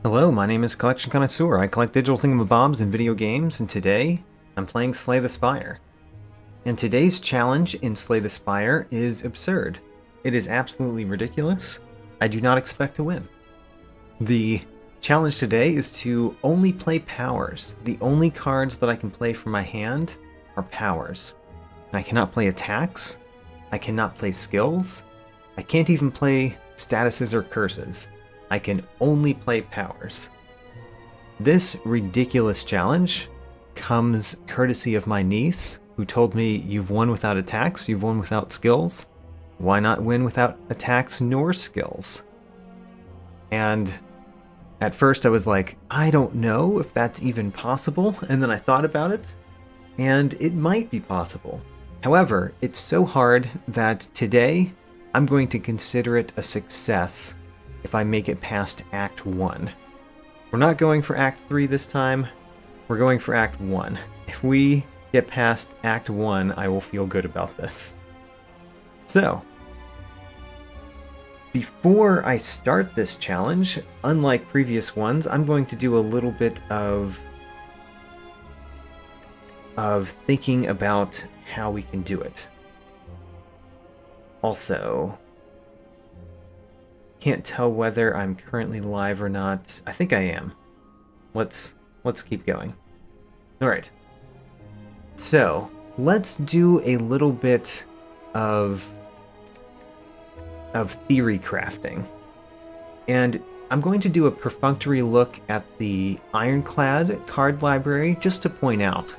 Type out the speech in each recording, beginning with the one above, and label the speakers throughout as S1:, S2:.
S1: Hello, my name is Collection Connoisseur. I collect digital thingamabobs in video games, and today I'm playing Slay the Spire. And today's challenge in Slay the Spire is absurd. It is absolutely ridiculous. I do not expect to win. The challenge today is to only play powers. The only cards that I can play from my hand are powers. I cannot play attacks. I cannot play skills. I can't even play statuses or curses. I can only play powers. This ridiculous challenge comes courtesy of my niece, who told me, "You've won without attacks, you've won without skills. Why not win without attacks nor skills?" And at first I was like, I don't know if that's even possible, and then I thought about it, and it might be possible. However, it's so hard that today I'm going to consider it a success if I make it past Act 1. We're not going for Act 3 this time, we're going for Act 1. If we get past Act 1, I will feel good about this. So, before I start this challenge, unlike previous ones, I'm going to do a little bit of thinking about how we can do it. Also, can't tell whether I'm currently live or not. I think I am. Let's keep going. All right. So let's do a little bit of theory crafting, and I'm going to do a perfunctory look at the Ironclad card library just to point out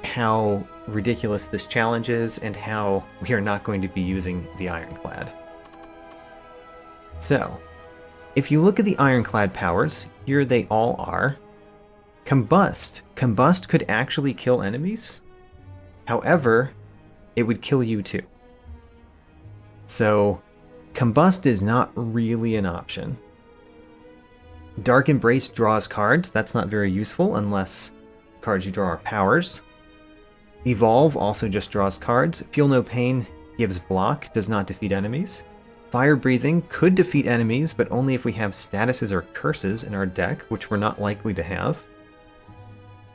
S1: how ridiculous this challenge is and how we are not going to be using the Ironclad. So, if you look at the Ironclad powers, here they all are. Combust. Combust could actually kill enemies. However, it would kill you too. So, Combust is not really an option. Dark Embrace draws cards. That's not very useful unless cards you draw are powers. Evolve also just draws cards. Feel No Pain gives block, does not defeat enemies. Fire Breathing could defeat enemies, but only if we have statuses or curses in our deck, which we're not likely to have.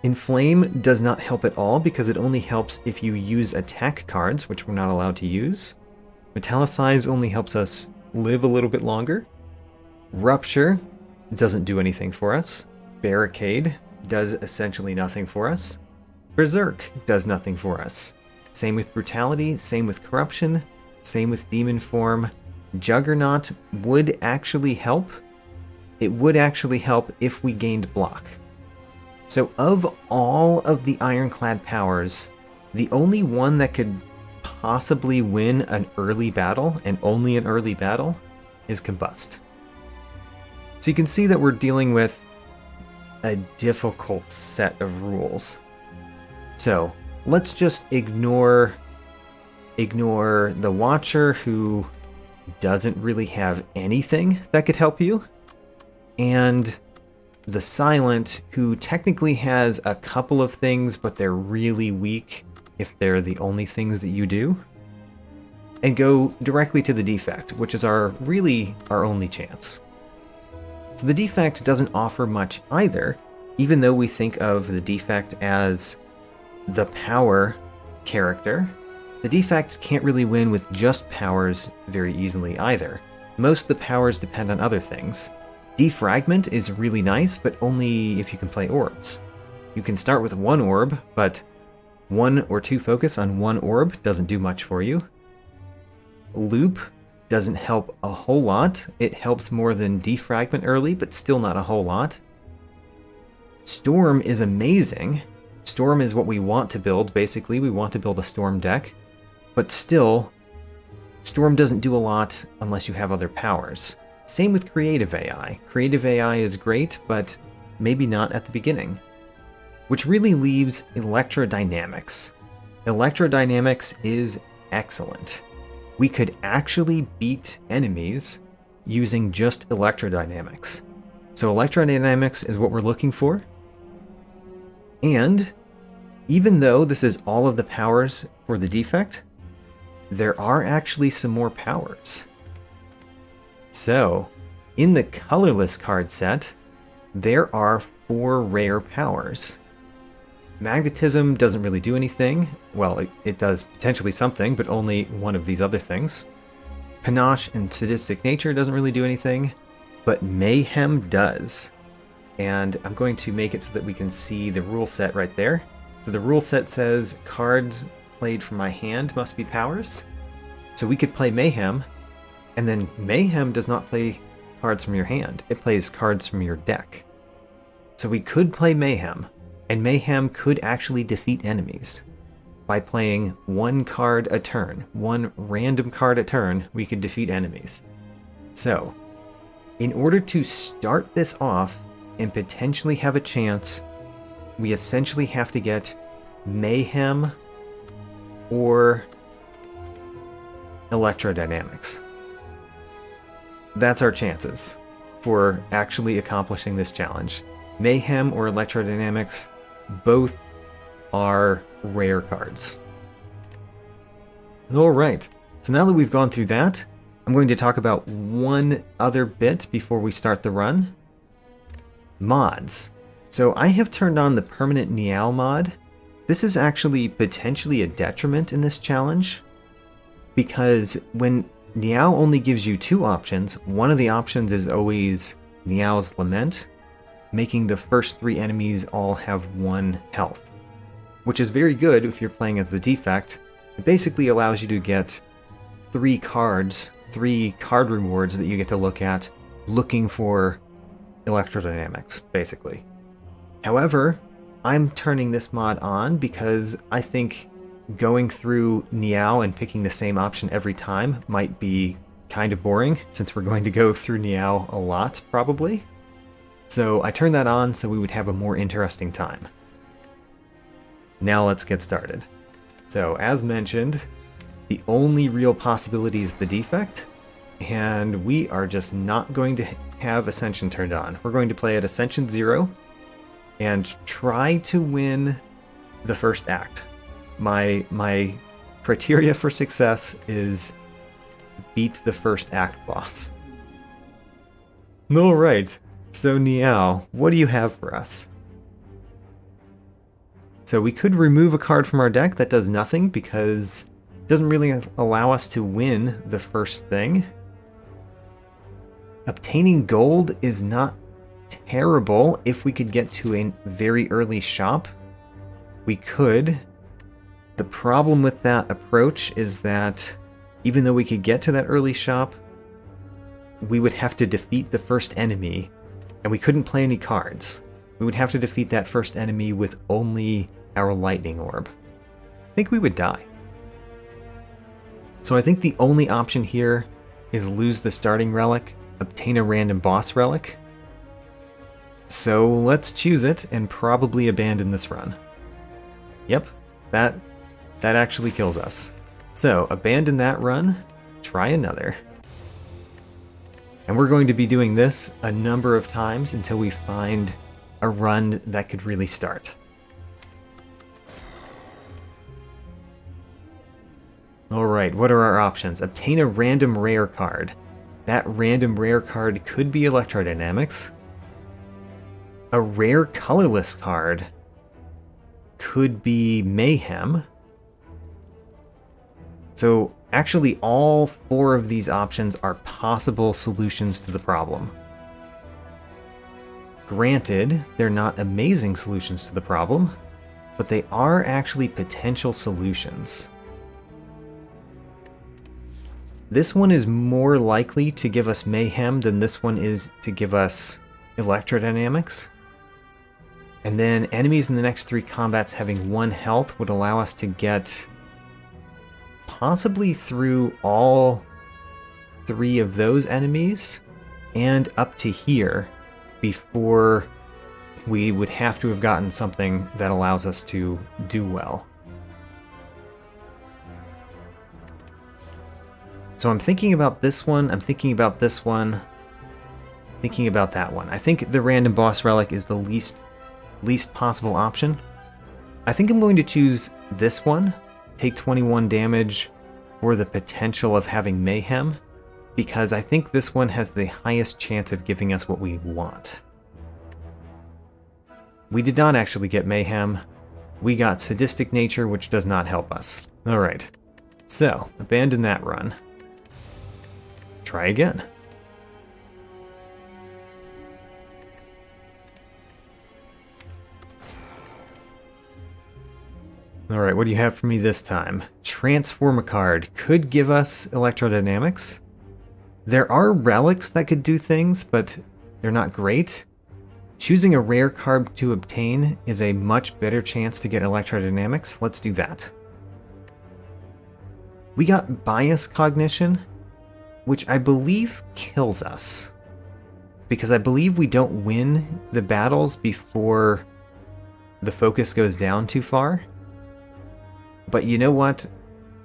S1: Inflame does not help at all because it only helps if you use attack cards, which we're not allowed to use. Metallicize only helps us live a little bit longer. Rupture doesn't do anything for us. Barricade does essentially nothing for us. Berserk does nothing for us. Same with Brutality, same with Corruption, same with Demon Form. Juggernaut would actually help. It would actually help if we gained block. So of all of the Ironclad powers, the only one that could possibly win an early battle, and only an early battle, is Combust. So you can see that we're dealing with a difficult set of rules. So let's just ignore the Watcher, who doesn't really have anything that could help you, and the Silent, who technically has a couple of things, but they're really weak if they're the only things that you do, and go directly to the Defect, which is really our only chance. So the Defect doesn't offer much either, even though we think of the Defect as the power character. The Defect can't really win with just powers very easily either. Most of the powers depend on other things. Defragment is really nice, but only if you can play orbs. You can start with one orb, but 1 or 2 focus on one orb doesn't do much for you. Loop doesn't help a whole lot. It helps more than Defragment early, but still not a whole lot. Storm is amazing. Storm is what we want to build, basically. We want to build a Storm deck. But still, Storm doesn't do a lot unless you have other powers. Same with Creative AI. Creative AI is great, but maybe not at the beginning. Which really leaves Electrodynamics. Electrodynamics is excellent. We could actually beat enemies using just Electrodynamics. So Electrodynamics is what we're looking for. And even though this is all of the powers for the Defect, there are actually some more powers. So, in the colorless card set, there are 4 rare powers. Magnetism doesn't really do anything. Well, it does potentially something, but only one of these other things. Panache and sadistic nature doesn't really do anything, but mayhem does. And I'm going to make it so that we can see the rule set right there. So the rule set says cards played from my hand must be powers. So we could play mayhem, and then mayhem does not play cards from your hand. It plays cards from your deck. So we could play mayhem, and mayhem could actually defeat enemies. By playing 1 card a turn, 1 random card a turn, we could defeat enemies. So, in order to start this off and potentially have a chance, we essentially have to get mayhem or electrodynamics. That's our chances for actually accomplishing this challenge. Mayhem or electrodynamics, both are rare cards. Alright, so now that we've gone through that, I'm going to talk about one other bit before we start the run. Mods. So I have turned on the permanent Niao mod. This is actually potentially a detriment in this challenge, because when Niao only gives you 2 options, one of the options is always Niao's Lament, making the first 3 enemies all have 1 health, which is very good if you're playing as the Defect. It basically allows you to get 3 cards, 3 card rewards that you get to look at, looking for electrodynamics, basically. However, I'm turning this mod on because I think going through Niao and picking the same option every time might be kind of boring, since we're going to go through Niao a lot, probably. So I turned that on so we would have a more interesting time. Now let's get started. So, as mentioned, the only real possibility is the Defect, and we are just not going to have Ascension turned on. We're going to play at Ascension 0 and try to win the first act. My criteria for success is beat the first act boss. Alright, so Niao, what do you have for us? So we could remove a card from our deck that does nothing because it doesn't really allow us to win the first thing. Obtaining gold is not terrible. If we could get to a very early shop, we could. The problem with that approach is that even though we could get to that early shop, we would have to defeat the first enemy, and we couldn't play any cards. We would have to defeat that first enemy with only our lightning orb. I think we would die. So I think the only option here is lose the starting relic, obtain a random boss relic. So let's choose it and probably abandon this run. Yep, that actually kills us. So abandon that run, try another. And we're going to be doing this a number of times until we find a run that could really start. Alright, what are our options? Obtain a random rare card. That random rare card could be Electrodynamics. A rare colorless card could be Mayhem. So actually all 4 of these options are possible solutions to the problem. Granted, they're not amazing solutions to the problem, but they are actually potential solutions. This one is more likely to give us Mayhem than this one is to give us Electrodynamics. And then enemies in the next 3 combats having 1 health would allow us to get possibly through all 3 of those enemies and up to here before we would have to have gotten something that allows us to do well. So I'm thinking about this one, I'm thinking about this one, thinking about that one. I think the random boss relic is the least possible option. I think I'm going to choose this one, take 21 damage for the potential of having Mayhem, because I think this one has the highest chance of giving us what we want. We did not actually get Mayhem. We got Sadistic Nature, which does not help us. Alright. So, abandon that run. Try again. Alright, what do you have for me this time? Transform a card. Could give us electrodynamics. There are relics that could do things, but they're not great. Choosing a rare card to obtain is a much better chance to get electrodynamics. Let's do that. We got bias cognition, which I believe kills us. Because I believe we don't win the battles before the focus goes down too far. But you know what?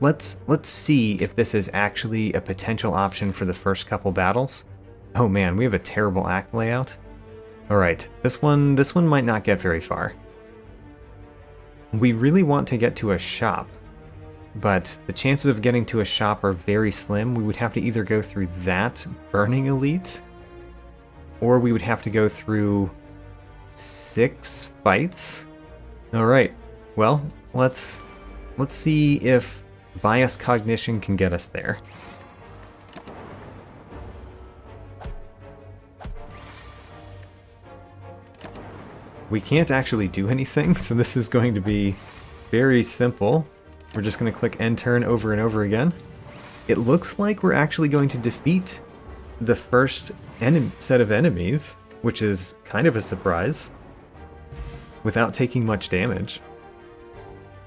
S1: Let's see if this is actually a potential option for the first couple battles. Oh man, we have a terrible act layout. Alright, this one might not get very far. We really want to get to a shop, but the chances of getting to a shop are very slim. We would have to either go through that Burning Elite, or we would have to go through 6 fights. Alright, well, let's see if bias cognition can get us there. We can't actually do anything, so this is going to be very simple. We're just going to click end turn over and over again. It looks like we're actually going to defeat the first set of enemies, which is kind of a surprise, without taking much damage.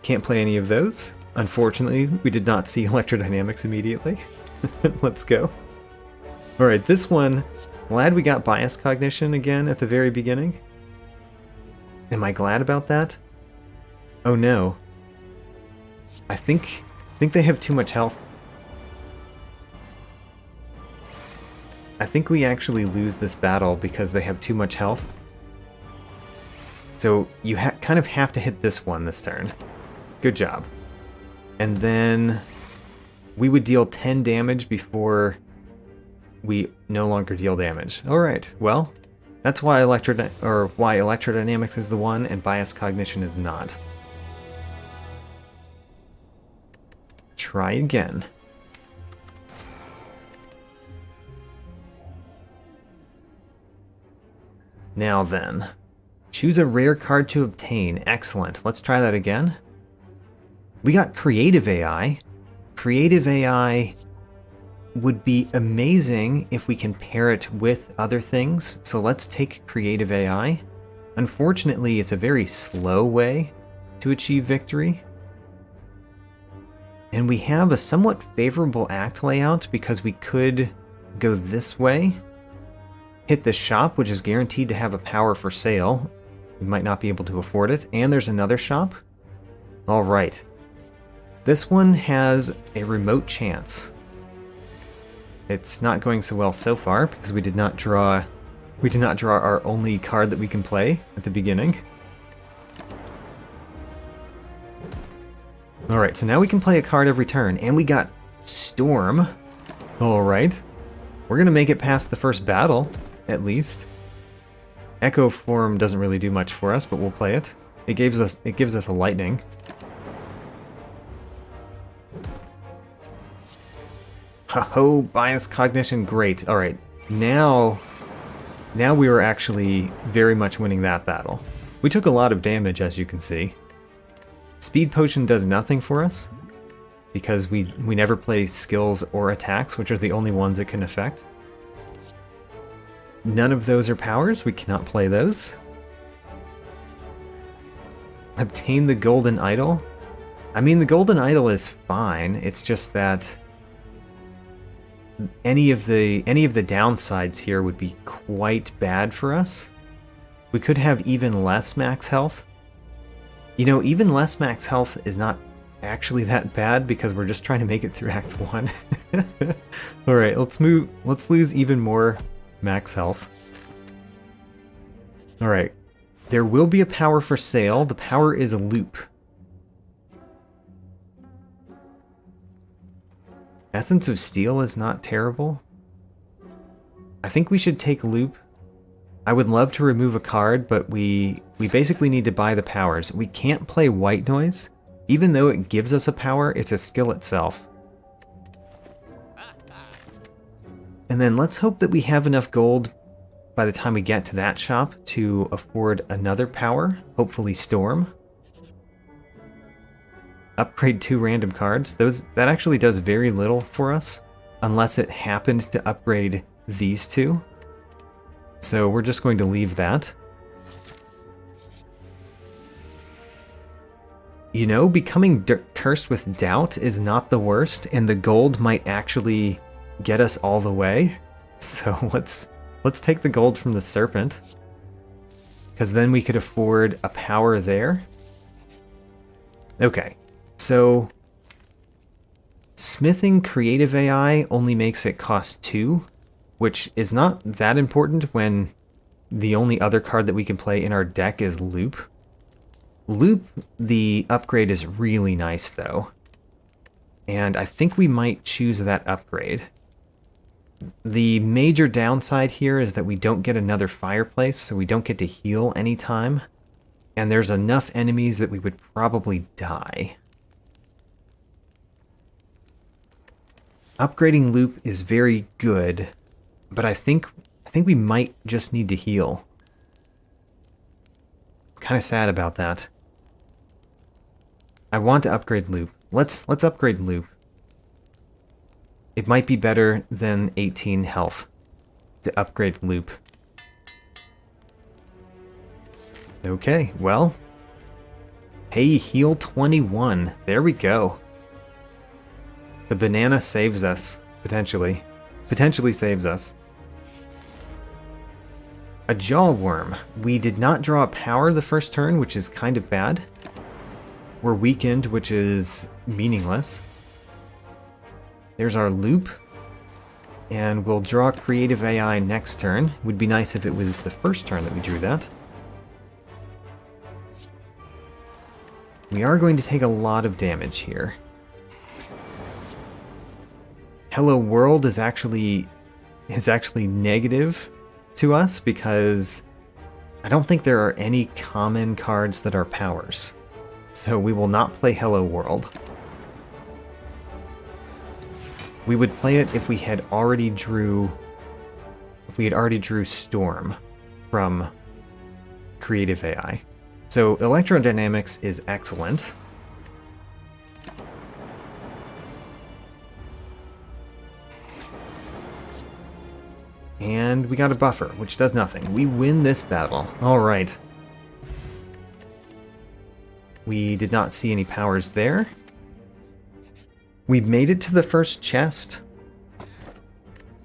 S1: Can't play any of those. Unfortunately, we did not see electrodynamics immediately. Let's go. Alright, this one, glad we got bias cognition again at the very beginning. Am I glad about that? Oh no. I think they have too much health. I think we actually lose this battle because they have too much health. So you kind of have to hit this one this turn. Good job. And then we would deal 10 damage before we no longer deal damage. Alright, well, that's why electrodynamics is the one and bias cognition is not. Try again. Now then, choose a rare card to obtain. Excellent. Let's try that again. We got Creative AI. Creative AI would be amazing if we can pair it with other things, so let's take Creative AI. Unfortunately, it's a very slow way to achieve victory. And we have a somewhat favorable act layout because we could go this way, hit the shop, which is guaranteed to have a power for sale. We might not be able to afford it. And there's another shop. Alright. This one has a remote chance. It's not going so well so far because we did not draw our only card that we can play at the beginning. Alright, so now we can play a card every turn, and we got Storm. Alright. We're gonna make it past the first battle, at least. Echo Form doesn't really do much for us, but we'll play it. It gives us a lightning. Ho-ho, bias cognition, great. Alright, now we were actually very much winning that battle. We took a lot of damage, as you can see. Speed Potion does nothing for us, because we never play skills or attacks, which are the only ones it can affect. None of those are powers, we cannot play those. Obtain the Golden Idol. I mean, the Golden Idol is fine, it's just that any of the downsides here would be quite bad for us. We could have even less max health. You know, even less max health is not actually that bad because we're just trying to make it through Act 1. Alright, let's lose even more max health. Alright, there will be a power for sale. The power is a loop. Essence of Steel is not terrible. I think we should take loop I would love to remove a card, but we basically need to buy the powers. We can't play white noise. Even though it gives us a power, it's a skill itself. And then let's hope that we have enough gold by the time we get to that shop to afford another power, hopefully Storm. Upgrade 2 random cards. That actually does very little for us, unless it happened to upgrade these two. So we're just going to leave that. You know, becoming cursed with doubt is not the worst, and the gold might actually get us all the way. So let's take the gold from the serpent, because then we could afford a power there. Okay, so smithing creative AI only makes it cost 2, which is not that important when the only other card that we can play in our deck is Loop. Loop, the upgrade is really nice though, and I think we might choose that upgrade. The major downside here is that we don't get another fireplace, so we don't get to heal anytime, and there's enough enemies that we would probably die. Upgrading Loop is very good, but I think we might just need to heal. I'm kind of sad about that. I want to upgrade Loop. Let's upgrade Loop. It might be better than 18 health to upgrade Loop. Okay, well. Hey, heal 21. There we go. The banana saves us, potentially. Potentially saves us. A jaw worm. We did not draw a power the first turn, which is kind of bad. We're weakened, which is meaningless. There's our Loop. And we'll draw Creative AI next turn. Would be nice if it was the first turn that we drew that. We are going to take a lot of damage here. Hello World is actually negative to us because I don't think there are any common cards that are powers. So we will not play Hello World. We would play it if we had already drew Storm from Creative AI. So Electrodynamics is excellent. And we got a buffer, which does nothing. We win this battle. Alright. We did not see any powers there. We made it to the first chest.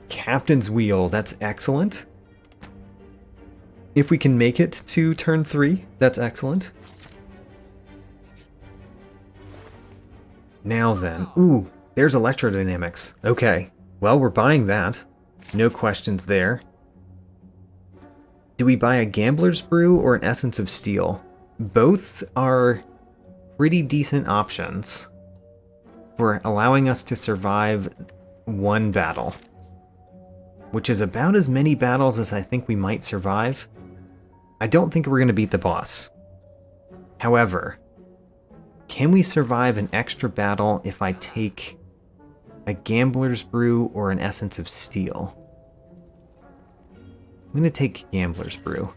S1: Captain's Wheel, that's excellent. If we can make it to turn 3, that's excellent. Now then, ooh, there's Electrodynamics. Okay, well, we're buying that. No questions there. Do we buy a Gambler's Brew or an Essence of Steel? Both are pretty decent options for allowing us to survive one battle, which is about as many battles as I think we might survive. I don't think we're going to beat the boss. However, can we survive an extra battle if I take a Gambler's Brew or an Essence of Steel? I'm going to take Gambler's Brew.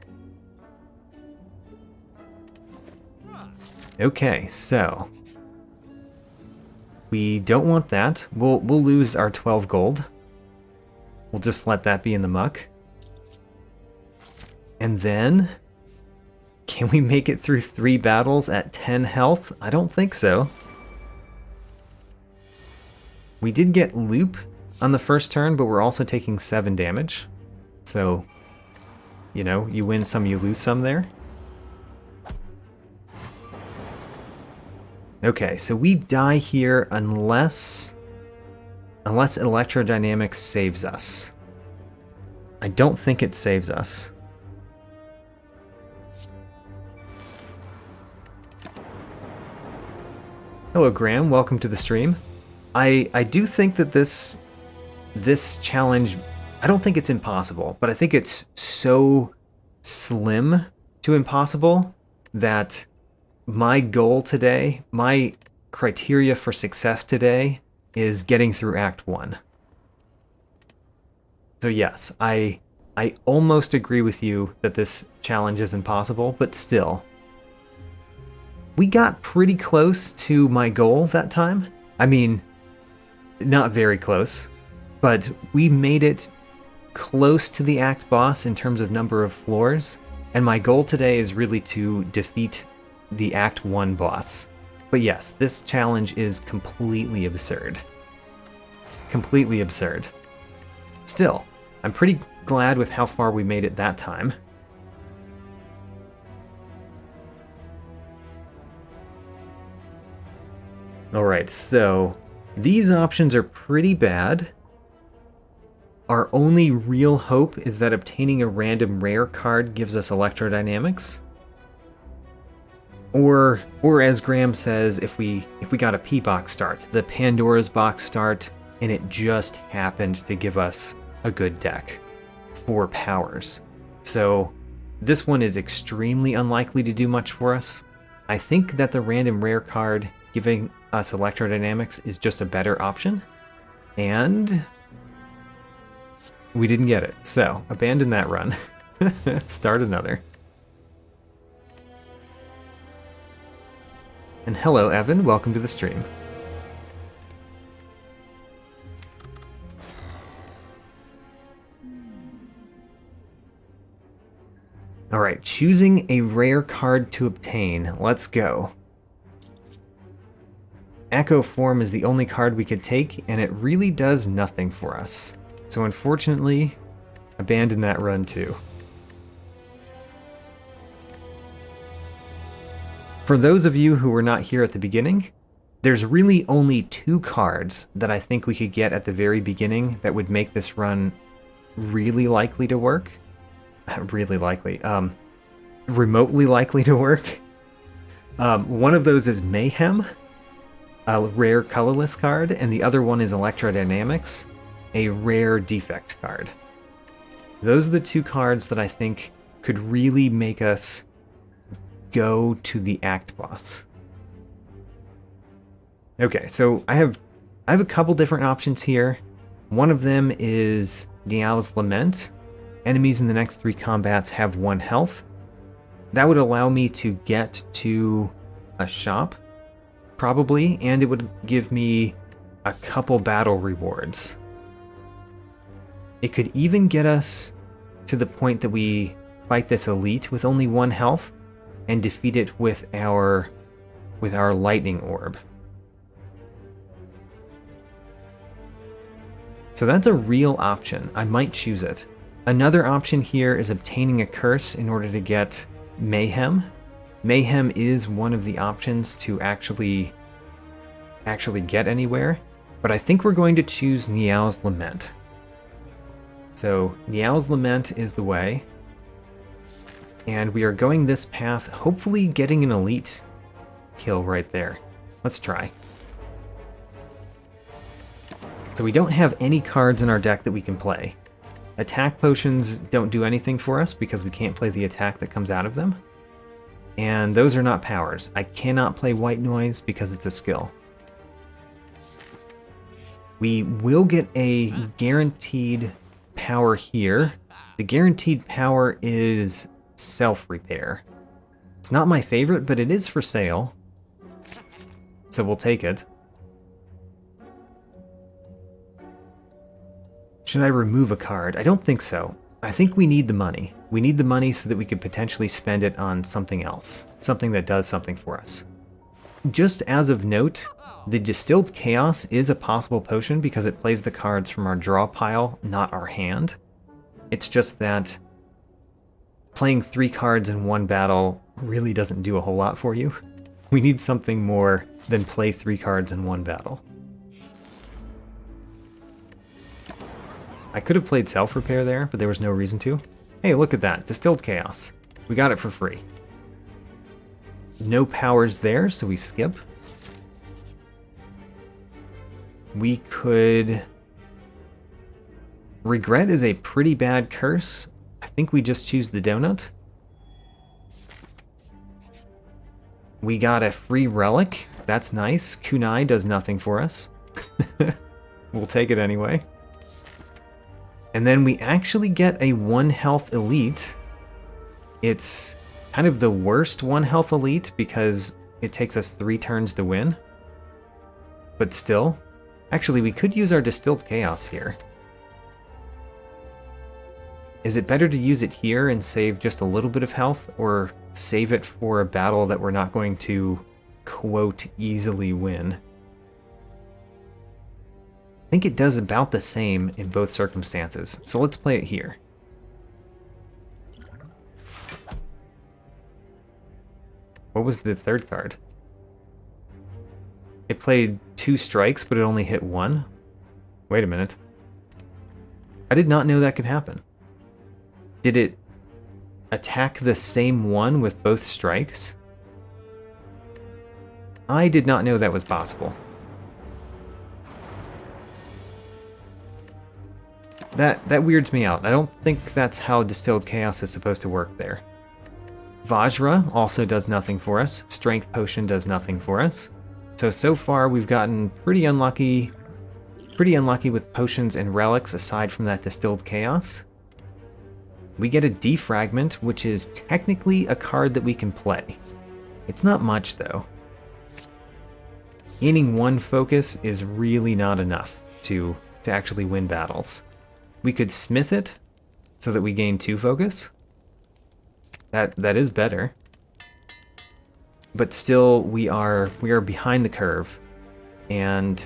S1: Okay, so we don't want that. We'll lose our 12 gold. We'll just let that be in the muck. And then, can we make it through 3 battles at 10 health? I don't think so. We did get Loop on the first turn, but we're also taking 7 damage. So, you know, you win some, you lose some there. Okay, so we die here unless Electrodynamics saves us. I don't think it saves us. Hello Graham, welcome to the stream. I do think that this challenge, I don't think it's impossible, but I think it's so slim to impossible that my goal today, my criteria for success today, is getting through Act 1. So yes, I almost agree with you that this challenge is impossible, but still. We got pretty close to my goal that time. I mean, not very close, but we made it close to the Act boss in terms of number of floors, and my goal today is really to defeat the Act 1 boss. But yes, this challenge is completely absurd. Completely absurd. Still, I'm pretty glad with how far we made it that time. Alright, so these options are pretty bad. Our only real hope is that obtaining a random rare card gives us electrodynamics. Or as Graham says, if we got a P-box start, the Pandora's box start, and it just happened to give us a good deck. 4 powers. So this one is extremely unlikely to do much for us. I think that the random rare card giving us electrodynamics is just a better option. And we didn't get it. So abandon that run. Start another. And hello, Evan. Welcome to the stream. Alright, choosing a rare card to obtain. Let's go. Echo Form is the only card we could take, and it really does nothing for us. So unfortunately, abandon that run too. For those of you who were not here at the beginning, there's really only 2 cards that I think we could get at the very beginning that would make this run really likely to work. Really likely. Remotely likely to work. One of those is Mayhem, a rare colorless card, and the other one is Electrodynamics, a rare Defect card. Those are the 2 cards that I think could really make us go to the Act boss. Okay, so I have a couple different options here. One of them is Niao's Lament. Enemies in the next 3 combats have 1 health. That would allow me to get to a shop, probably, and it would give me a couple battle rewards. It could even get us to the point that we fight this elite with only 1 health and defeat it with our lightning orb. So that's a real option. I might choose it. Another option here is obtaining a curse in order to get Mayhem. Mayhem is one of the options to actually get anywhere, but I think we're going to choose Niao's Lament. So Niao's Lament is the way, and we are going this path, hopefully getting an elite kill right there. Let's try. So we don't have any cards in our deck that we can play. Attack potions don't do anything for us because we can't play the attack that comes out of them. And those are not powers. I cannot play White Noise because it's a skill. We will get a guaranteed power here. The guaranteed power is Self-Repair. It's not my favorite, but it is for sale. So we'll take it. Should I remove a card? I don't think so. I think we need the money. We need the money so that we could potentially spend it on something else. Something that does something for us. Just as of note, the Distilled Chaos is a possible potion because it plays the cards from our draw pile, not our hand. It's just that playing 3 cards in one battle really doesn't do a whole lot for you. We need something more than play 3 cards in one battle. I could have played Self-Repair there, but there was no reason to. Hey, look at that. Distilled Chaos. We got it for free. No powers there, so we skip. We could... Regret is a pretty bad curse. I think we just choose the donut. We got a free relic. That's nice. Kunai does nothing for us. We'll take it anyway. And then we actually get a 1 health elite. It's kind of the worst 1 health elite because it takes us 3 turns to win. But still. Actually, we could use our Distilled Chaos here. Is it better to use it here and save just a little bit of health, or save it for a battle that we're not going to, quote, easily win? I think it does about the same in both circumstances, so let's play it here. What was the third card? It played 2 strikes, but it only hit 1? Wait a minute. I did not know that could happen. Did it attack the same one with both strikes? I did not know that was possible. That weirds me out. I don't think that's how Distilled Chaos is supposed to work there. Vajra also does nothing for us. Strength Potion does nothing for us. So far we've gotten pretty unlucky with potions and relics aside from that Distilled Chaos. We get a Defragment, which is technically a card that we can play. It's not much, though. Gaining 1 focus is really not enough to actually win battles. We could smith it so that we gain 2 focus. That is better. But still, we are behind the curve, and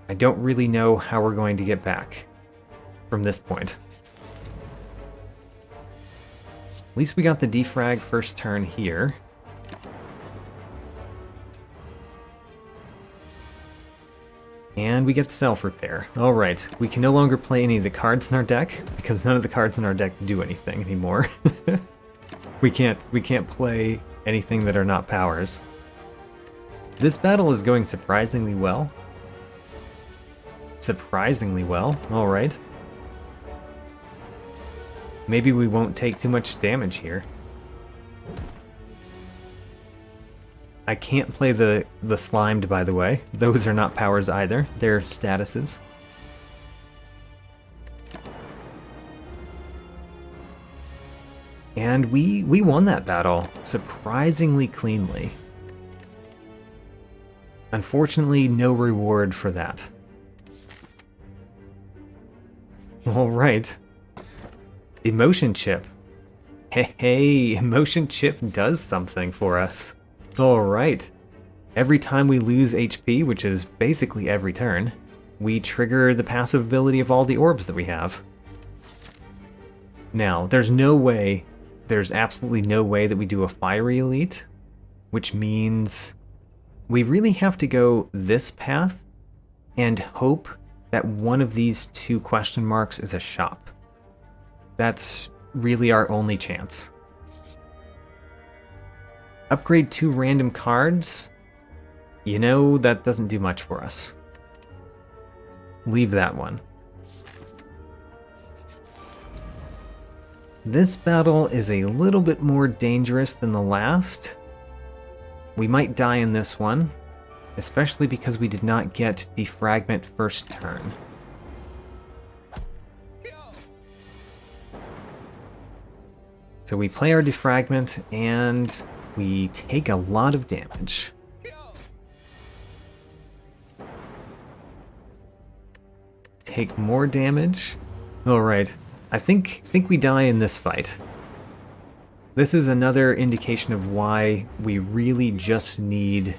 S1: I don't really know how we're going to get back from this point. At least we got the defrag first turn here. And we get self-repair. Alright, we can no longer play any of the cards in our deck, because none of the cards in our deck do anything anymore. We can't play anything that are not powers. This battle is going surprisingly well. Surprisingly well, alright. Maybe we won't take too much damage here. I can't play the slimed, by the way. Those are not powers either. They're statuses. And we won that battle surprisingly cleanly. Unfortunately, no reward for that. Alright. Emotion Chip. Hey, Emotion Chip does something for us. Alright. Every time we lose HP, which is basically every turn, we trigger the passive ability of all the orbs that we have. Now, there's absolutely no way that we do a Fiery Elite, which means we really have to go this path and hope that one of these 2 question marks is a shop. That's really our only chance. Upgrade 2 random cards? You know, that doesn't do much for us. Leave that one. This battle is a little bit more dangerous than the last. We might die in this one, especially because we did not get Defragment first turn. So we play our Defragment, and we take a lot of damage. Take more damage. Alright, I think we die in this fight. This is another indication of why we really just need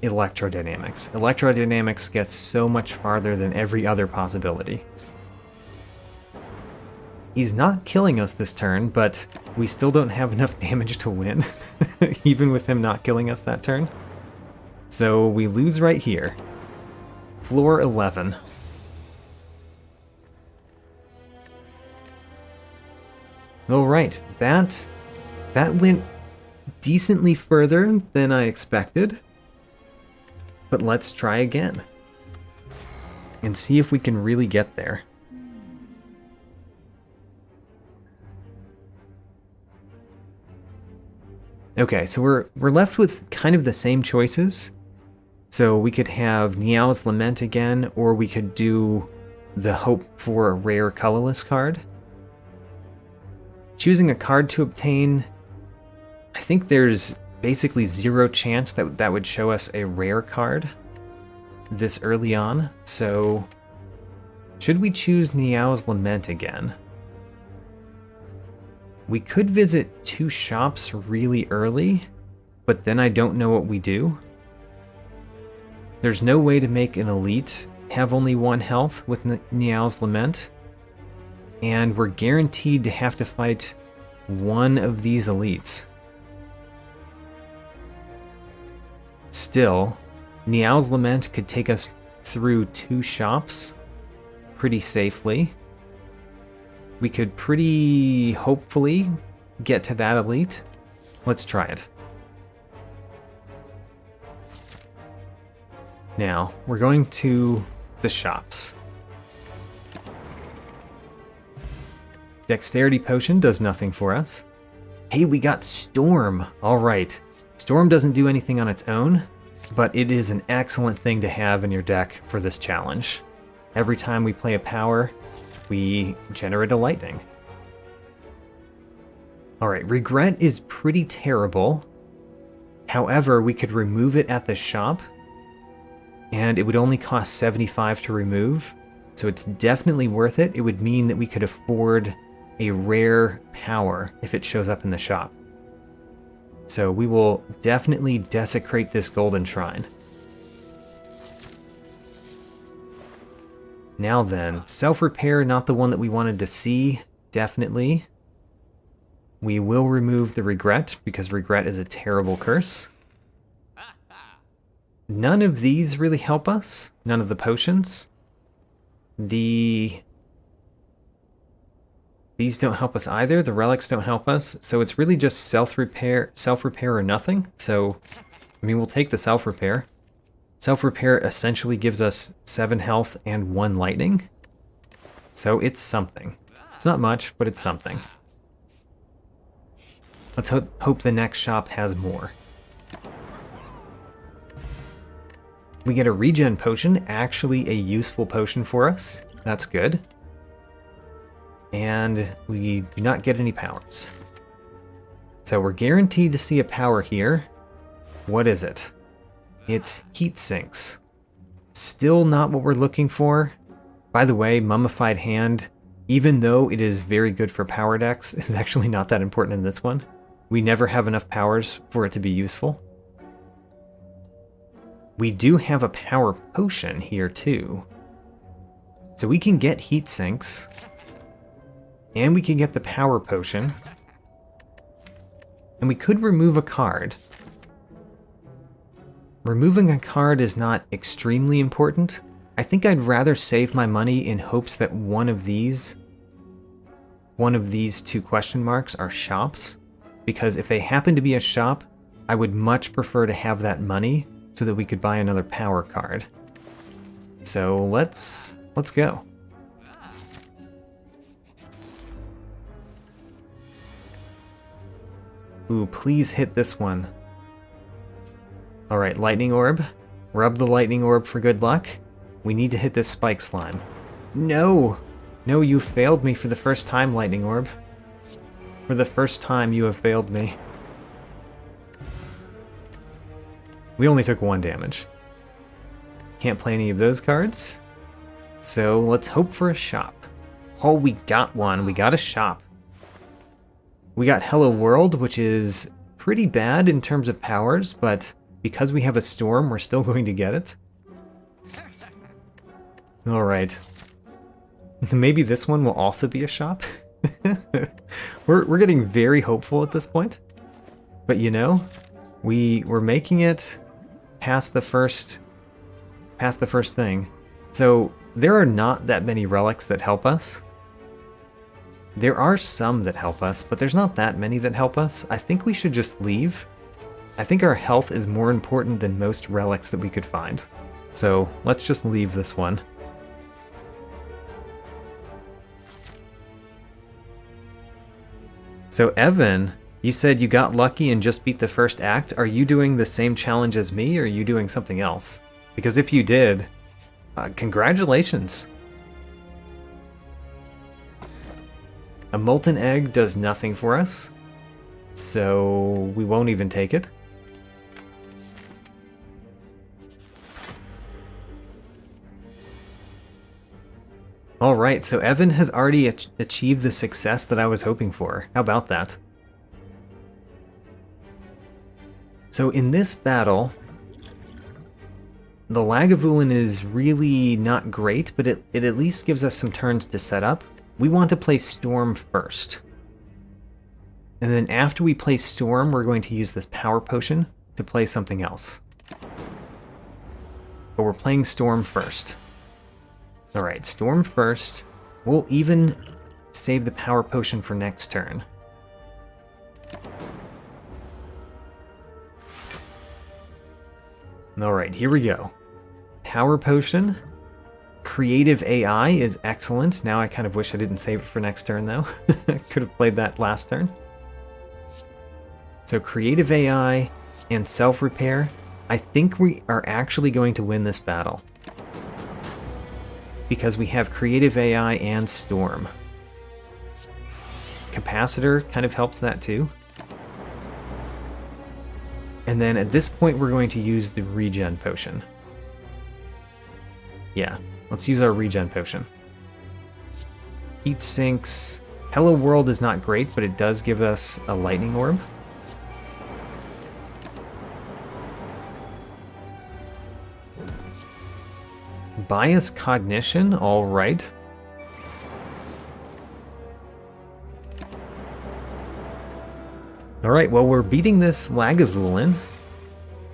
S1: electrodynamics. Electrodynamics gets so much farther than every other possibility. He's not killing us this turn, but we still don't have enough damage to win, even with him not killing us that turn. So we lose right here. Floor 11. Alright, that went decently further than I expected. But let's try again. And see if we can really get there. Okay, so we're left with kind of the same choices. So we could have Niao's Lament again, or we could do the hope for a rare colorless card. Choosing a card to obtain, I think there's basically zero chance that that would show us a rare card this early on. So should we choose Niao's Lament again? We could visit 2 shops really early, but then I don't know what we do. There's no way to make an elite have only 1 health with Niao's Lament, and we're guaranteed to have to fight one of these elites. Still, Niao's Lament could take us through 2 shops pretty safely. We could pretty hopefully get to that elite. Let's try it. Now, we're going to the shops. Dexterity Potion does nothing for us. Hey, we got Storm! Alright. Storm doesn't do anything on its own, but it is an excellent thing to have in your deck for this challenge. Every time we play a power, we generate a lightning. Alright, Regret is pretty terrible. However, we could remove it at the shop, and it would only cost 75 to remove, so it's definitely worth it. It would mean that we could afford a rare power if it shows up in the shop. So we will definitely desecrate this golden shrine. Now then, self-repair, not the one that we wanted to see, definitely. We will remove the Regret, because Regret is a terrible curse. None of these really help us. None of the potions. These don't help us either. The relics don't help us. So it's really just self-repair or nothing. So, I mean, we'll take the self-repair. Self-repair essentially gives us 7 health and 1 lightning. So it's something. It's not much, but it's something. Let's hope the next shop has more. We get a regen potion, actually a useful potion for us. That's good. And we do not get any powers. So we're guaranteed to see a power here. What is it? It's heat sinks. Still not what we're looking for. By the way, Mummified Hand, even though it is very good for power decks, is actually not that important in this one. We never have enough powers for it to be useful. We do have a power potion here too. So we can get heat sinks. And we can get the power potion. And we could remove a card. Removing a card is not extremely important. I think I'd rather save my money in hopes that one of these 2 question marks are shops. Because if they happen to be a shop, I would much prefer to have that money so that we could buy another power card. So let's go. Ooh, please hit this one. Alright, Lightning Orb. Rub the Lightning Orb for good luck. We need to hit this Spike Slime. No! No, you failed me for the first time, Lightning Orb. For the first time, you have failed me. We only took 1 damage. Can't play any of those cards. So let's hope for a shop. Oh, we got one. We got a shop. We got Hello World, which is pretty bad in terms of powers, but because we have a storm, we're still going to get it. Alright. Maybe this one will also be a shop? We're getting very hopeful at this point. But you know, we're making it past the first thing. So there are not that many relics that help us. There are some that help us, but there's not that many that help us. I think we should just leave. I think our health is more important than most relics that we could find. So let's just leave this one. So Evan You said you got lucky and just beat the first act. Are you doing the same challenge as me, or are you doing something else? Because if you did, congratulations. A molten egg does nothing for us, so we won't even take it. Alright, so Evan has already achieved the success that I was hoping for. How about that? So in this battle, the Lagavulin is really not great, but it at least gives us some turns to set up. We want to play Storm first. And then after we play Storm, we're going to use this Power Potion to play something else. But we're playing Storm first. Alright, Storm first. We'll even save the Power Potion for next turn. Alright, here we go. Power Potion. Creative AI is excellent. Now I kind of wish I didn't save it for next turn, though. Could have played that last turn. So Creative AI and Self-Repair. I think we are actually going to win this battle. Because we have Creative AI and Storm. Capacitor kind of helps that too. And then at this point we're going to use the Regen Potion. Yeah, let's use our Regen Potion. Heat Sinks. Hello World is not great, but it does give us a Lightning Orb. Bias Cognition, alright. Alright, well we're beating this Lagavulin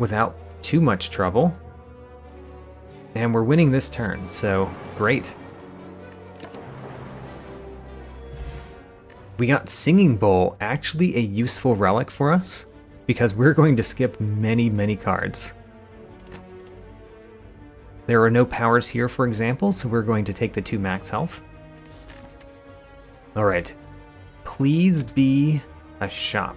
S1: without too much trouble. And we're winning this turn, so great. We got Singing Bowl, actually a useful relic for us, because we're going to skip many cards. There are no powers here, for example, so we're going to take the 2 max health. Alright. Please be a shop.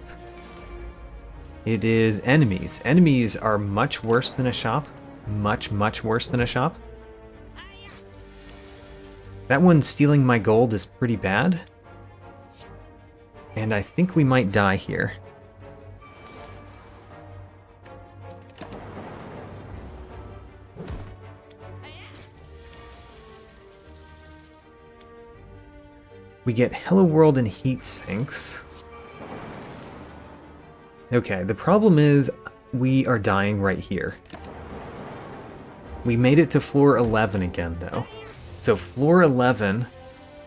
S1: It is enemies. Enemies are much worse than a shop. Much worse than a shop. That one stealing my gold is pretty bad. And I think we might die here. We get Hello World and Heat Sinks. Okay, the problem is we are dying right here. We made it to floor 11 again, though. So floor 11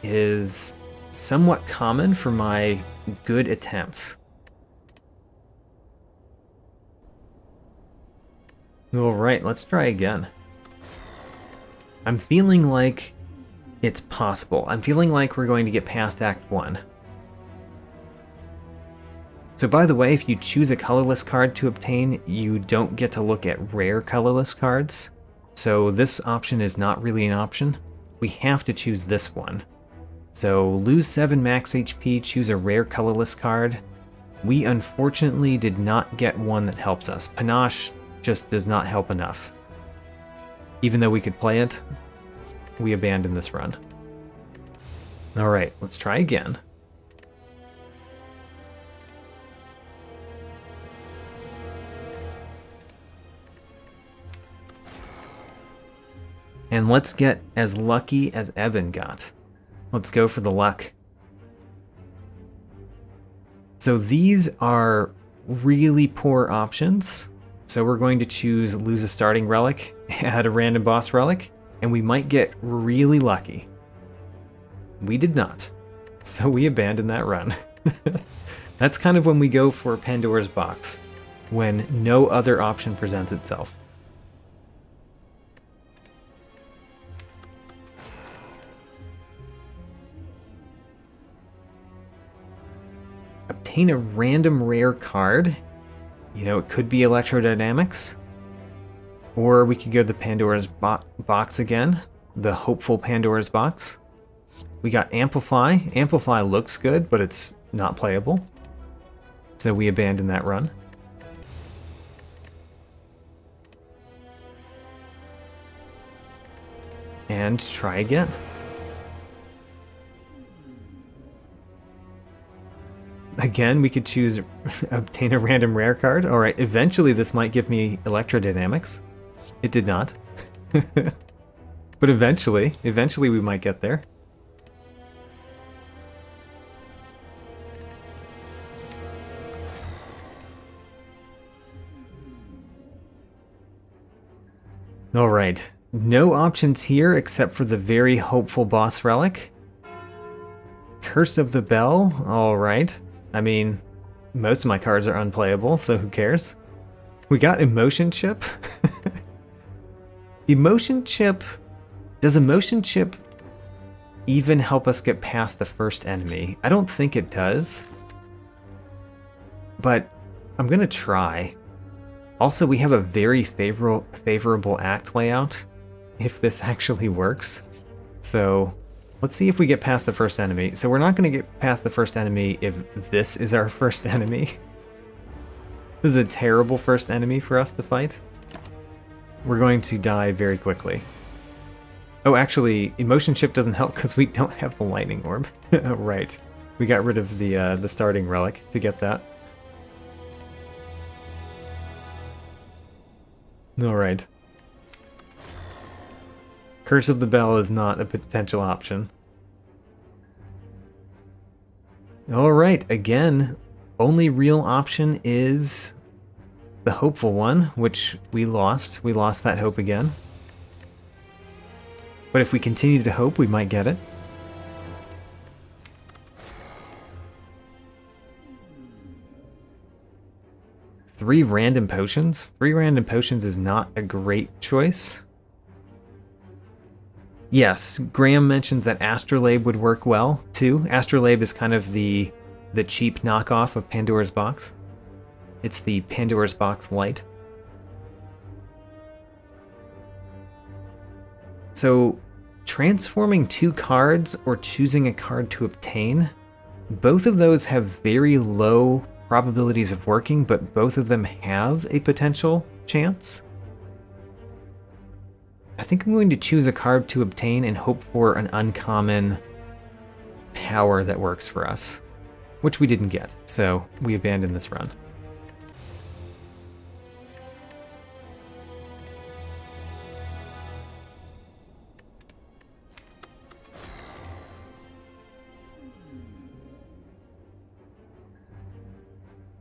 S1: is somewhat common for my good attempts. Alright, let's try again. I'm feeling like it's possible. I'm feeling like we're going to get past Act 1. So by the way, if you choose a colorless card to obtain, you don't get to look at rare colorless cards. So this option is not really an option. We have to choose this one. So lose 7 max HP, choose a rare colorless card. We unfortunately did not get one that helps us. Panache just does not help enough. Even though we could play it, we abandoned this run. Alright, let's try again. And let's get as lucky as Evan got. Let's go for the luck. So these are really poor options. So we're going to choose lose a starting relic, add a random boss relic, and we might get really lucky. We did not. So we abandoned that run. That's kind of when we go for Pandora's box, when no other option presents itself. Obtain a random rare card. You know, it could be electrodynamics. Or we could go to the Pandora's box again. The hopeful Pandora's box. We got Amplify. Amplify looks good, but it's not playable. So we abandon that run. And try again. Again, we could choose obtain a random rare card. Alright, eventually this might give me electrodynamics. It did not. But eventually we might get there. Alright, no options here except for the very hopeful boss relic. Curse of the Bell, alright. I mean, most of my cards are unplayable, so who cares? We got Emotion Chip. Emotion Chip... Does Emotion Chip even help us get past the first enemy? I don't think it does. But I'm gonna try. Also, we have a very favorable act layout, if this actually works. So, let's see if we get past the first enemy. So we're not going to get past the first enemy if this is our first enemy. This is a terrible first enemy for us to fight. We're going to die very quickly. Oh, actually, Emotion Chip doesn't help because we don't have the Lightning Orb. Right. We got rid of the starting relic to get that. Alright. Curse of the Bell is not a potential option. Alright, again, only real option is the hopeful one, which we lost. We lost that hope again. But if we continue to hope, we might get it. Three random potions? 3 random potions is not a great choice. Yes, Graham mentions that Astrolabe would work well, too. Astrolabe is kind of the cheap knockoff of Pandora's Box. It's the Pandora's Box Lite. So, transforming 2 cards or choosing a card to obtain, both of those have very low probabilities of working, but both of them have a potential chance. I think I'm going to choose a card to obtain and hope for an uncommon power that works for us, which we didn't get, so we abandoned this run.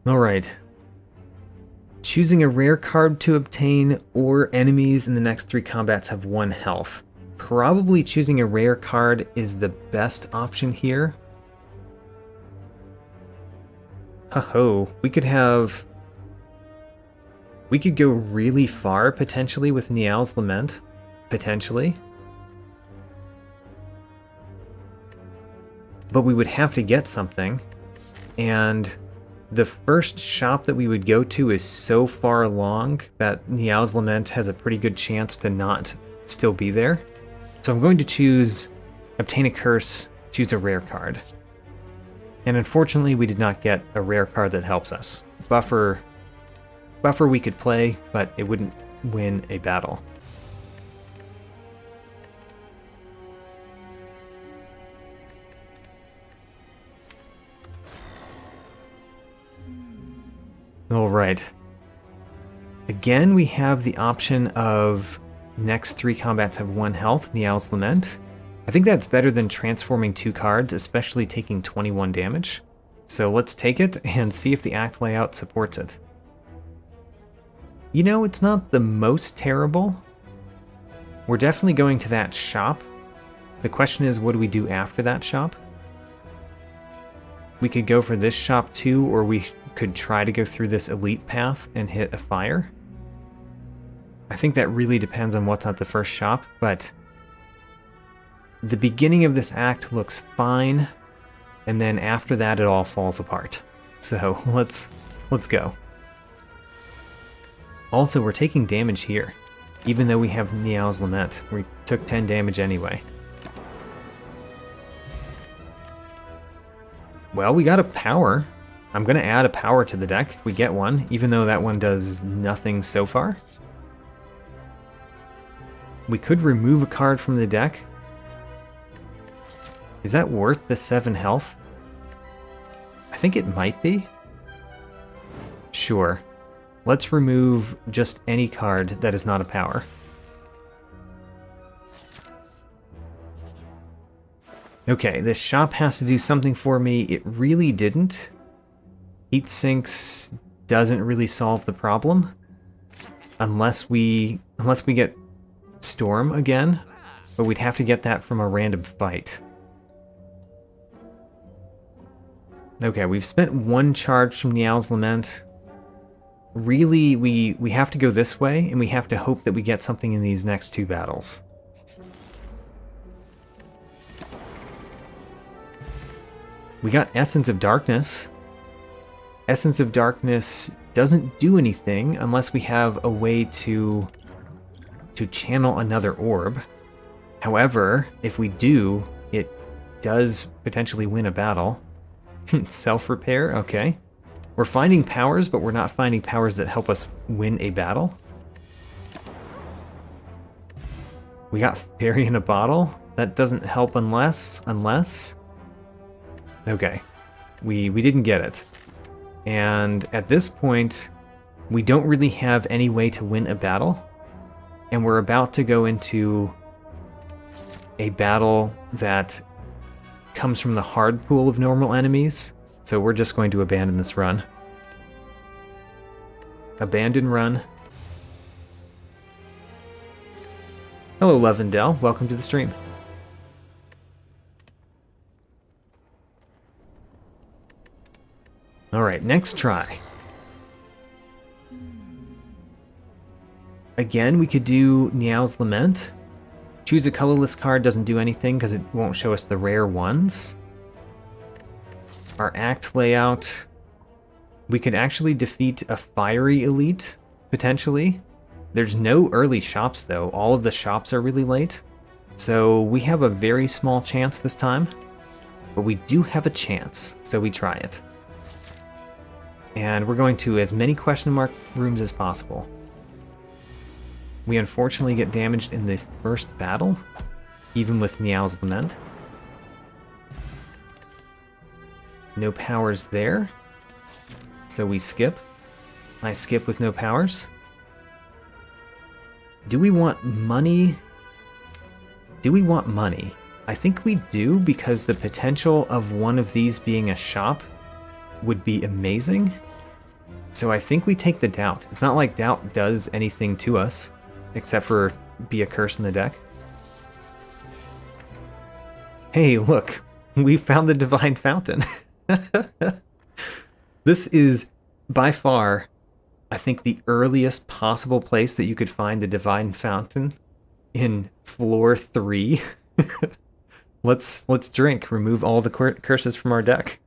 S1: Alright. Choosing a rare card to obtain, or enemies in the next 3 combats have 1 health. Probably choosing a rare card is the best option here. Ho-ho, we could go really far, potentially, with Nial's Lament. Potentially. But we would have to get something, and the first shop that we would go to is so far along that Nial's Lament has a pretty good chance to not still be there. So I'm going to choose Obtain a Curse, choose a rare card. And unfortunately we did not get a rare card that helps us. Buffer we could play, but it wouldn't win a battle. Alright. Again, we have the option of next 3 combats have 1 health, Nial's Lament. I think that's better than transforming 2 cards, especially taking 21 damage. So let's take it and see if the act layout supports it. You know, it's not the most terrible. We're definitely going to that shop. The question is, what do we do after that shop? We could go for this shop too, or we could try to go through this elite path and hit a fire. I think that really depends on what's at the first shop, but the beginning of this act looks fine, and then after that it all falls apart. So let's go. Also, we're taking damage here, even though we have Nial's Lament. We took 10 damage anyway. Well, we got a power. I'm going to add a power to the deck if we get one, even though that one does nothing so far. We could remove a card from the deck. Is that worth the 7 health? I think it might be. Sure. Let's remove just any card that is not a power. Okay, this shop has to do something for me. It really didn't. Heat sinks doesn't really solve the problem. Unless we get Storm again. But we'd have to get that from a random fight. Okay, we've spent 1 charge from Nial's Lament. Really, we have to go this way, and we have to hope that we get something in these next 2 battles. We got Essence of Darkness. Essence of Darkness doesn't do anything unless we have a way to channel another orb. However, if we do, it does potentially win a battle. Self-repair, okay. We're finding powers, but we're not finding powers that help us win a battle. We got Fairy in a Bottle. That doesn't help unless... Okay. We didn't get it. And at this point, we don't really have any way to win a battle. And we're about to go into a battle that comes from the hard pool of normal enemies, so we're just going to abandon this run. Abandon run. Hello, Levendell. Welcome to the stream. Alright, next try. Again, we could do Nial's Lament. Choose a colorless card doesn't do anything because it won't show us the rare ones. Our act layout, we could actually defeat a fiery elite, potentially. There's no early shops though, all of the shops are really late. So we have a very small chance this time, but we do have a chance, so we try it. And we're going to as many question mark rooms as possible. We unfortunately get damaged in the first battle, even with Nial's Lament. No powers there, so we skip. I skip with no powers. Do we want money? Do we want money? I think we do, because the potential of one of these being a shop would be amazing. So I think we take the Doubt. It's not like Doubt does anything to us, except for be a curse in the deck. Hey, look! We found the Divine Fountain! This is, by far, I think the earliest possible place that you could find the Divine Fountain in floor 3. Let's drink, remove all the curses from our deck.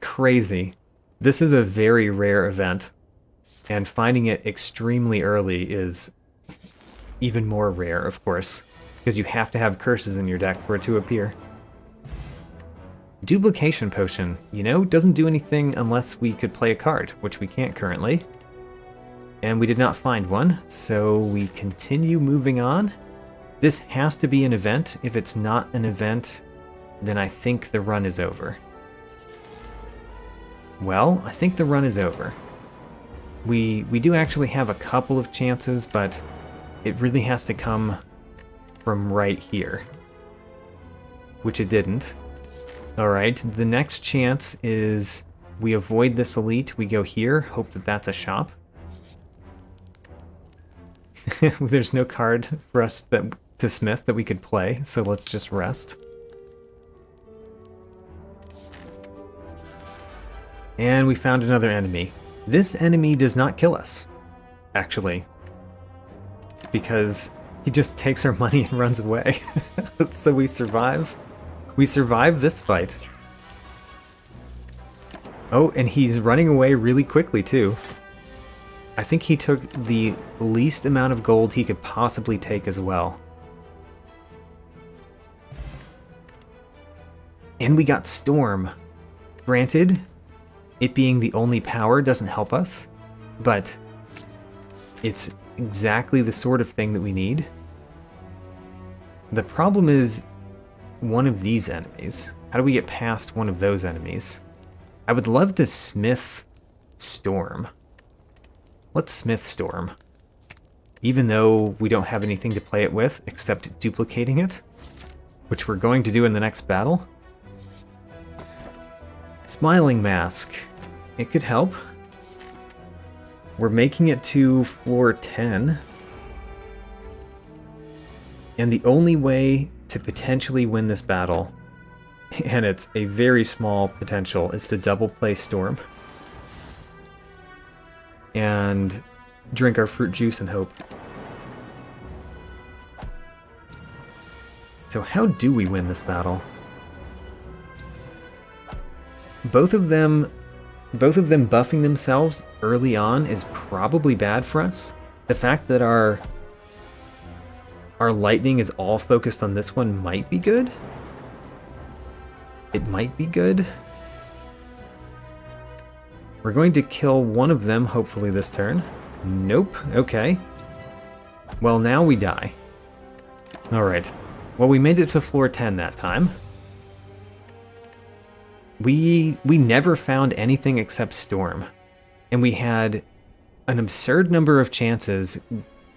S1: Crazy. This is a very rare event, and finding it extremely early is even more rare, of course, because you have to have curses in your deck for it to appear. Duplication Potion, you know, doesn't do anything unless we could play a card, which we can't currently. And we did not find one, so we continue moving on. This has to be an event. If it's not an event, then I think the run is over. Well, I think the run is over. We do actually have a couple of chances, but it really has to come from right here, which it didn't. Alright, the next chance is we avoid this elite, we go here, hope that that's a shop. There's no card for us to smith that we could play, so let's just rest. And we found another enemy. This enemy does not kill us, actually, because he just takes our money and runs away. So we survive. We survive this fight. Oh, and he's running away really quickly, too. I think he took the least amount of gold he could possibly take as well. And we got Storm. Granted, it being the only power doesn't help us, but it's exactly the sort of thing that we need. The problem is one of these enemies. How do we get past one of those enemies? I would love to smith Storm. Let's smith Storm. Even though we don't have anything to play it with except duplicating it, which we're going to do in the next battle. Smiling Mask. It could help. We're making it to floor 10. And the only way to potentially win this battle, and it's a very small potential, is to double play Storm. And drink our fruit juice and hope. So how do we win this battle? Both of them buffing themselves early on is probably bad for us. The fact that our lightning is all focused on this one might be good. It might be good. We're going to kill one of them, hopefully this turn. Nope. Okay. Well, now we die. Alright. Well, we made it to floor 10 that time. We never found anything except Storm. And we had an absurd number of chances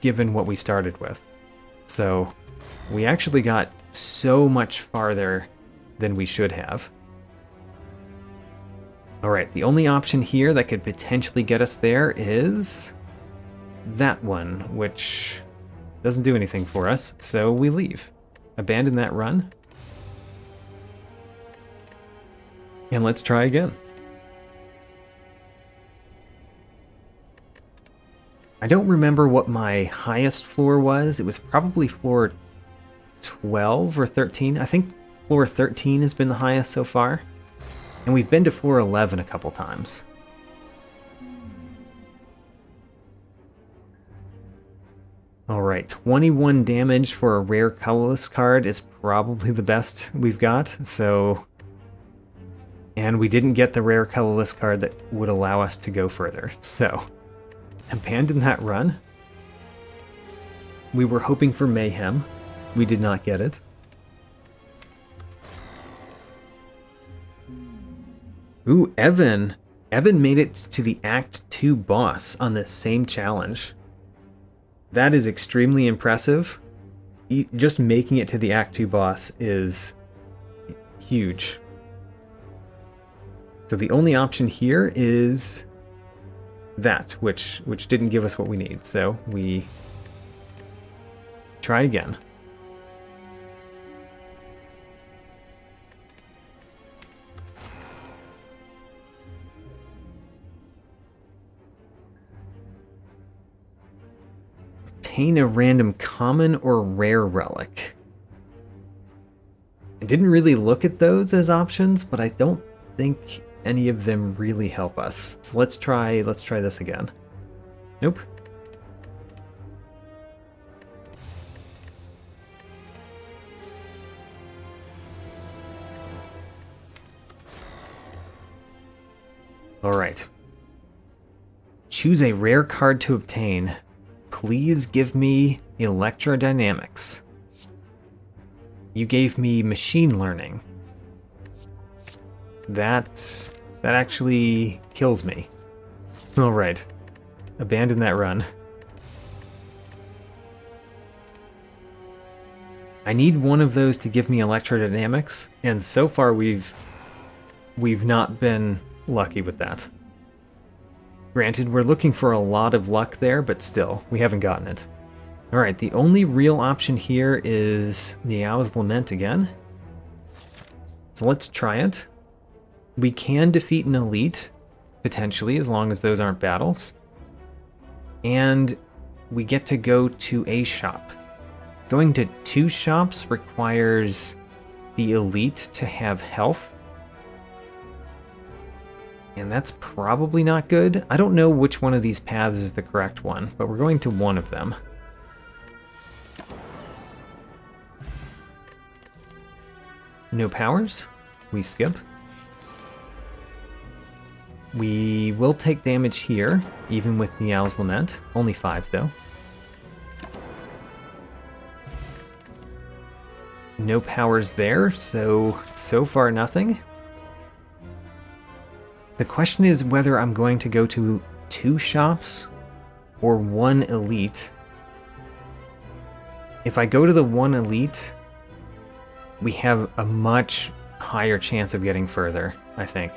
S1: given what we started with. So we actually got so much farther than we should have. Alright, the only option here that could potentially get us there is that one, which doesn't do anything for us, so we leave. Abandon that run. And let's try again. I don't remember what my highest floor was. It was probably floor 12 or 13. I think floor 13 has been the highest so far. And we've been to floor 11 a couple times. Alright, 21 damage for a rare colorless card is probably the best we've got, so... And we didn't get the rare colorless card that would allow us to go further, so... Abandon that run. We were hoping for Mayhem. We did not get it. Ooh, Evan! Evan made it to the Act 2 boss on this same challenge. That is extremely impressive. Just making it to the Act 2 boss is huge. So the only option here is that, which didn't give us what we need. So we try again. Obtain a random common or rare relic. I didn't really look at those as options, but I don't think any of them really help us. So let's try this again. Nope. All right. Choose a rare card to obtain. Please give me electrodynamics. You gave me machine learning. That actually kills me. Alright. Abandon that run. I need one of those to give me electrodynamics, and so far we've not been lucky with that. Granted, we're looking for a lot of luck there, but still, we haven't gotten it. Alright, the only real option here is Niao's Lament again. So let's try it. We can defeat an elite, potentially, as long as those aren't battles. And we get to go to a shop. Going to 2 shops requires the elite to have health. And that's probably not good. I don't know which one of these paths is the correct one, but we're going to one of them. No powers? We skip. We will take damage here, even with the Owl's Lament. Only 5, though. No powers there, so far nothing. The question is whether I'm going to go to 2 shops or 1 elite. If I go to the 1 elite, we have a much higher chance of getting further, I think.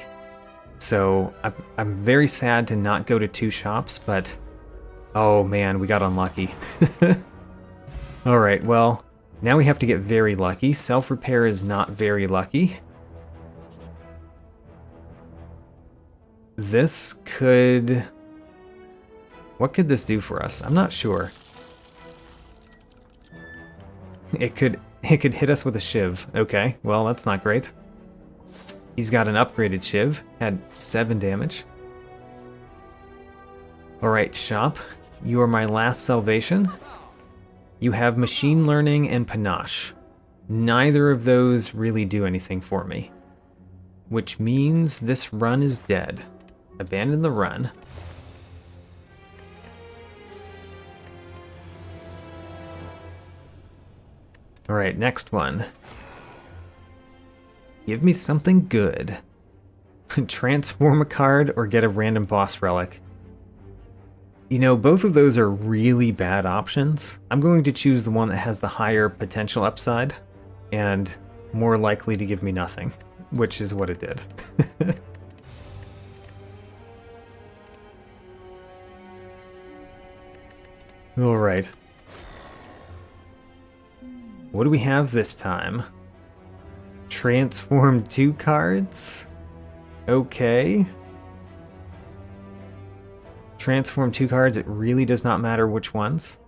S1: So I'm very sad to not go to 2 shops, but oh man, we got unlucky. Alright, well, now we have to get very lucky. Self-repair is not very lucky. This could... What could this do for us? I'm not sure. It could hit us with a shiv. Okay, well, that's not great. He's got an upgraded shiv. Had 7 damage. Alright, shop. You are my last salvation. You have machine learning and panache. Neither of those really do anything for me. Which means this run is dead. Abandon the run. Alright, next one. Give me something good. Transform a card or get a random boss relic. You know, both of those are really bad options. I'm going to choose the one that has the higher potential upside and more likely to give me nothing, which is what it did. Alright. What do we have this time? Transform 2 cards? Okay. Transform 2 cards, it really does not matter which ones.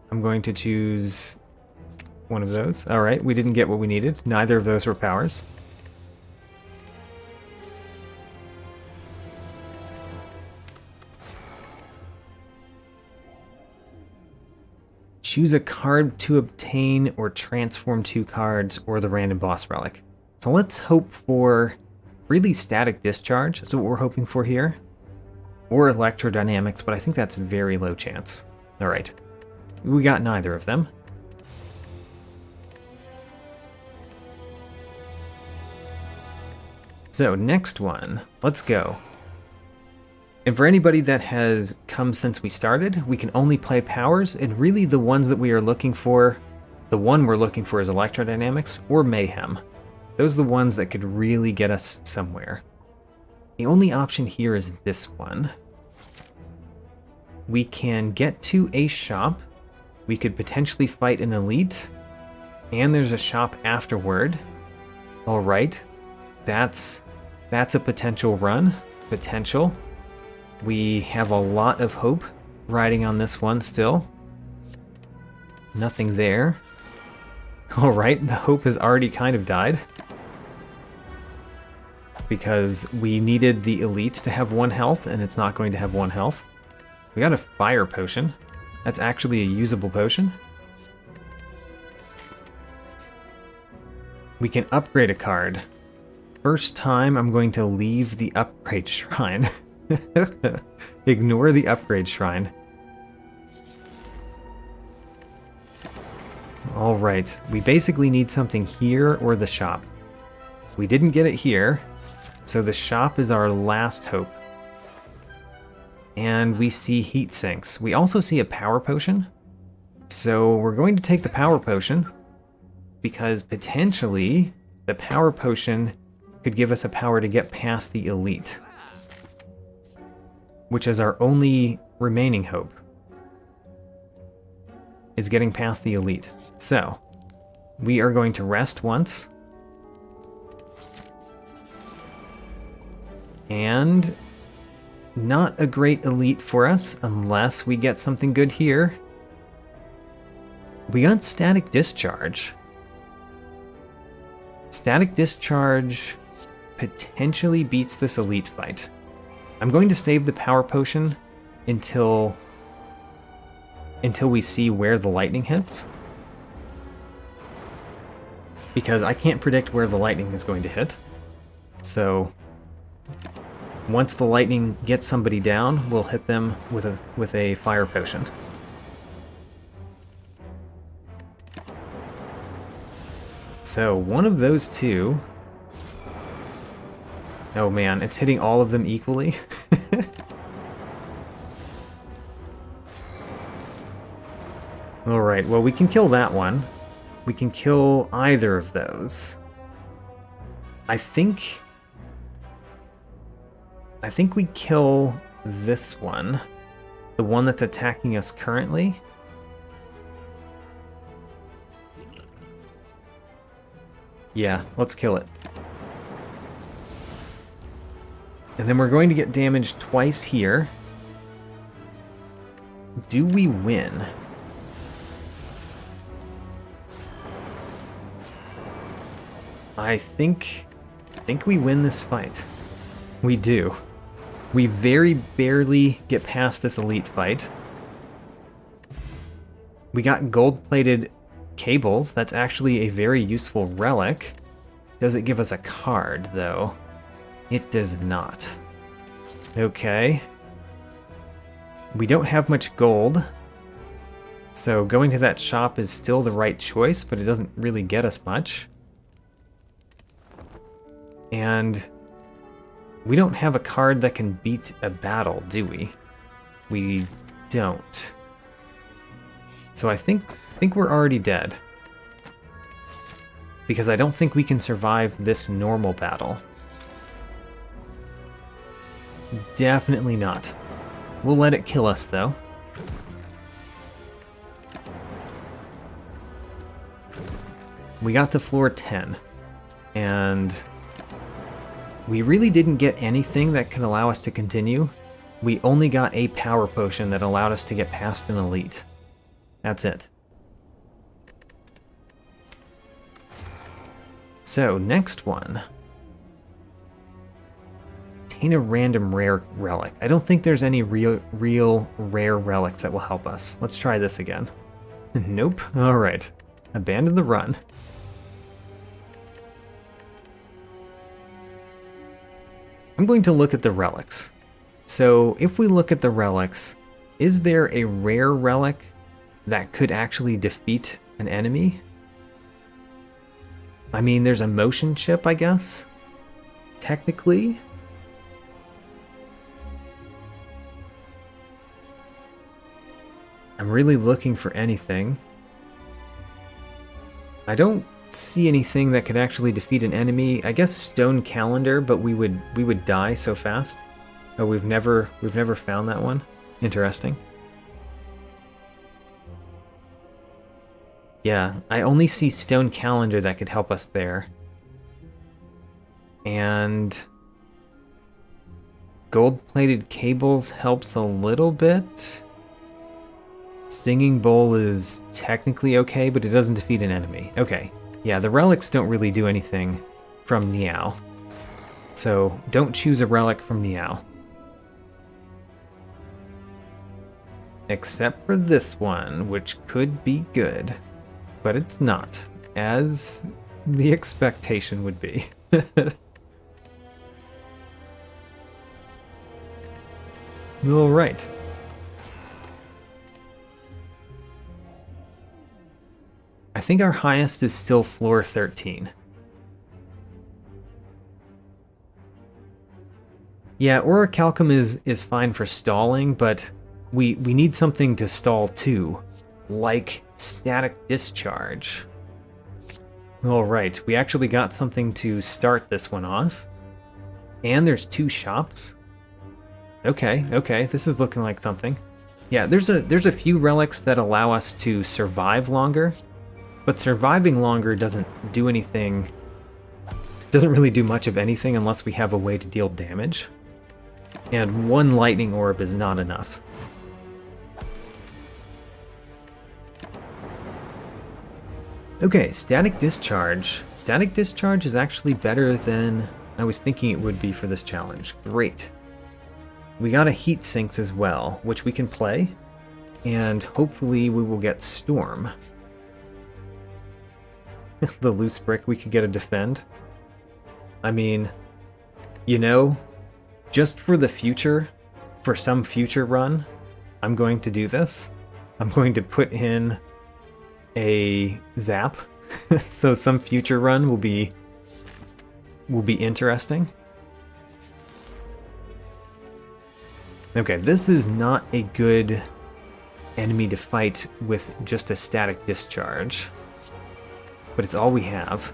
S1: I'm going to choose one of those. Alright, we didn't get what we needed. Neither of those were powers. Choose a card to obtain or transform 2 cards or the random boss relic. So let's hope for really static discharge. That's what we're hoping for here. Or electrodynamics, but I think that's very low chance. Alright. We got neither of them. So, next one. Let's go. And for anybody that has come since we started, we can only play powers, and really the ones that we are looking for, the one we're looking for is electrodynamics or mayhem. Those are the ones that could really get us somewhere. The only option here is this one. We can get to a shop. We could potentially fight an elite. And there's a shop afterward. Alright. That's a potential run. Potential. We have a lot of hope riding on this one still. Nothing there. Alright, the hope has already kind of died. Because we needed the elite to have 1 health, and it's not going to have 1 health. We got a fire potion. That's actually a usable potion. We can upgrade a card. First time I'm going to leave the upgrade shrine. Ignore the upgrade shrine. Alright, we basically need something here or the shop. We didn't get it here, so the shop is our last hope. And we see heat sinks. We also see a power potion. So we're going to take the power potion because potentially the power potion could give us a power to get past the elite, which is our only remaining hope, is getting past the elite. So we are going to rest once. And not a great elite for us unless we get something good here. We got static discharge. Static discharge potentially beats this elite fight. I'm going to save the power potion until we see where the lightning hits. Because I can't predict where the lightning is going to hit. So Once the lightning gets somebody down, we'll hit them with a fire potion. So one of those two... Oh man, it's hitting all of them equally. Alright, well we can kill that one. We can kill either of those. I think we kill this one. The one that's attacking us currently. Yeah, let's kill it. And then we're going to get damaged twice here. Do we win? I think we win this fight. We do. We very barely get past this elite fight. We got gold-plated cables. That's actually a very useful relic. Does it give us a card, though? It does not. Okay. We don't have much gold. So going to that shop is still the right choice, but it doesn't really get us much. And we don't have a card that can beat a battle, do we? We don't. So I think we're already dead. Because I don't think we can survive this normal battle. Definitely not. We'll let it kill us, though. We got to floor 10. And we really didn't get anything that could allow us to continue. We only got a power potion that allowed us to get past an elite. That's it. So, next one. Obtain a random rare relic. I don't think there's any real rare relics that will help us. Let's try this again. Nope. Alright. Abandon the run. I'm going to look at the relics. So, if we look at the relics, is there a rare relic that could actually defeat an enemy? I mean, there's a motion chip, I guess? Technically? I'm really looking for anything. I don't see anything that could actually defeat an enemy. I guess stone calendar, but we would die so fast. Oh, we've never found that one. Interesting. Yeah, I only see stone calendar that could help us there. And gold-plated cables helps a little bit. Singing bowl is technically okay, but it doesn't defeat an enemy. Okay. Yeah, the relics don't really do anything from Niao. So, don't choose a relic from Niao. Except for this one, which could be good. But it's not, as the expectation would be. Alright. I think our highest is still floor 13. Yeah, Orichalcum is fine for stalling, but we need something to stall too, like static discharge. Alright, we actually got something to start this one off. And there's 2 shops. Okay, this is looking like something. Yeah, there's a few relics that allow us to survive longer. But surviving longer doesn't do anything, doesn't really do much of anything unless we have a way to deal damage. And 1 lightning orb is not enough. Okay, static discharge. Static discharge is actually better than I was thinking it would be for this challenge. Great. We got a heat sinks as well, which we can play. And hopefully we will get storm. The loose brick, we could get a defend. I mean, you know, just for the future, for some future run, I'm going to do this. I'm going to put in a zap, so some future run will be interesting. Okay, this is not a good enemy to fight with just a static discharge, but it's all we have.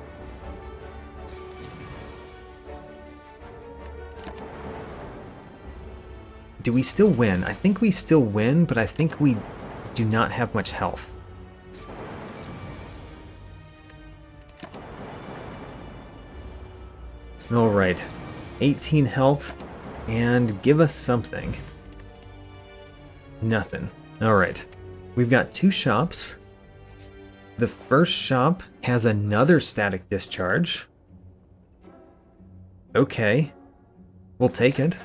S1: Do we still win? I think we still win, but I think we do not have much health. Alright, 18 health, and give us something. Nothing. Alright, we've got 2 shops. The first shop has another static discharge. Okay, we'll take it.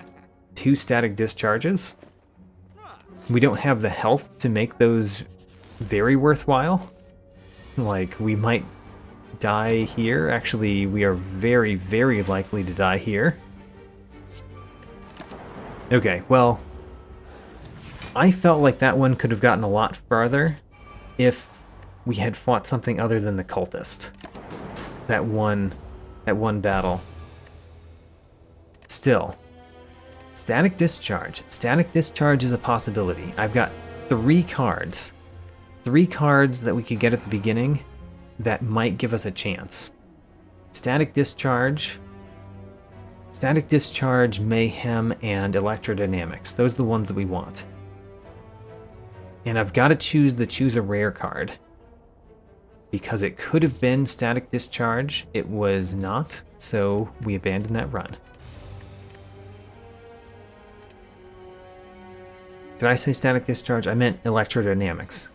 S1: 2 static discharges. We don't have the health to make those very worthwhile. Like, we might die here. Actually, we are very, very likely to die here. Okay, well, I felt like that one could have gotten a lot farther if we had fought something other than the cultist. That one battle. Still, static discharge. Static discharge is a possibility. I've got 3 cards. 3 cards that we could get at the beginning that might give us a chance. Static discharge, mayhem, and electrodynamics. Those are the ones that we want. And I've got to choose a rare card. Because it could have been static discharge. It was not, so we abandoned that run. Did I say static discharge? I meant electrodynamics.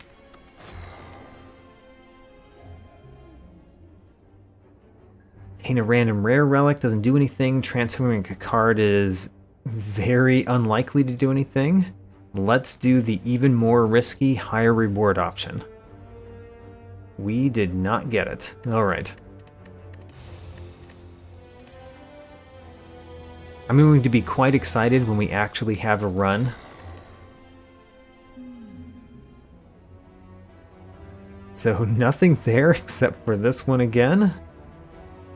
S1: Obtain a random rare relic, doesn't do anything. Transforming a card is very unlikely to do anything. Let's do the even more risky, higher reward option. We did not get it. Alright. I'm going to be quite excited when we actually have a run. So nothing there except for this one again.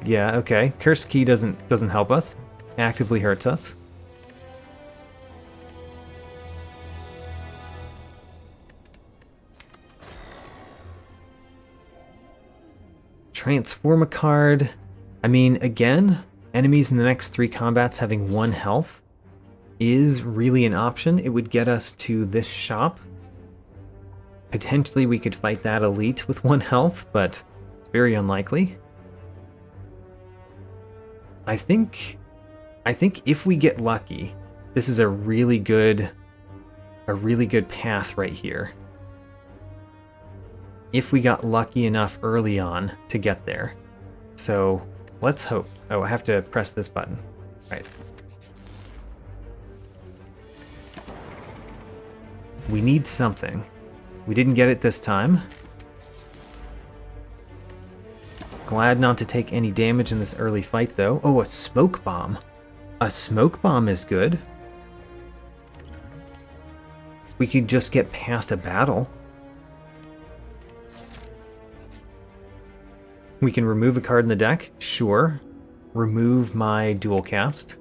S1: Yeah, okay. Curse key doesn't help us. Actively hurts us. Transform a card. I mean, again, enemies in the next 3 combats having 1 health is really an option. It would get us to this shop. Potentially we could fight that elite with 1 health, but it's very unlikely. I think if we get lucky, this is a really good path right here. If we got lucky enough early on to get there. So let's hope. Oh, I have to press this button. Right. We need something. We didn't get it this time. Glad not to take any damage in this early fight, though. Oh, a smoke bomb. A smoke bomb is good. We could just get past a battle. We can remove a card in the deck. Sure. Remove my dual cast.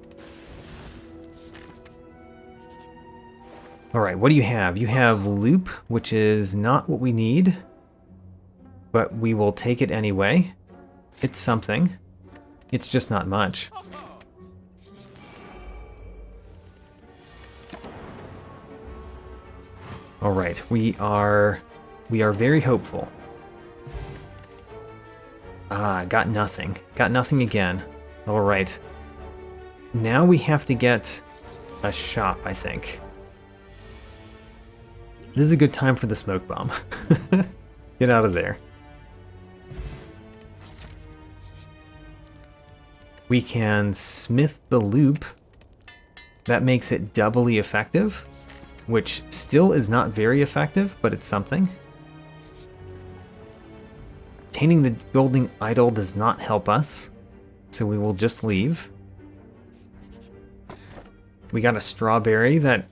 S1: Alright, what do you have? You have loop, which is not what we need, but we will take it anyway. It's something. It's just not much. Alright, we are very hopeful. Ah, got nothing. Got nothing again. Alright. Now we have to get a shop, I think. This is a good time for the smoke bomb. Get out of there. We can smith the loop. That makes it doubly effective, which still is not very effective, but it's something. Obtaining the golden idol does not help us, so we will just leave. We got a strawberry that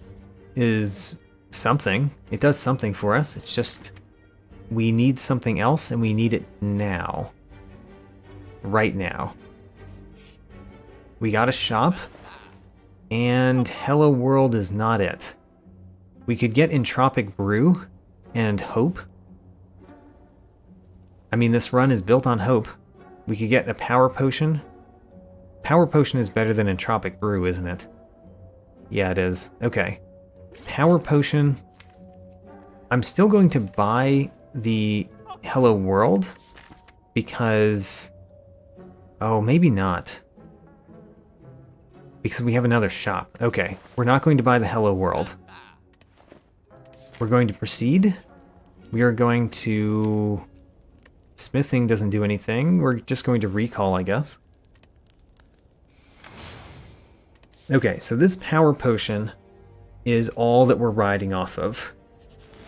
S1: is something. It does something for us. It's just we need something else, and we need it now. Right now. We got a shop, and Hello World is not it. We could get Entropic Brew and Hope. I mean, this run is built on hope. We could get a Power Potion. Power Potion is better than Entropic Brew, isn't it? Yeah, it is. Okay. Power Potion. I'm still going to buy the Hello World because... Oh, maybe not. Because we have another shop. Okay, we're not going to buy the Hello World. We're going to proceed. We are going to... Smithing doesn't do anything. We're just going to recall, I guess. Okay, so this Power Potion is all that we're riding off of.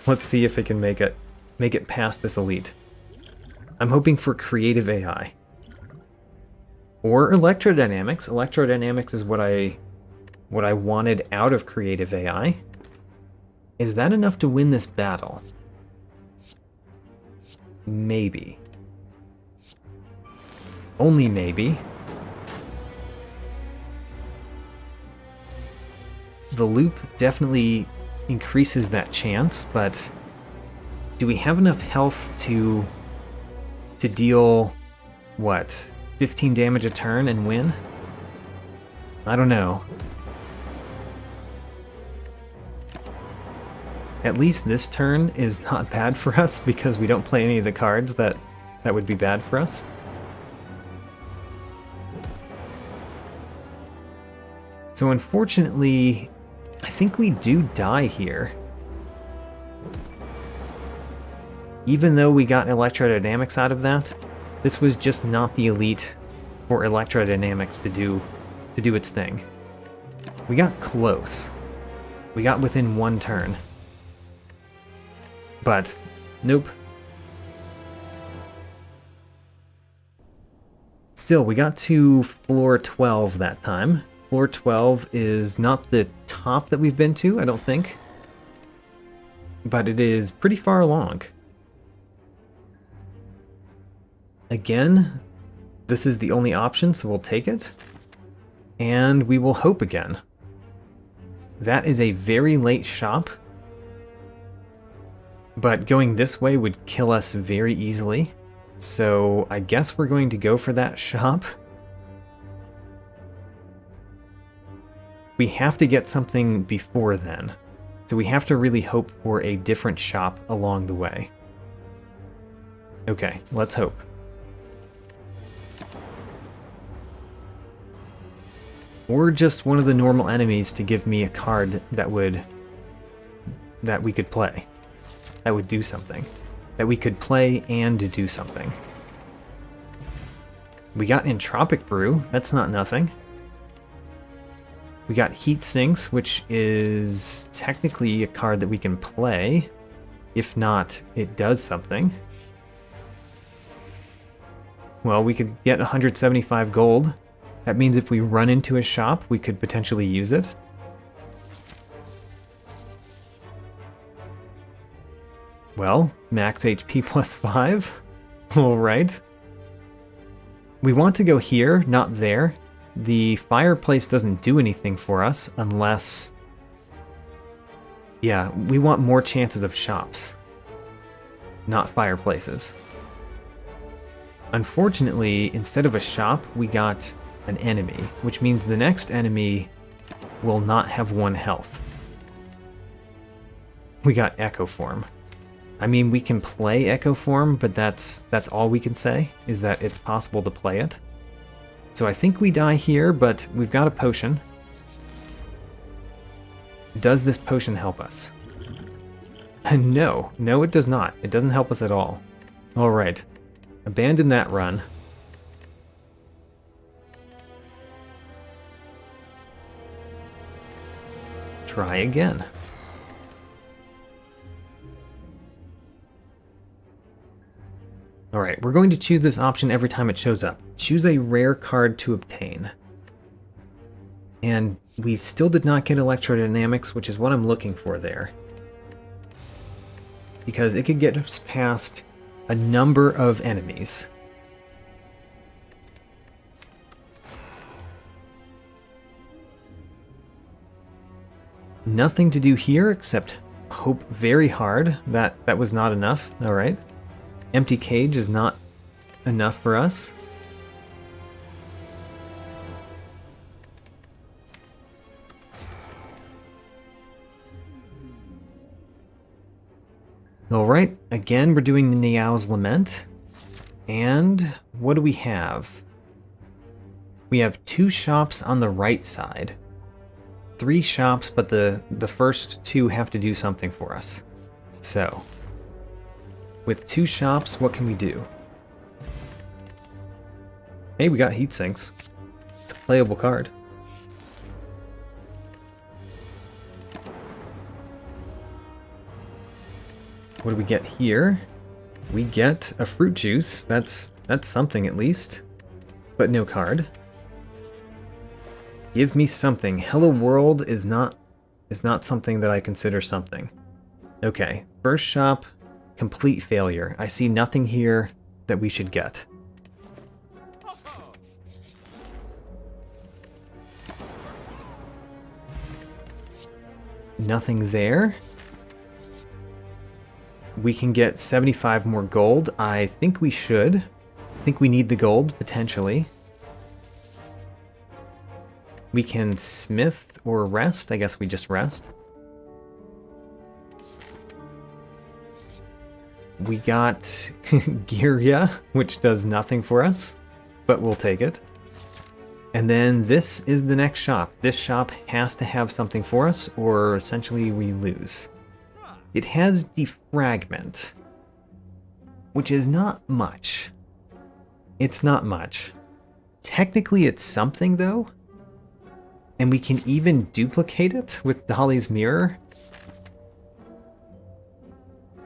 S1: Let's see if it can make it past this elite. I'm hoping for creative AI. Or electrodynamics. Electrodynamics is what I wanted out of creative AI. Is that enough to win this battle? Maybe. Only maybe. The loop definitely increases that chance, but do we have enough health to deal, what, 15 damage a turn and win? I don't know. At least this turn is not bad for us because we don't play any of the cards that would be bad for us. So unfortunately, I think we do die here. Even though we got electrodynamics out of that, this was just not the elite for electrodynamics to do its thing. We got close. We got within one turn. But, nope. Still, we got to floor 12 that time. Floor 12 is not the top that we've been to, I don't think. But it is pretty far along. Again, this is the only option, so we'll take it. And we will hope again. That is a very late shop. But going this way would kill us very easily. So I guess we're going to go for that shop. We have to get something before then. So we have to really hope for a different shop along the way. Okay, let's hope. Or just one of the normal enemies to give me a card that we could play. That would do something. That we could play and do something. We got Entropic Brew, that's not nothing. We got Heat Sinks, which is technically a card that we can play. If not, it does something. Well, we could get 175 gold. That means if we run into a shop, we could potentially use it. Well, max HP plus 5. Alright. We want to go here, not there. The fireplace doesn't do anything for us unless... Yeah, we want more chances of shops, not fireplaces. Unfortunately, instead of a shop, we got an enemy, which means the next enemy will not have 1 health. We got Echo Form. I mean, we can play Echo Form, but that's all we can say, is that it's possible to play it. So I think we die here, but we've got a potion. Does this potion help us? No, it does not. It doesn't help us at all. Alright, abandon that run. Try again. Alright, we're going to choose this option every time it shows up. Choose a rare card to obtain. And we still did not get electrodynamics, which is what I'm looking for there. Because it could get us past a number of enemies. Nothing to do here except hope very hard that that was not enough. Alright. Empty cage is not enough for us. Alright, again we're doing the Niao's Lament. And what do we have? We have 2 shops on the right side. 3 shops, but the first 2 have to do something for us. So, with 2 shops, what can we do? Hey, we got heat sinks. It's a playable card. What do we get here? We get a fruit juice. That's something at least. But no card. Give me something. Hello World is not something that I consider something. Okay, first shop, complete failure. I see nothing here that we should get. Nothing there. We can get 75 more gold. I think we should. I think we need the gold, potentially. We can smith or rest. I guess we just rest. We got Girya, which does nothing for us, but we'll take it. And then this is the next shop. This shop has to have something for us, or essentially we lose. It has defragment, which is not much. It's not much. Technically it's something though, and we can even duplicate it with Dolly's mirror.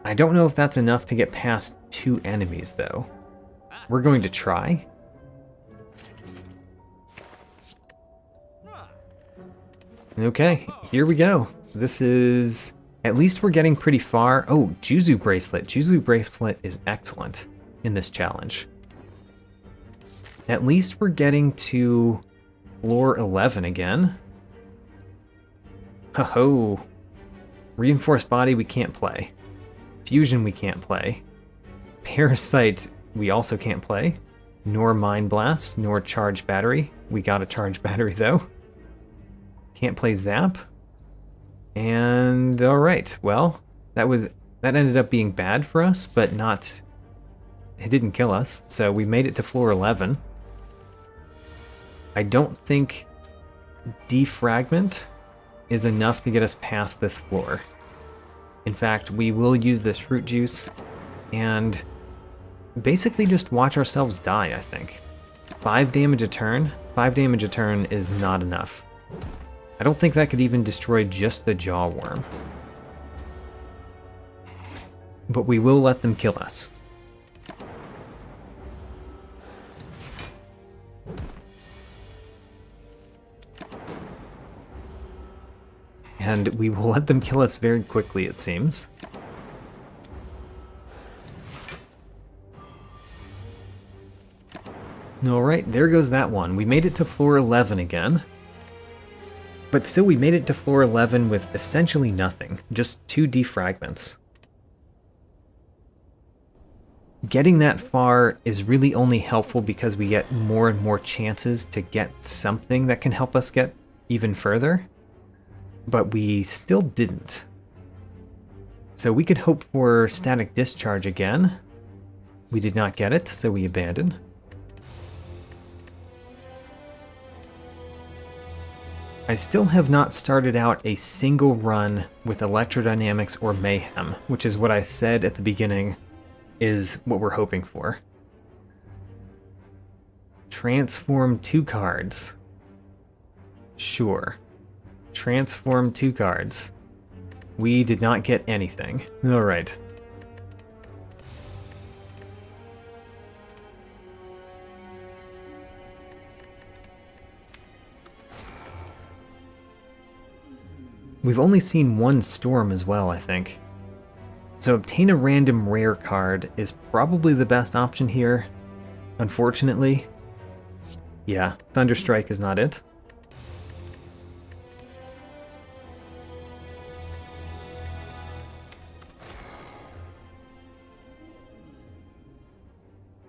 S1: I don't know if that's enough to get past 2 enemies though. We're going to try. Okay, here we go. This is... At least we're getting pretty far. Oh, Juzu Bracelet. Juzu Bracelet is excellent in this challenge. At least we're getting to floor 11 again. Ho-ho. Reinforced Body we can't play. Fusion we can't play. Parasite we also can't play. Nor Mind Blast, nor Charge Battery. We got a Charge Battery though. Can't play Zap. And alright, well, that ended up being bad for us, but not... It didn't kill us, so we made it to floor 11. I don't think defragment is enough to get us past this floor. In fact, we will use this fruit juice and basically just watch ourselves die, I think. 5 damage a turn? 5 damage a turn is not enough. I don't think that could even destroy just the jaw worm. But we will let them kill us. And we will let them kill us very quickly, it seems. Alright, there goes that one. We made it to floor 11 again. But still, we made it to floor 11 with essentially nothing. Just 2 defragments. Getting that far is really only helpful because we get more and more chances to get something that can help us get even further. But we still didn't. So we could hope for static discharge again. We did not get it, so we abandoned. I still have not started out a single run with electrodynamics or mayhem, which is what I said at the beginning is what we're hoping for. Transform 2 cards. Sure. Transform 2 cards. We did not get anything. Alright. We've only seen one storm as well, I think. So obtain a random rare card is probably the best option here, unfortunately. Yeah, Thunderstrike is not it.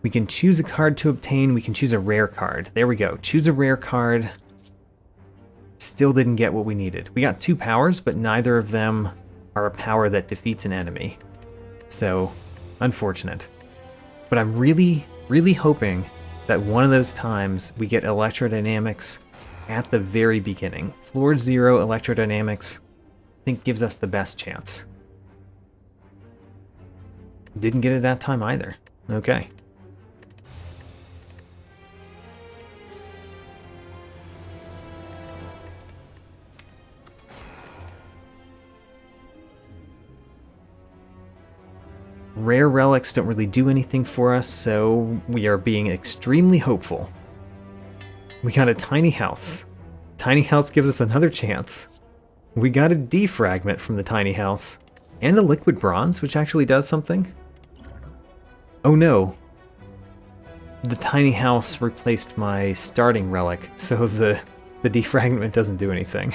S1: We can choose a card to obtain, we can choose a rare card. There we go, choose a rare card. Still didn't get what we needed. We got 2 powers, but neither of them are a power that defeats an enemy. So, unfortunate. But I'm really, really hoping that one of those times we get electrodynamics at the very beginning. Floor 0 electrodynamics, I think, gives us the best chance. Didn't get it that time either. Okay. Rare relics don't really do anything for us, so we are being extremely hopeful. We got a tiny house. Tiny house gives us another chance. We got a defragment from the tiny house. And a liquid bronze, which actually does something. Oh no. The tiny house replaced my starting relic, so the defragment doesn't do anything.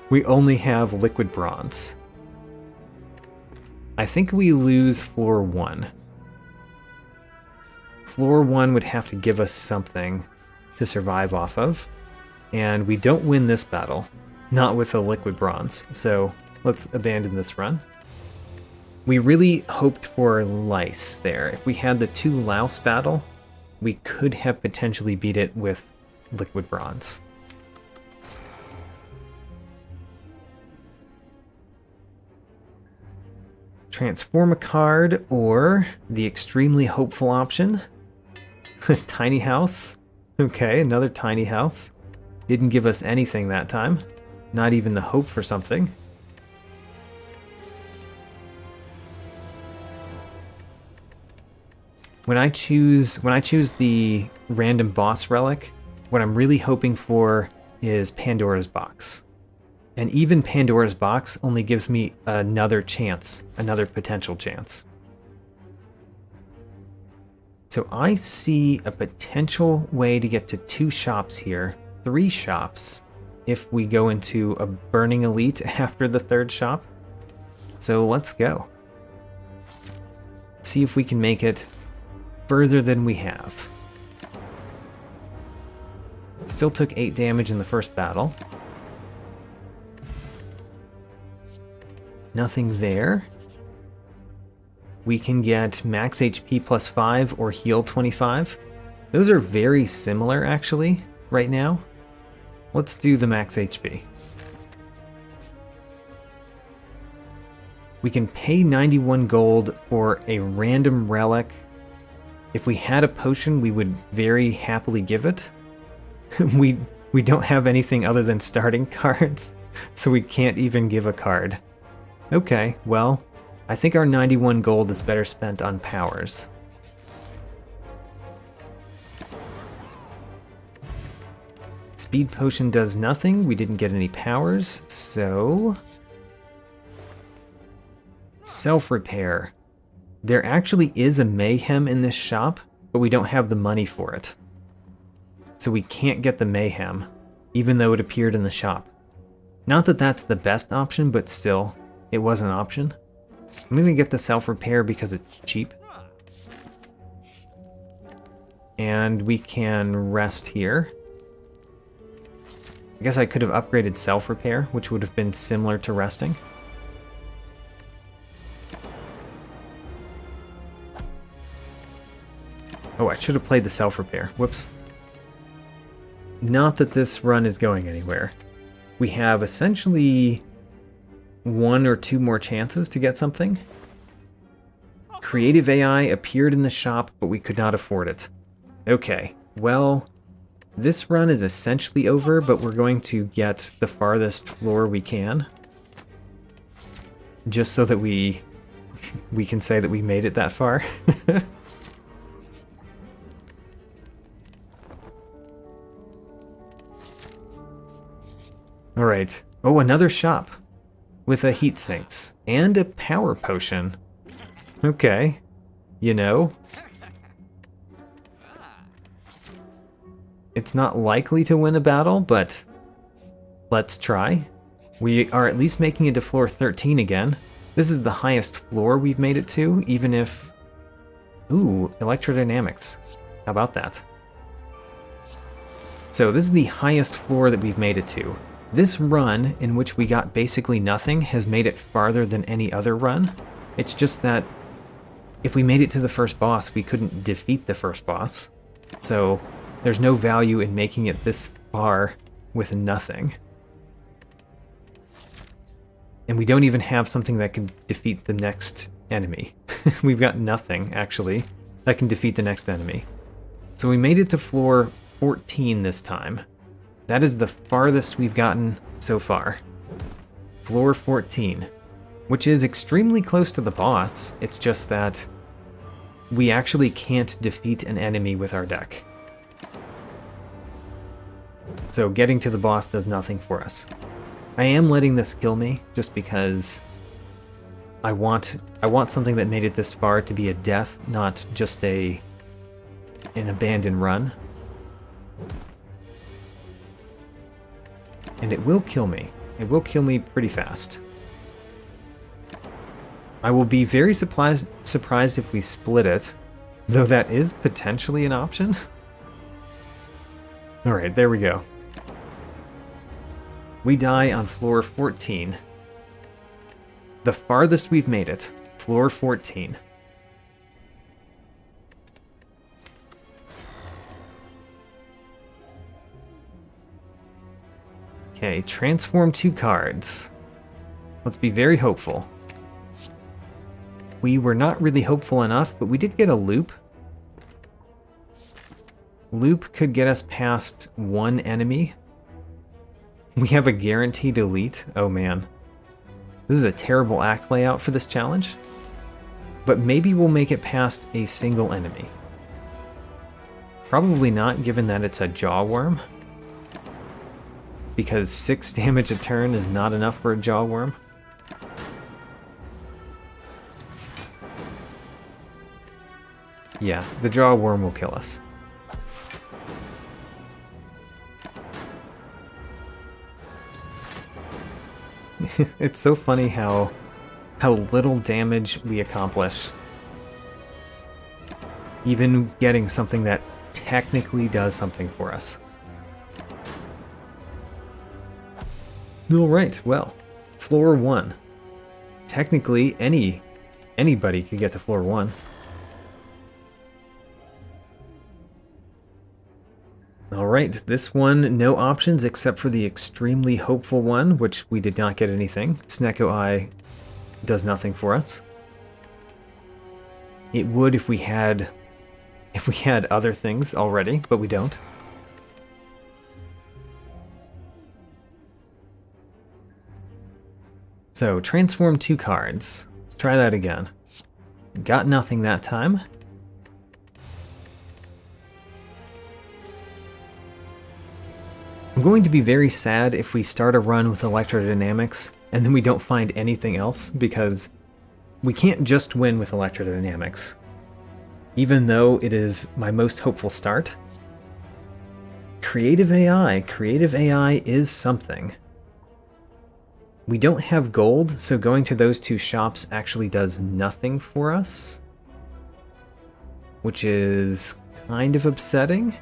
S1: We only have liquid bronze. I think we lose floor 1. Floor 1 would have to give us something to survive off of. And we don't win this battle. Not with a liquid bronze. So let's abandon this run. We really hoped for lice there. If we had the 2 louse battle, we could have potentially beat it with liquid bronze. Transform a card, or the extremely hopeful option. Tiny house. Okay, another tiny house. Didn't give us anything that time. Not even the hope for something. When I choose the random boss relic, what I'm really hoping for is Pandora's box. And even Pandora's box only gives me another chance, another potential chance. So I see a potential way to get to 2 shops here, 3 shops, if we go into a Burning Elite after the 3rd shop. So let's go. See if we can make it further than we have. Still took 8 damage in the first battle. Nothing there. We can get max HP plus 5 or heal 25. Those are very similar, actually, right now. Let's do the max HP. We can pay 91 gold for a random relic. If we had a potion, we would very happily give it. We don't have anything other than starting cards, so we can't even give a card. Okay, well, I think our 91 gold is better spent on powers. Speed potion does nothing. We didn't get any powers, so... Self-repair. There actually is a mayhem in this shop, but we don't have the money for it. So we can't get the mayhem, even though it appeared in the shop. Not that that's the best option, but still, it was an option. I'm gonna get the self-repair because it's cheap. And we can rest here. I guess I could have upgraded self-repair, which would have been similar to resting. Oh, I should have played the self-repair. Whoops. Not that this run is going anywhere. We have essentially 1 or 2 more chances to get something. Creative AI appeared in the shop, but we could not afford it. Okay, well, this run is essentially over, but we're going to get the farthest floor we can. Just so that we can say that we made it that far. Alright, Oh, another shop with a heat sinks and a power potion. Okay, you know, it's not likely to win a battle, but let's try. We are at least making it to floor 13 again. This is the highest floor we've made it to, even if... Ooh, electrodynamics. How about that? So this is the highest floor that we've made it to. This run, in which we got basically nothing, has made it farther than any other run. It's just that if we made it to the first boss, we couldn't defeat the first boss. So there's no value in making it this far with nothing. And we don't even have something that can defeat the next enemy. We've got nothing, actually, that can defeat the next enemy. So we made it to floor 14 this time. That is the farthest we've gotten so far. Floor 14, which is extremely close to the boss. It's just that we actually can't defeat an enemy with our deck. So getting to the boss does nothing for us. I am letting this kill me just because I want something that made it this far to be a death, not just an abandoned run. And it will kill me. It will kill me pretty fast. I will be very surprised if we split it, though that is potentially an option. Alright, there we go. We die on floor 14. The farthest we've made it. Floor 14. Okay, transform 2 cards. Let's be very hopeful. We were not really hopeful enough, but we did get a loop. Loop could get us past one enemy. We have a guaranteed elite. Oh man. This is a terrible act layout for this challenge. But maybe we'll make it past a single enemy. Probably not, given that it's a jaw worm. Because 6 damage a turn is not enough for a jaw worm. Yeah, the jaw worm will kill us. It's so funny how little damage we accomplish. Even getting something that technically does something for us. Alright, well, floor 1. Technically, anybody could get to floor 1. Alright, this one, no options except for the extremely hopeful one, which we did not get anything. Snecko Eye does nothing for us. It would if we had other things already, but we don't. So, transform 2 cards. Let's try that again. Got nothing that time. I'm going to be very sad if we start a run with electrodynamics and then we don't find anything else, because we can't just win with electrodynamics. Even though it is my most hopeful start, creative AI is something. We don't have gold, so going to those 2 shops actually does nothing for us, which is kind of upsetting.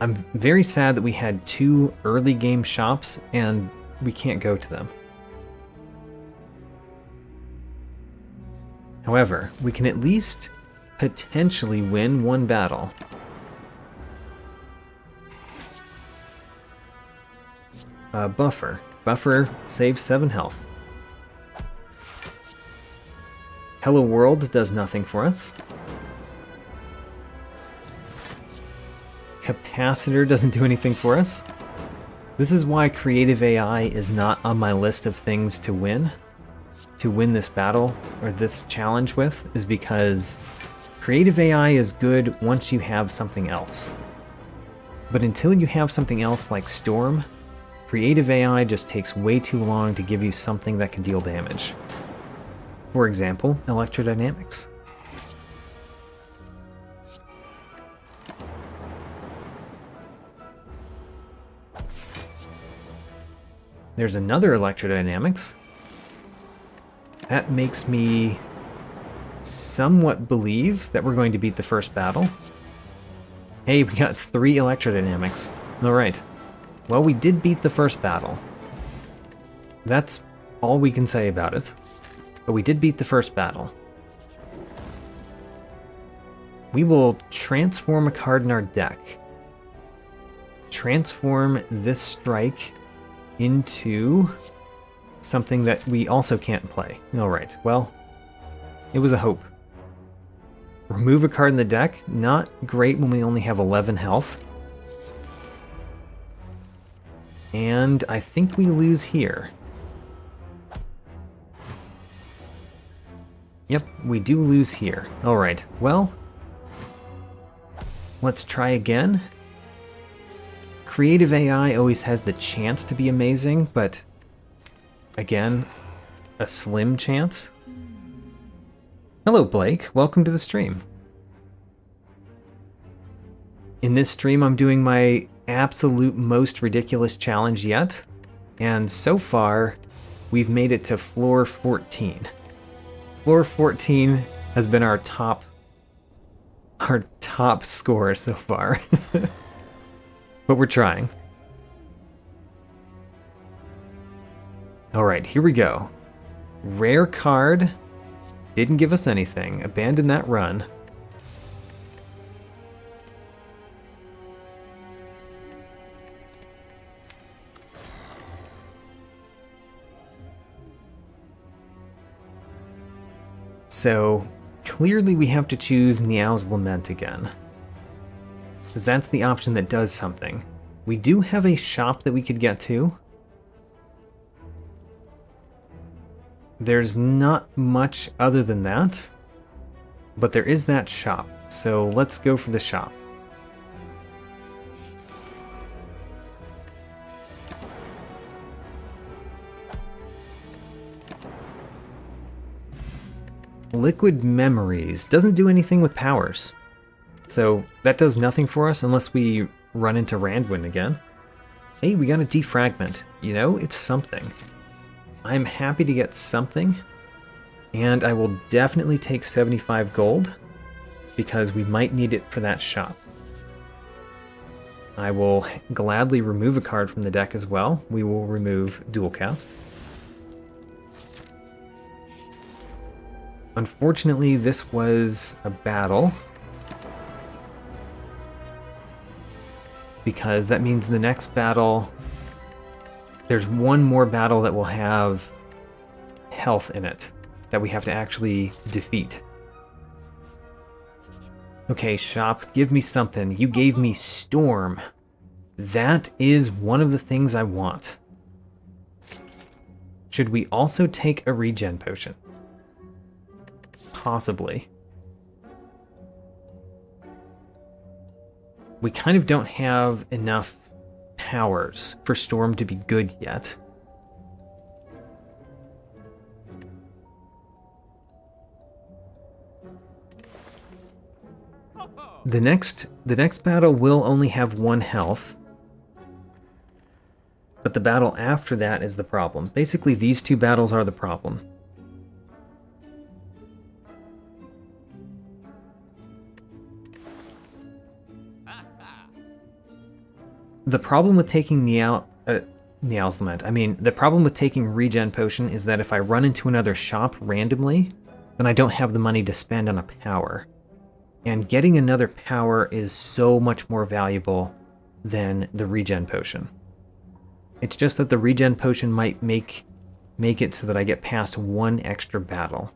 S1: I'm very sad that we had 2 early game shops and we can't go to them. However, we can at least potentially win 1 battle. Buffer. Buffer saves 7 health. Hello World does nothing for us. Capacitor doesn't do anything for us. This is why creative AI is not on my list of things to win this battle or this challenge with, is because creative AI is good once you have something else. But until you have something else like Storm, Creative AI just takes way too long to give you something that can deal damage. For example, electrodynamics. There's another electrodynamics. That makes me somewhat believe that we're going to beat the first battle. Hey, we got 3 electrodynamics. Alright. Well, we did beat the first battle. That's all we can say about it. But we did beat the first battle. We will transform a card in our deck. Transform this strike into something that we also can't play. Alright, well, it was a hope. Remove a card in the deck. Not great when we only have 11 health. And I think we lose here. Yep, we do lose here. Alright, well, let's try again. Creative AI always has the chance to be amazing, but again, a slim chance. Hello, Blake. Welcome to the stream. In this stream, I'm doing my absolute most ridiculous challenge yet, and so far, we've made it to floor 14. Floor 14 has been our top score so far. But we're trying. Alright, here we go. Rare card. Didn't give us anything. Abandon that run. So, clearly we have to choose Niao's Lament again. Because that's the option that does something. We do have a shop that we could get to. There's not much other than that. But there is that shop. So let's go for the shop. Liquid Memories doesn't do anything with powers. So that does nothing for us unless we run into Randwin again. Hey, we got a defragment. You know, it's something. I'm happy to get something. And I will definitely take 75 gold because we might need it for that shop. I will gladly remove a card from the deck as well. We will remove Dual Cast. Unfortunately, this was a battle. Because that means the next battle, there's one more battle that will have health in it that we have to actually defeat. Okay, shop, give me something. You gave me Storm. That is one of the things I want. Should we also take a regen potion? Possibly. We kind of don't have enough powers for Storm to be good yet. The next battle will only have 1 health. But the battle after that is the problem. Basically, these 2 battles are the problem. The problem with taking Niao's Lament, the problem with taking Regen Potion is that if I run into another shop randomly, then I don't have the money to spend on a power. And getting another power is so much more valuable than the Regen Potion. It's just that the Regen Potion might make it so that I get past 1 extra battle.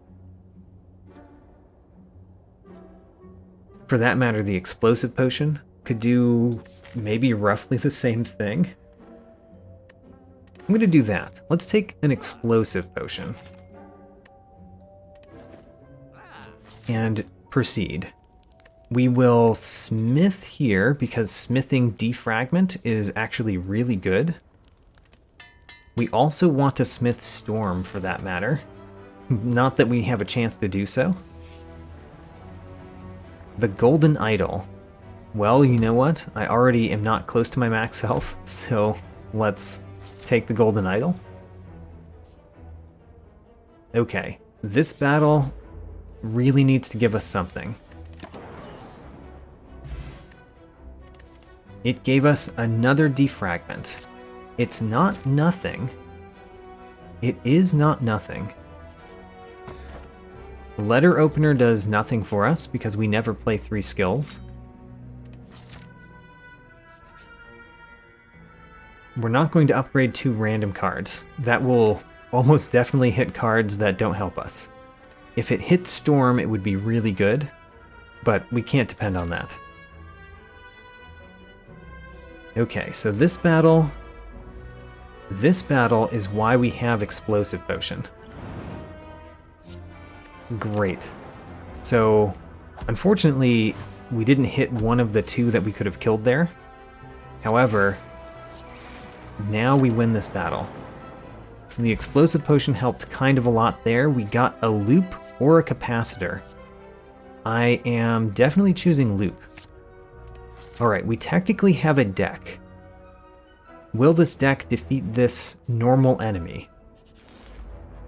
S1: For that matter, the Explosive Potion could do maybe roughly the same thing. I'm going to do that. Let's take an Explosive Potion. And proceed. We will smith here because smithing defragment is actually really good. We also want to Smith Storm, for that matter. Not that we have a chance to do so. The Golden Idol. Well, you know what? I already am not close to my max health, so let's take the Golden Idol. Okay, this battle really needs to give us something. It gave us another defragment. It's not nothing. It is not nothing. Letter Opener does nothing for us because we never play 3 skills. We're not going to upgrade 2 random cards. That will almost definitely hit cards that don't help us. If it hits Storm, it would be really good, but we can't depend on that. Okay, so this battle is why we have Explosive Potion. Great. So, unfortunately, we didn't hit one of the 2 that we could have killed there. However, now we win this battle. So the Explosive Potion helped kind of a lot there. We got a Loop or a Capacitor. I am definitely choosing Loop. Alright, we technically have a deck. Will this deck defeat this normal enemy?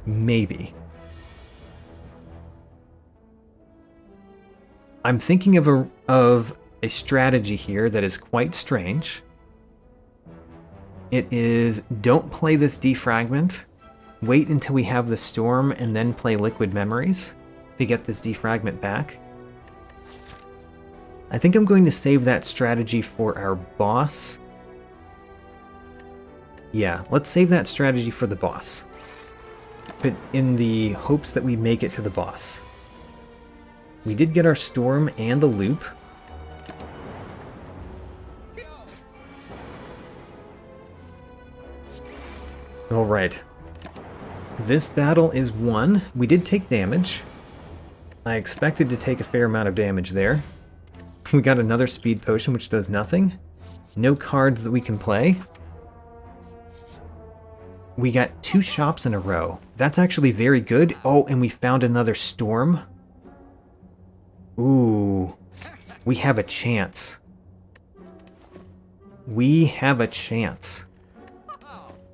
S1: Maybe. I'm thinking of a strategy here that is quite strange. It is, don't play this defragment, wait until we have the Storm, and then play Liquid Memories to get this defragment back. I think I'm going to save that strategy for our boss. Yeah, let's save that strategy for the boss. But in the hopes that we make it to the boss. We did get our Storm and the Loop. Alright. This battle is won. We did take damage. I expected to take a fair amount of damage there. We got another Speed Potion, which does nothing. No cards that we can play. We got 2 shops in a row. That's actually very good. Oh, and we found another Storm. Ooh. We have a chance. We have a chance.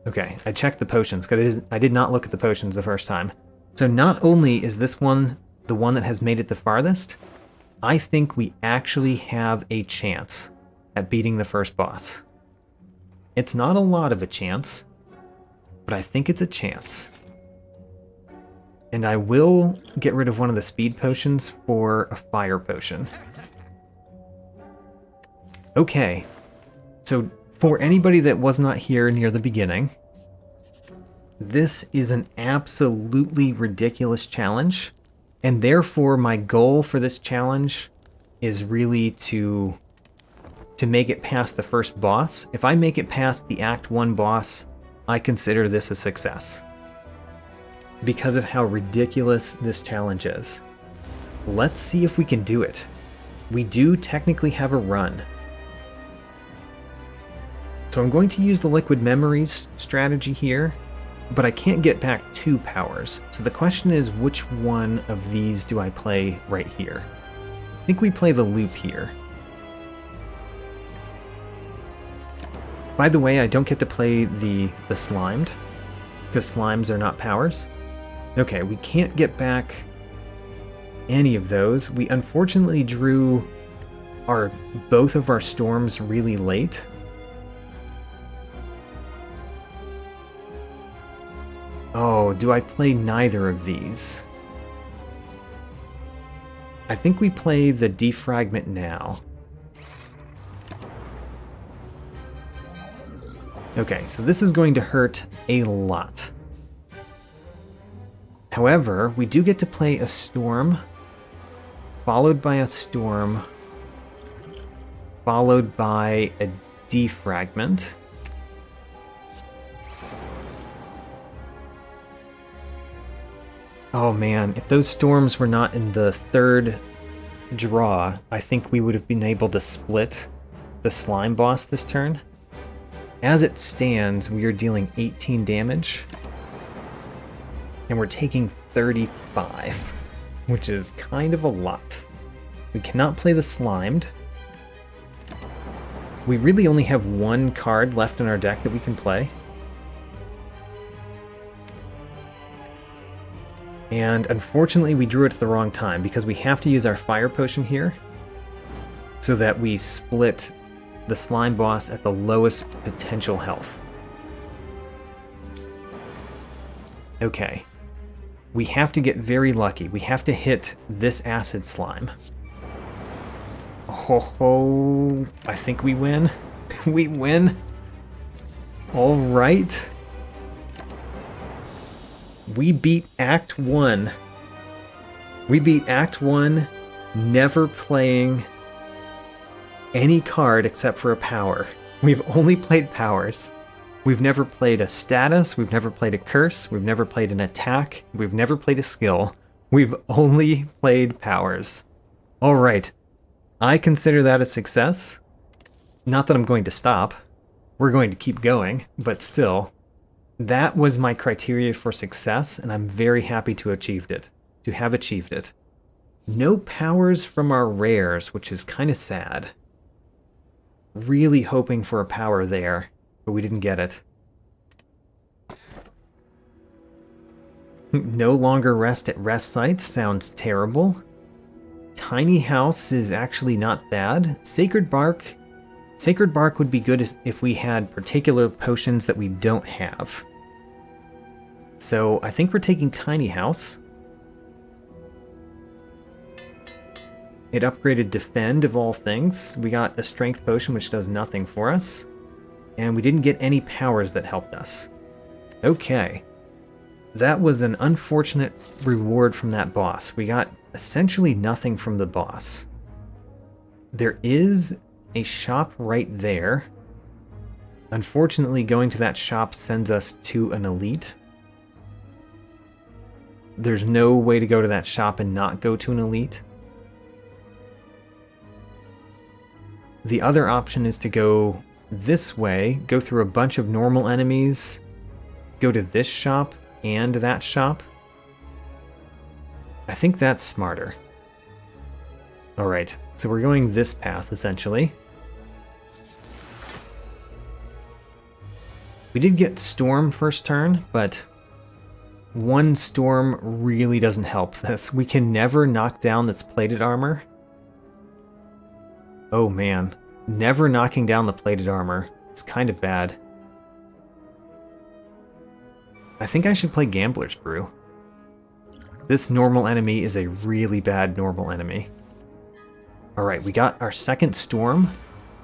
S1: Okay, I checked the potions, because I did not look at the potions the first time. So not only is this one the one that has made it the farthest, I think we actually have a chance at beating the first boss. It's not a lot of a chance, but I think it's a chance. And I will get rid of one of the speed potions for a fire potion. Okay, so for anybody that was not here near the beginning, this is an absolutely ridiculous challenge, and therefore my goal for this challenge is really to make it past the first boss. If I make it past the Act 1 boss, I consider this a success, because of how ridiculous this challenge is. Let's see if we can do it. We do technically have a run. So I'm going to use the Liquid Memories strategy here, but I can't get back 2 powers. So the question is, which one of these do I play right here? I think we play the Loop here. By the way, I don't get to play the Slimed, because Slimes are not powers. Okay, we can't get back any of those. We unfortunately drew both of our Storms really late. Oh, do I play neither of these? I think we play the Defragment now. Okay, so this is going to hurt a lot. However, we do get to play a Storm, followed by a Storm, followed by a Defragment. Oh man, if those Storms were not in the 3rd draw, I think we would have been able to split the Slime boss this turn. As it stands, we are dealing 18 damage. And we're taking 35, which is kind of a lot. We cannot play the Slimed. We really only have one card left in our deck that we can play. And unfortunately, we drew it at the wrong time because we have to use our Fire Potion here so that we split the Slime boss at the lowest potential health. Okay. We have to get very lucky. We have to hit this Acid Slime. Oh, I think we win. We win. All right. We beat Act 1. We beat Act 1, never playing any card except for a power. We've only played powers. We've never played a status, we've never played a curse, we've never played an attack, we've never played a skill. We've only played powers. Alright, I consider that a success. Not that I'm going to stop. We're going to keep going, but still. That was my criteria for success, and I'm very happy to have achieved it. No powers from our rares, which is kind of sad. Really hoping for a power there, but we didn't get it. No longer rest at rest sites sounds terrible. Tiny house is actually not bad. Sacred bark would be good if we had particular potions that we don't have. So I think we're taking tiny house. It upgraded defend of all things. We got a strength potion which does nothing for us. And we didn't get any powers that helped us. Okay. That was an unfortunate reward from that boss. We got essentially nothing from the boss. There is a shop right there. Unfortunately, going to that shop sends us to an elite. There's no way to go to that shop and not go to an elite. The other option is to go this way, go through a bunch of normal enemies, go to this shop and that shop. I think that's smarter. Alright, so we're going this path, essentially. We did get Storm first turn, but one Storm really doesn't help this. We can never knock down this plated armor. Oh man, never knocking down the plated armor. It's kind of bad. I think I should play Gambler's Brew. This normal enemy is a really bad normal enemy. Alright, we got our second Storm,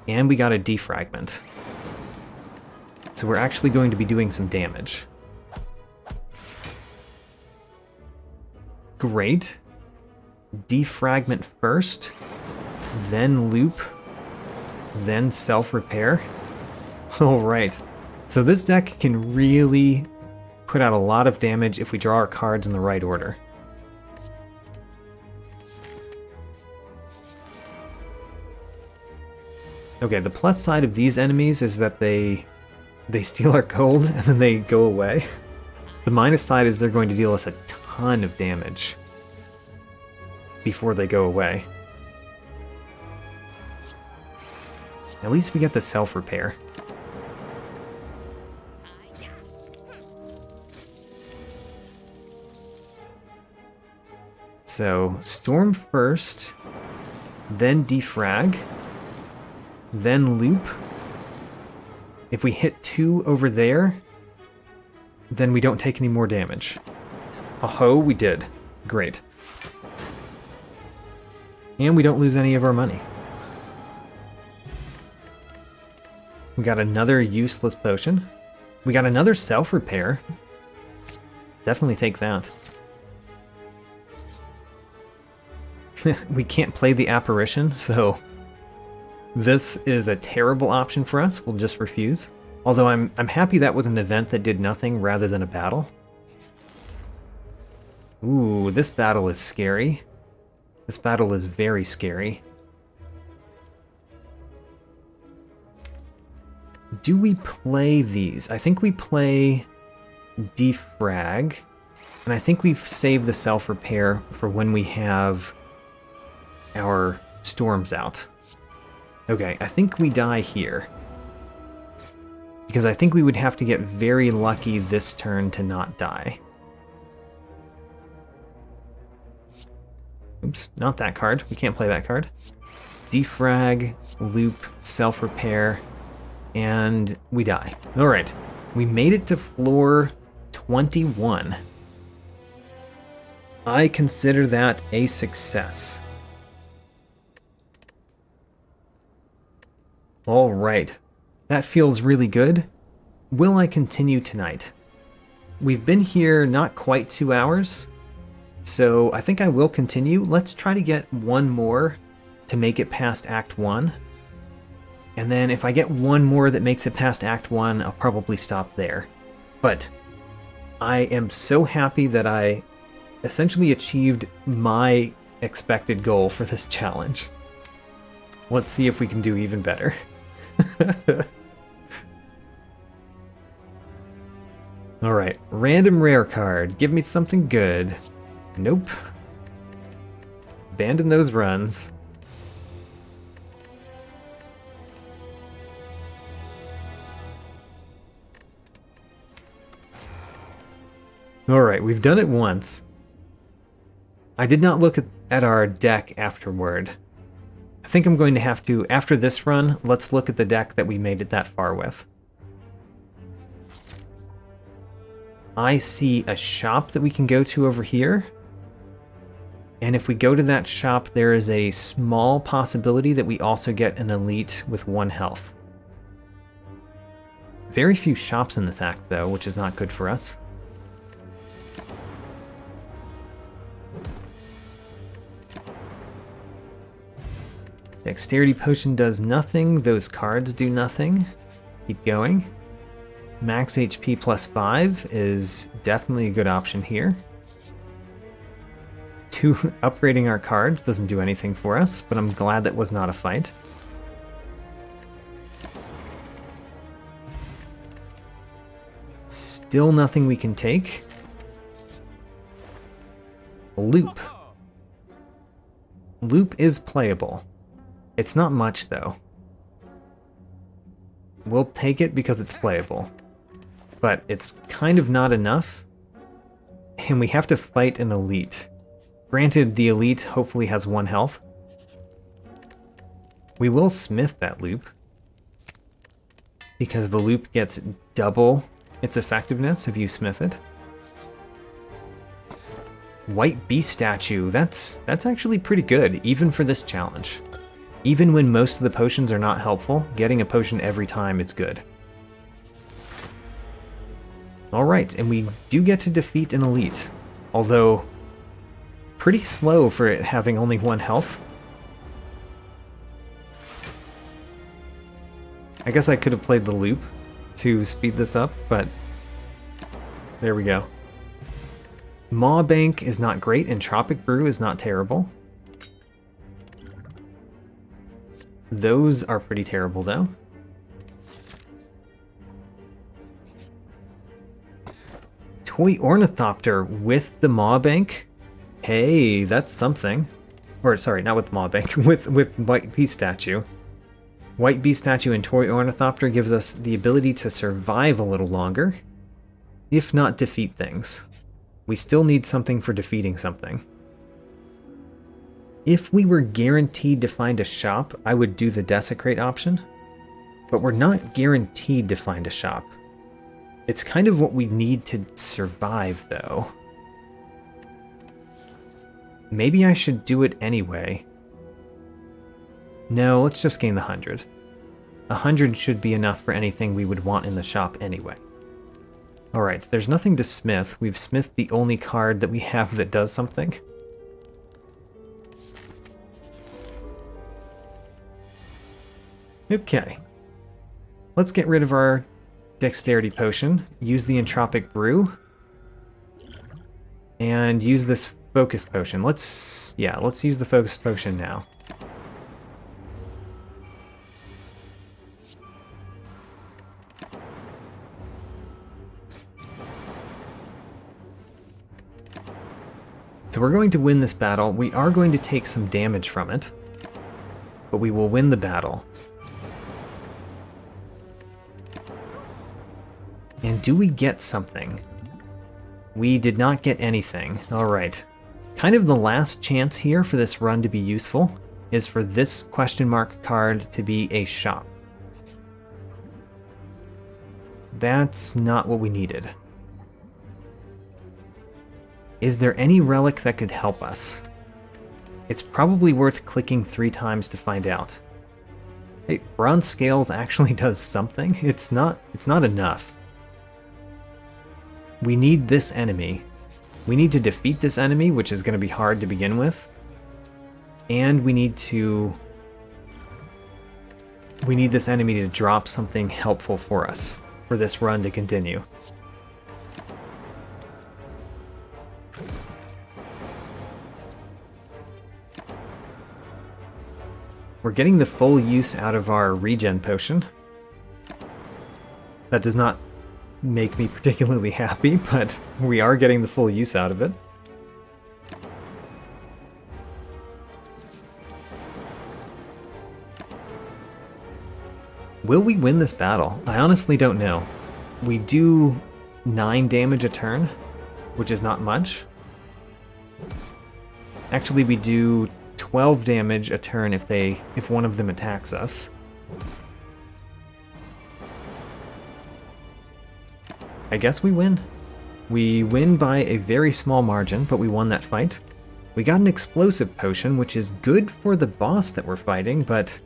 S1: and we got a Defragment. So we're actually going to be doing some damage. Great. Defragment first, then loop, then self-repair. Alright, so this deck can really put out a lot of damage if we draw our cards in the right order. Okay, the plus side of these enemies is that they steal our gold and then they go away. The minus side is they're going to deal us a ton of damage before they go away. At least we get the self-repair. So, Storm first, then Defrag, then Loop. If we hit 2 over there, then we don't take any more damage. Oh, we did. Great. And we don't lose any of our money. We got another useless potion. We got another self-repair. Definitely take that. We can't play the apparition, so this is a terrible option for us. We'll just refuse. Although I'm happy that was an event that did nothing rather than a battle. Ooh, this battle is scary. This battle is very scary. Do we play these? I think we play defrag, and I think we've saved the self-repair for when we have our storms out. Okay, I think we die here. Because I think we would have to get very lucky this turn to not die. Oops, not that card. We can't play that card. Defrag, loop, self-repair, and we die. Alright, we made it to floor 21. I consider that a success. Alright, that feels really good. Will I continue tonight? We've been here not quite 2 hours, so I think I will continue. Let's try to get one more to make it past Act 1. And then if I get one more that makes it past Act 1, I'll probably stop there. But I am so happy that I essentially achieved my expected goal for this challenge. Let's see if we can do even better. Alright, random rare card. Give me something good. Nope. Abandon those runs. Alright, we've done it once. I did not look at our deck afterward. I think I'm going to have to, after this run, let's look at the deck that we made it that far with. I see a shop that we can go to over here. And if we go to that shop, there is a small possibility that we also get an elite with 1 health. Very few shops in this act, though, which is not good for us. Dexterity potion does nothing. Those cards do nothing. Keep going. Max HP plus 5 is definitely a good option here. Upgrading our cards doesn't do anything for us, but I'm glad that was not a fight. Still nothing we can take. Loop. Loop is playable. It's not much, though. We'll take it because it's playable. But it's kind of not enough. And we have to fight an elite. Granted, the elite hopefully has 1 health. We will smith that loop. Because the loop gets double its effectiveness if you smith it. White beast statue. That's actually pretty good, even for this challenge. Even when most of the potions are not helpful, getting a potion every time is good. Alright, and we do get to defeat an elite. Although, pretty slow for it having only 1 health. I guess I could have played the loop to speed this up, but there we go. Maw Bank is not great, and Tropic Brew is not terrible. Those are pretty terrible, though. Toy Ornithopter with the Maw Bank? Hey, that's something. Or, sorry, not with Maw Bank, with White Beast Statue. White Beast Statue and Toy Ornithopter gives us the ability to survive a little longer, if not defeat things. We still need something for defeating something. If we were guaranteed to find a shop, I would do the Desecrate option. But we're not guaranteed to find a shop. It's kind of what we need to survive, though. Maybe I should do it anyway. No, let's just gain the 100. 100 should be enough for anything we would want in the shop anyway. Alright, there's nothing to smith. We've smithed the only card that we have that does something. Okay. Let's get rid of our Dexterity Potion, use the Entropic Brew, and use this Focus Potion. Let's use the Focus Potion now. So we're going to win this battle. We are going to take some damage from it, but we will win the battle. And do we get something? We did not get anything. Alright. Kind of the last chance here for this run to be useful is for this question mark card to be a shop. That's not what we needed. Is there any relic that could help us? It's probably worth clicking 3 times to find out. Hey, bronze scales actually does something. It's not enough. We need this enemy. We need to defeat this enemy, which is going to be hard to begin with. And we need this enemy to drop something helpful for us for this run to continue. We're getting the full use out of our regen potion. That does not make me particularly happy, but we are getting the full use out of it. Will we win this battle? I honestly don't know. We do 9 damage a turn, which is not much. Actually, we do 12 damage a turn if one of them attacks us. I guess we win. We win by a very small margin, but we won that fight. We got an explosive potion, which is good for the boss that we're fighting, but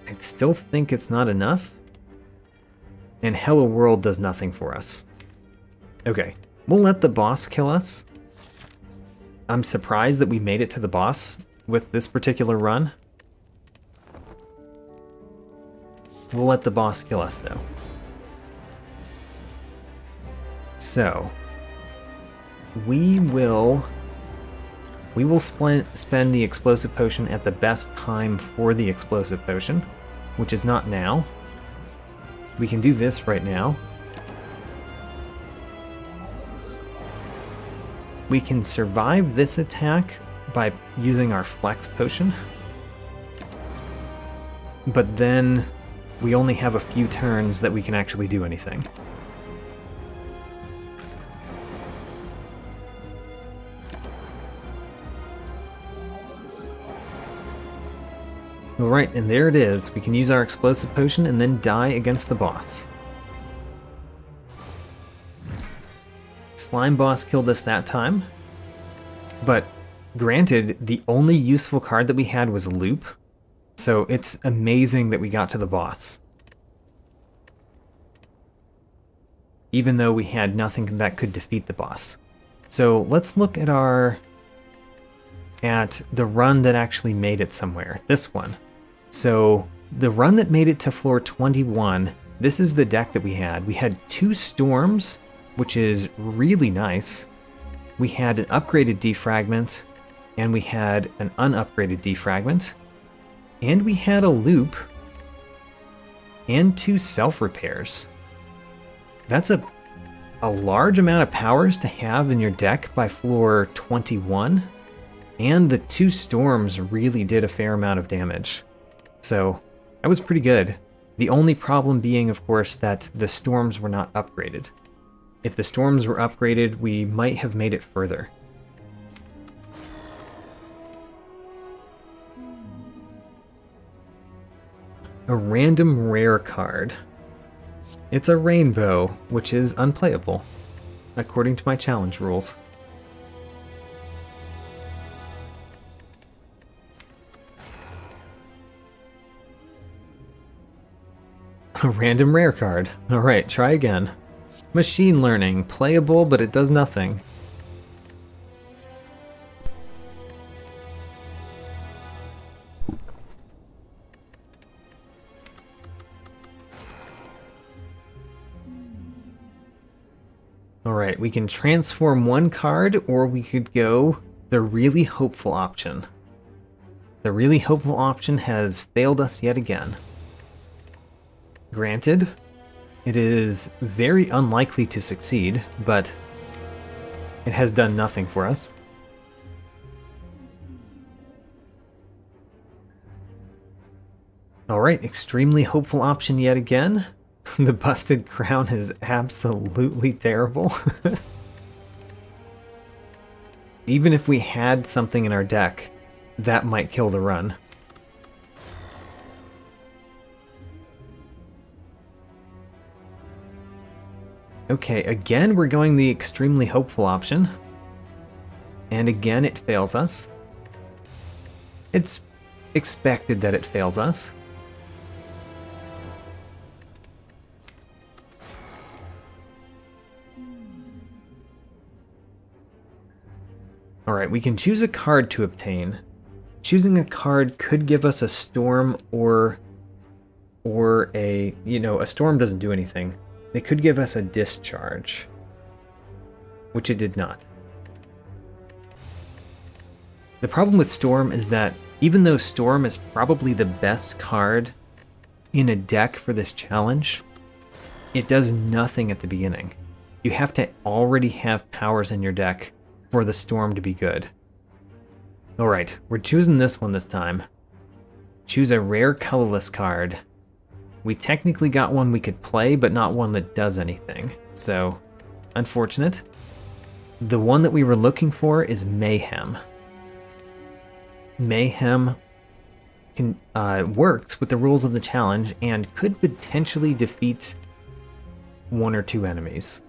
S1: I still think it's not enough. And Hello World does nothing for us. Okay, we'll let the boss kill us. I'm surprised that we made it to the boss with this particular run. We'll let the boss kill us, though. So, we will spend the explosive potion at the best time for the explosive potion, which is not now. We can do this right now. We can survive this attack by using our flex potion, but then we only have a few turns that we can actually do anything. Alright, and there it is. We can use our explosive potion and then die against the boss. Slime boss killed us that time. But granted, the only useful card that we had was Loop, so it's amazing that we got to the boss. Even though we had nothing that could defeat the boss. So let's look at the run that actually made it somewhere. This one. So the run that made it to floor 21, this is the deck that we had. We had 2 storms, which is really nice. We had an upgraded defragment, and we had an unupgraded defragment, and we had a loop, and 2 self-repairs. That's a large amount of powers to have in your deck by floor 21, and the 2 storms really did a fair amount of damage. So that was pretty good. The only problem being, of course, that the storms were not upgraded. If the storms were upgraded, we might have made it further. A random rare card. It's a rainbow, which is unplayable, according to my challenge rules. A random rare card. Alright, try again. Machine learning. Playable, but it does nothing. Alright, we can transform one card, or we could go the really hopeful option. The really hopeful option has failed us yet again. Granted, it is very unlikely to succeed, but it has done nothing for us. Alright, extremely hopeful option yet again. The busted crown is absolutely terrible. Even if we had something in our deck, that might kill the run. Okay, again we're going the extremely hopeful option. And again it fails us. It's expected that it fails us. Alright, we can choose a card to obtain. Choosing a card could give us a storm or a, a storm doesn't do anything. They could give us a discharge, which it did not. The problem with Storm is that even though Storm is probably the best card in a deck for this challenge, it does nothing at the beginning. You have to already have powers in your deck for the Storm to be good. Alright, we're choosing this one this time. Choose a rare colorless card. We technically got one we could play, but not one that does anything. So, unfortunate. The one that we were looking for is Mayhem. Mayhem works with the rules of the challenge and could potentially defeat one or two enemies.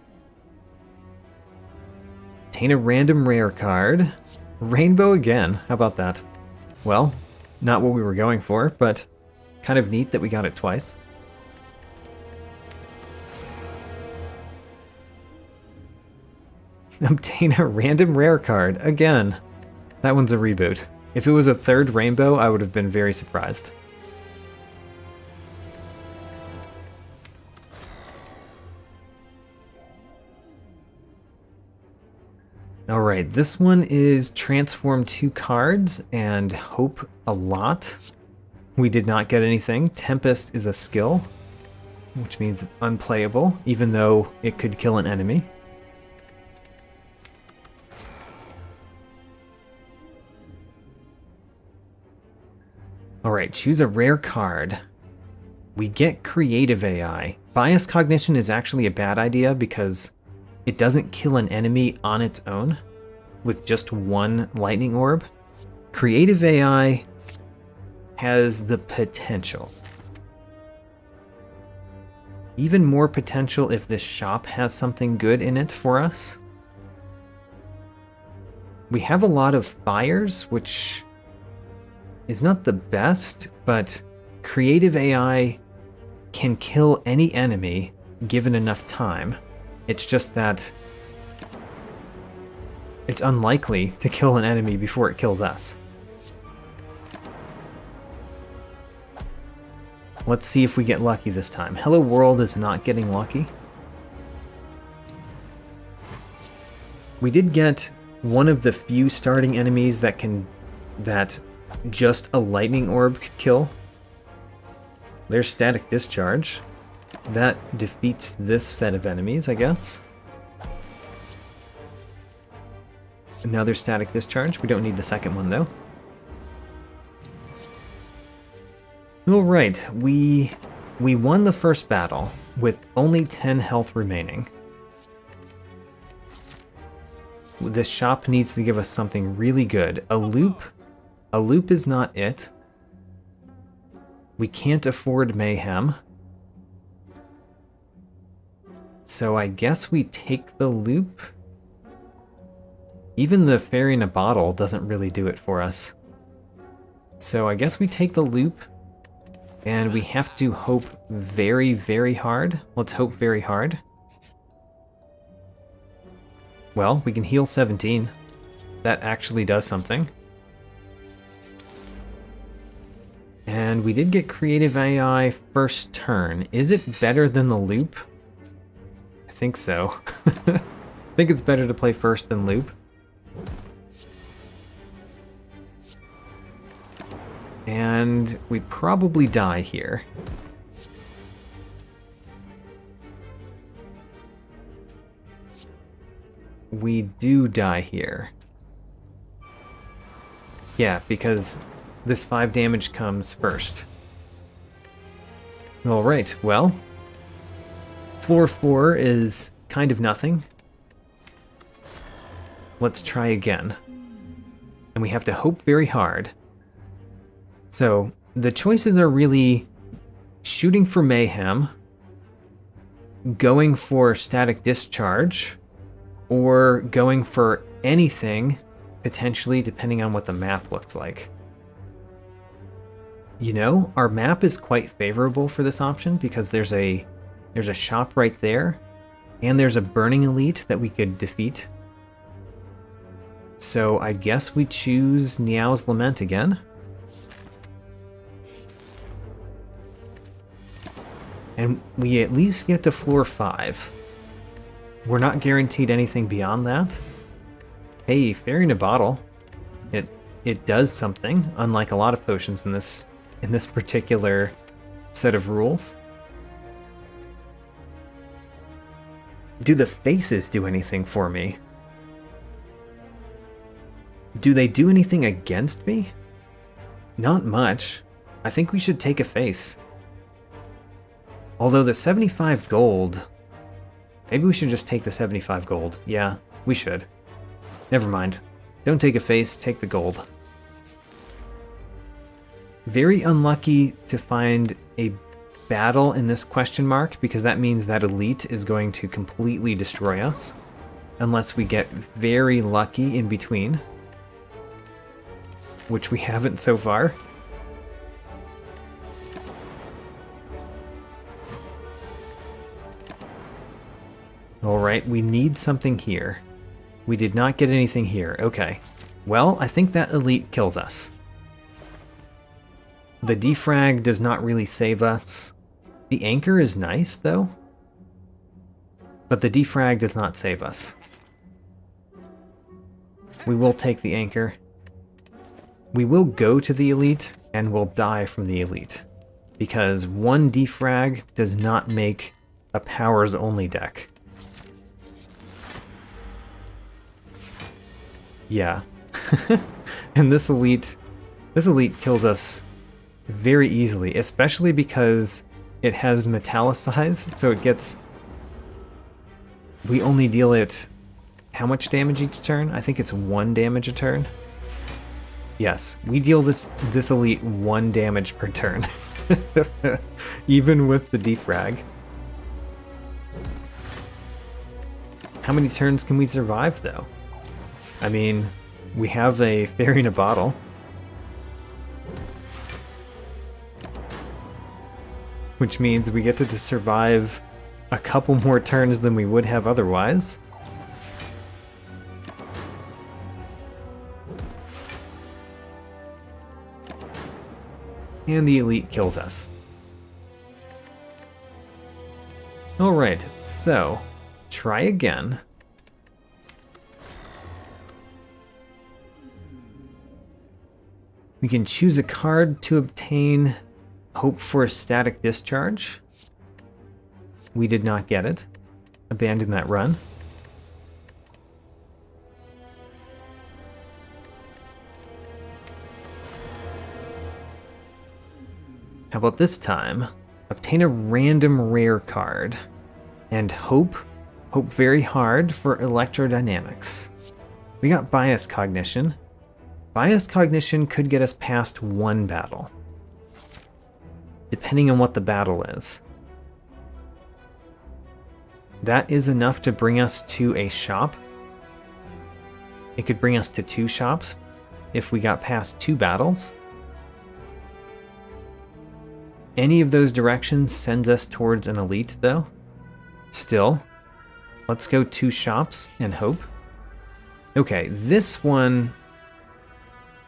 S1: Obtain a random rare card. Rainbow again. How about that? Well, not what we were going for, but kind of neat that we got it twice. Obtain a random rare card. Again. That one's a reboot. If it was a third rainbow, I would have been very surprised. Alright, this one is transform 2 cards and hope a lot. We did not get anything. Tempest is a skill, which means it's unplayable, even though it could kill an enemy. Alright, choose a rare card. We get Creative AI. Bias Cognition is actually a bad idea because it doesn't kill an enemy on its own with just one lightning orb. Creative AI has the potential. Even more potential if this shop has something good in it for us. We have a lot of fires, which is not the best, but Creative AI can kill any enemy given enough time. It's just that it's unlikely to kill an enemy before it kills us. Let's see if we get lucky this time. Hello World is not getting lucky. We did get one of the few starting enemies that just a lightning orb could kill. There's Static Discharge. That defeats this set of enemies, I guess. Another Static Discharge. We don't need the second one, though. Alright, we won the first battle with only 10 health remaining. This shop needs to give us something really good. A loop is not it. We can't afford Mayhem. So I guess we take the loop. Even the Fairy in a Bottle doesn't really do it for us. So I guess we take the loop, and we have to hope very, very hard. Let's hope very hard. Well, we can heal 17. That actually does something. And we did get Creative AI first turn. Is it better than the loop? I think so. I think it's better to play first than loop. And we probably die here. We do die here. Yeah, because this 5 damage comes first. Alright, well, floor 4 is kind of nothing. Let's try again. And we have to hope very hard. So, the choices are really shooting for mayhem, going for static discharge, or going for anything, potentially, depending on what the map looks like. You know, our map is quite favorable for this option because there's a shop right there, and there's a burning elite that we could defeat. So I guess we choose Niao's Lament again. And we at least get to floor 5. We're not guaranteed anything beyond that. Hey, Fairy in a Bottle. It does something, unlike a lot of potions in this particular set of rules. Do the faces do anything for me? Do they do anything against me? Not much. I think we should take a face. Although the 75 gold... Maybe we should just take the 75 gold. Yeah, we should. Never mind. Don't take a face, take the gold. Very unlucky to find a battle in this question mark, because that means that elite is going to completely destroy us. Unless we get very lucky in between. Which we haven't so far. Alright, we need something here. We did not get anything here. Okay. Well, I think that elite kills us. The defrag does not really save us. The anchor is nice, though. But the defrag does not save us. We will take the anchor. We will go to the elite, and we'll die from the elite. Because one defrag does not make a powers-only deck. Yeah. And this elite kills us very easily, especially because it has metallicize, so it gets... We only deal it... How much damage each turn? I think it's 1 damage a turn. Yes, we deal this elite 1 damage per turn. Even with the defrag. How many turns can we survive, though? I mean, we have a Fairy in a Bottle. Which means we get to survive a couple more turns than we would have otherwise. And the elite kills us. Alright, so, try again. We can choose a card to obtain Hope for a Static Discharge. We did not get it. Abandon that run. How about this time? Obtain a random rare card. And hope very hard for electrodynamics. We got Bias Cognition. Bias Cognition could get us past 1 battle. Depending on what the battle is. That is enough to bring us to a shop. It could bring us to 2 shops if we got past 2 battles. Any of those directions sends us towards an elite, though. Still, let's go 2 shops and hope. Okay, this one...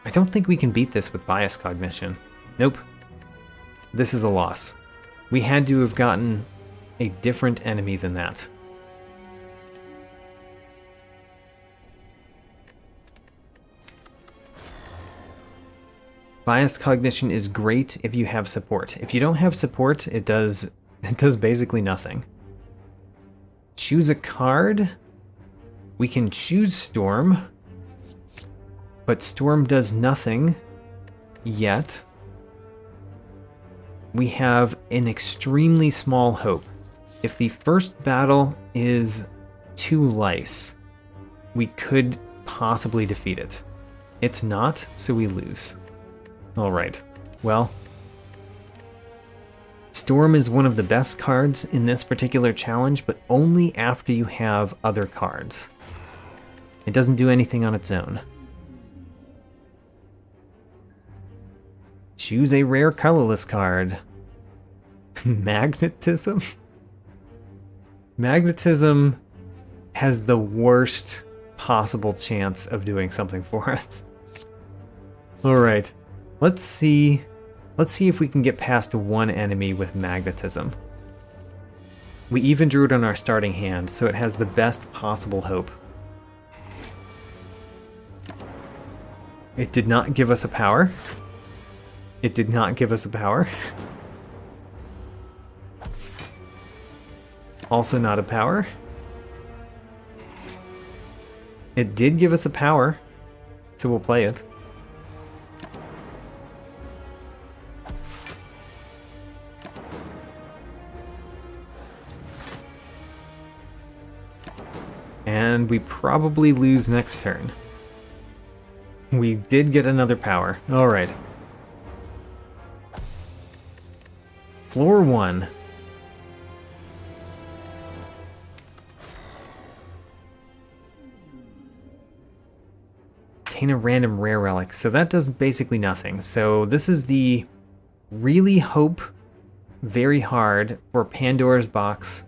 S1: I don't think we can beat this with Bias Cognition. Nope. This is a loss. We had to have gotten a different enemy than that. Bias Cognition is great if you have support. If you don't have support, it does basically nothing. Choose a card. We can choose Storm. But Storm does nothing yet. we have an extremely small hope. If the first battle is 2 lice, we could possibly defeat it. It's not, so we lose. Alright, well, Storm is one of the best cards in this particular challenge, but only after you have other cards. It doesn't do anything on its own. Choose a rare colorless card. Magnetism? Magnetism has the worst possible chance of doing something for us. Alright, let's see if we can get past one enemy with magnetism. We even drew it on our starting hand, so it has the best possible hope. It did not give us a power. It did not give us a power. Also not a power. It did give us a power, so we'll play it. And we probably lose next turn. We did get another power. Alright. Floor 1. Obtain a random rare relic. So that does basically nothing. So this is the really hope very hard for Pandora's box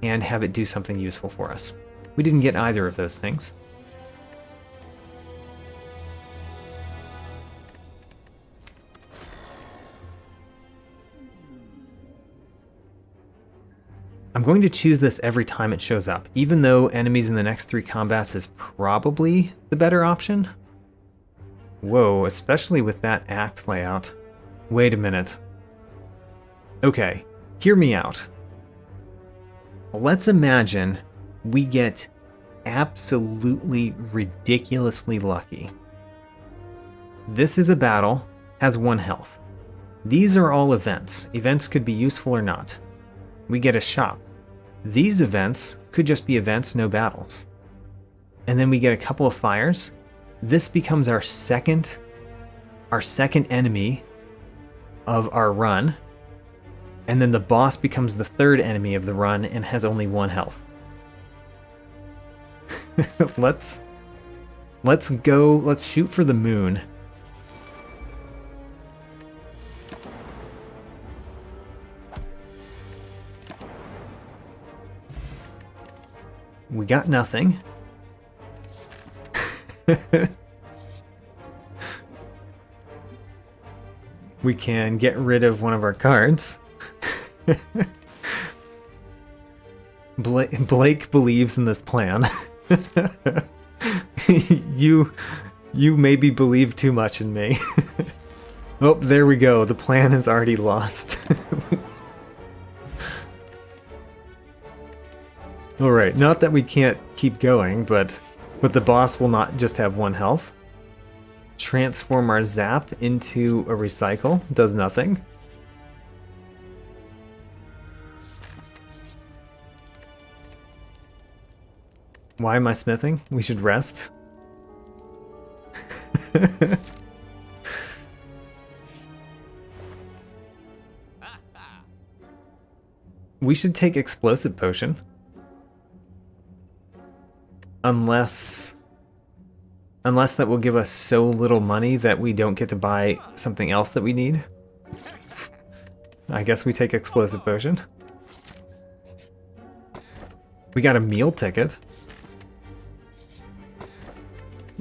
S1: and have it do something useful for us. We didn't get either of those things. I'm going to choose this every time it shows up, even though enemies in the next 3 combats is probably the better option. Whoa, especially with that act layout. Wait a minute. Okay, hear me out. Let's imagine we get absolutely ridiculously lucky. This is a battle, has 1 health. These are all events. Events could be useful or not. We get a shop. These events could just be events, no battles. And then we get a couple of fires. This becomes our second enemy of our run. And then the boss becomes the 3rd enemy of the run and has only 1 health. Let's shoot for the moon. We got nothing. We can get rid of one of our cards. Blake believes in this plan. You maybe believe too much in me. Oh, there we go. The plan is already lost. Alright, not that we can't keep going, but the boss will not just have 1 health. Transform our zap into a recycle. Does nothing. Why am I smithing? We should rest. We should take explosive potion. Unless that will give us so little money that we don't get to buy something else that we need. I guess we take explosive potion. We got a meal ticket.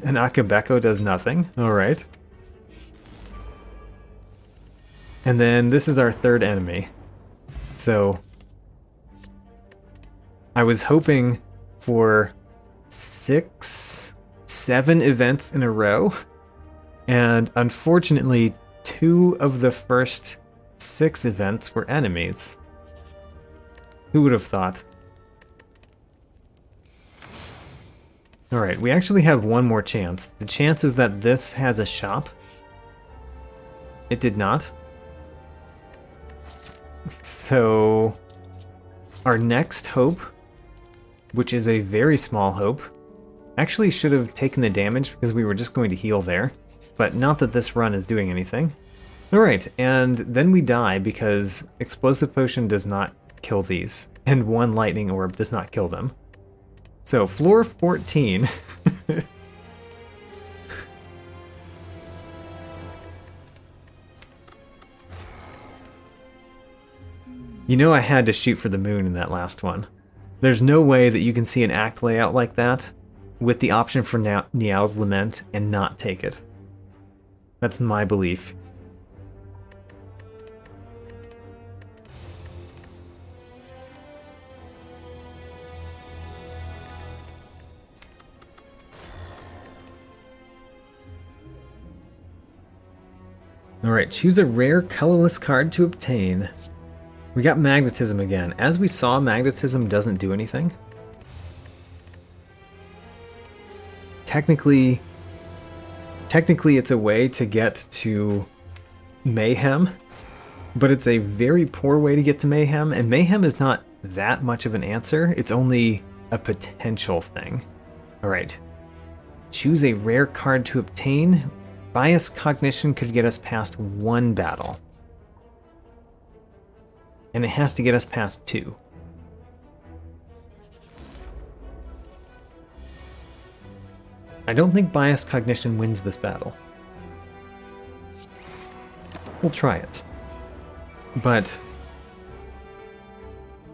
S1: And Akabeko does nothing. Alright. And then this is our 3rd enemy. So I was hoping for 6, 7 events in a row, and unfortunately 2 of the first 6 events were enemies. Who would have thought? Alright, we actually have one more chance. The chance is that this has a shop. It did not. So our next hope, which is a very small hope, actually should have taken the damage because we were just going to heal there, but not that this run is doing anything. Alright, and then we die because Explosive Potion does not kill these, and one Lightning Orb does not kill them. So, floor 14. You know I had to shoot for the moon in that last one. There's no way that you can see an act layout like that with the option for Niao's Lament and not take it. That's my belief. Alright, choose a rare colorless card to obtain. We got Magnetism again. As we saw, Magnetism doesn't do anything. Technically it's a way to get to Mayhem, but it's a very poor way to get to Mayhem, and Mayhem is not that much of an answer. It's only a potential thing. Alright. Choose a rare card to obtain. Bias Cognition could get us past one battle. And it has to get us past two. I don't think Bias Cognition wins this battle. We'll try it. But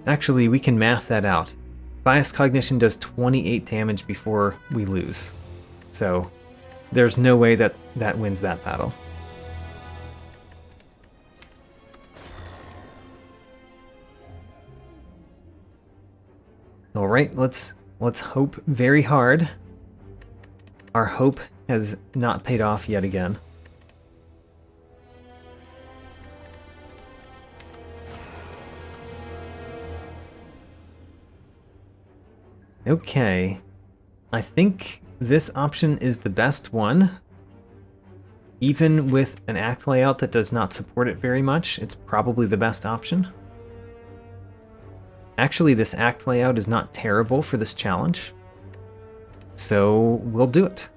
S1: actually, we can math that out. Bias Cognition does 28 damage before we lose. So there's no way that that wins that battle. All right, let's hope very hard. Our hope has not paid off yet again. Okay, I think this option is the best one. Even with an act layout that does not support it very much, it's probably the best option. Actually, this act layout is not terrible for this challenge, so we'll do it.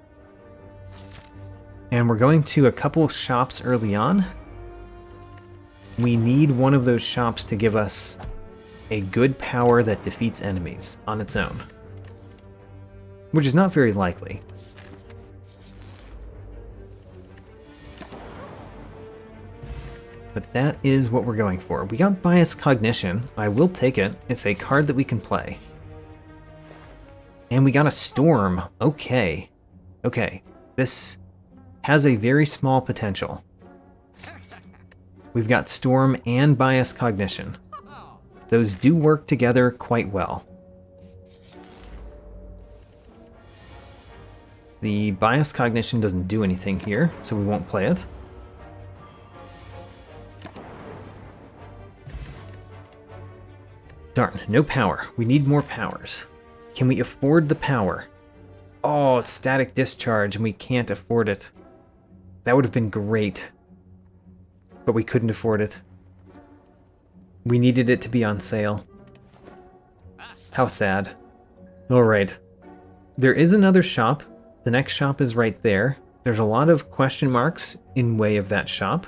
S1: And we're going to a couple of shops early on. We need one of those shops to give us a good power that defeats enemies on its own, which is not very likely. But that is what we're going for. We got Bias Cognition. I will take it. It's a card that we can play. And we got a Storm. Okay. Okay. This has a very small potential. We've got Storm and Bias Cognition. Those do work together quite well. The Bias Cognition doesn't do anything here, so we won't play it. Darn, no power. We need more powers. Can we afford the power? Oh, it's Static Discharge, and we can't afford it. That would have been great. But we couldn't afford it. We needed it to be on sale. How sad. Alright. There is another shop. The next shop is right there. There's a lot of question marks in way of that shop.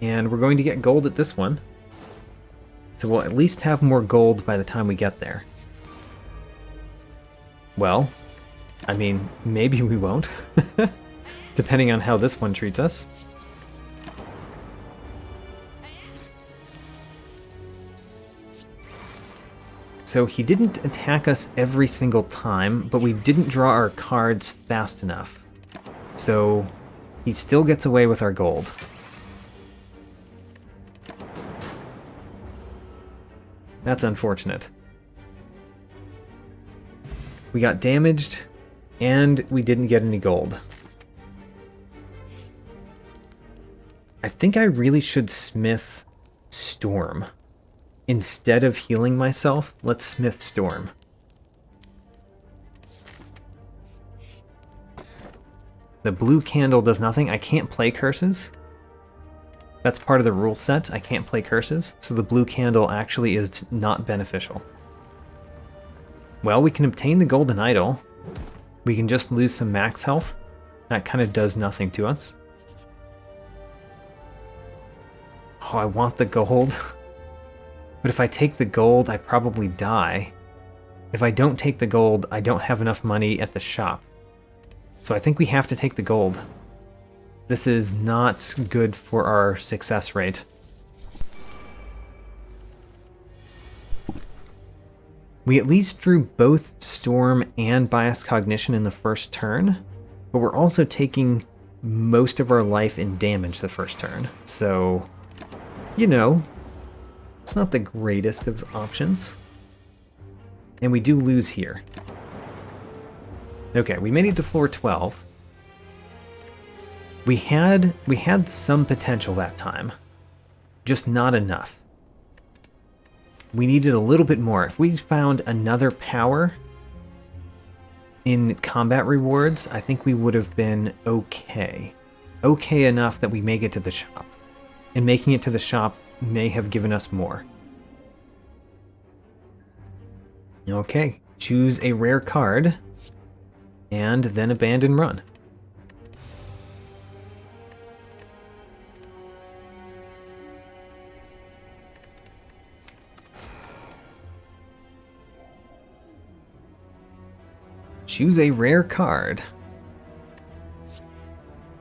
S1: And we're going to get gold at this one. So we'll at least have more gold by the time we get there. Well, I mean, maybe we won't. Depending on how this one treats us. So he didn't attack us every single time, but we didn't draw our cards fast enough. So he still gets away with our gold. That's unfortunate. We got damaged, and we didn't get any gold. I think I really should smith Storm. Instead of healing myself, let's smith Storm. The blue candle does nothing. I can't play curses. That's part of the rule set. I can't play curses, so the blue candle actually is not beneficial. Well, we can obtain the golden idol. We can just lose some max health. That kind of does nothing to us. Oh, I want the gold. But if I take the gold, I probably die. If I don't take the gold, I don't have enough money at the shop. So I think we have to take the gold. This is not good for our success rate. We at least drew both Storm and Biased Cognition in the first turn, but we're also taking most of our life in damage the first turn. So, you know, it's not the greatest of options. And we do lose here. Okay, we made it to floor 12. We had some potential that time, just not enough. We needed a little bit more. If we found another power in combat rewards, I think we would have been okay. Okay enough that we make it to the shop. And making it to the shop may have given us more. Okay, choose a rare card, and then abandon run. Choose a rare card,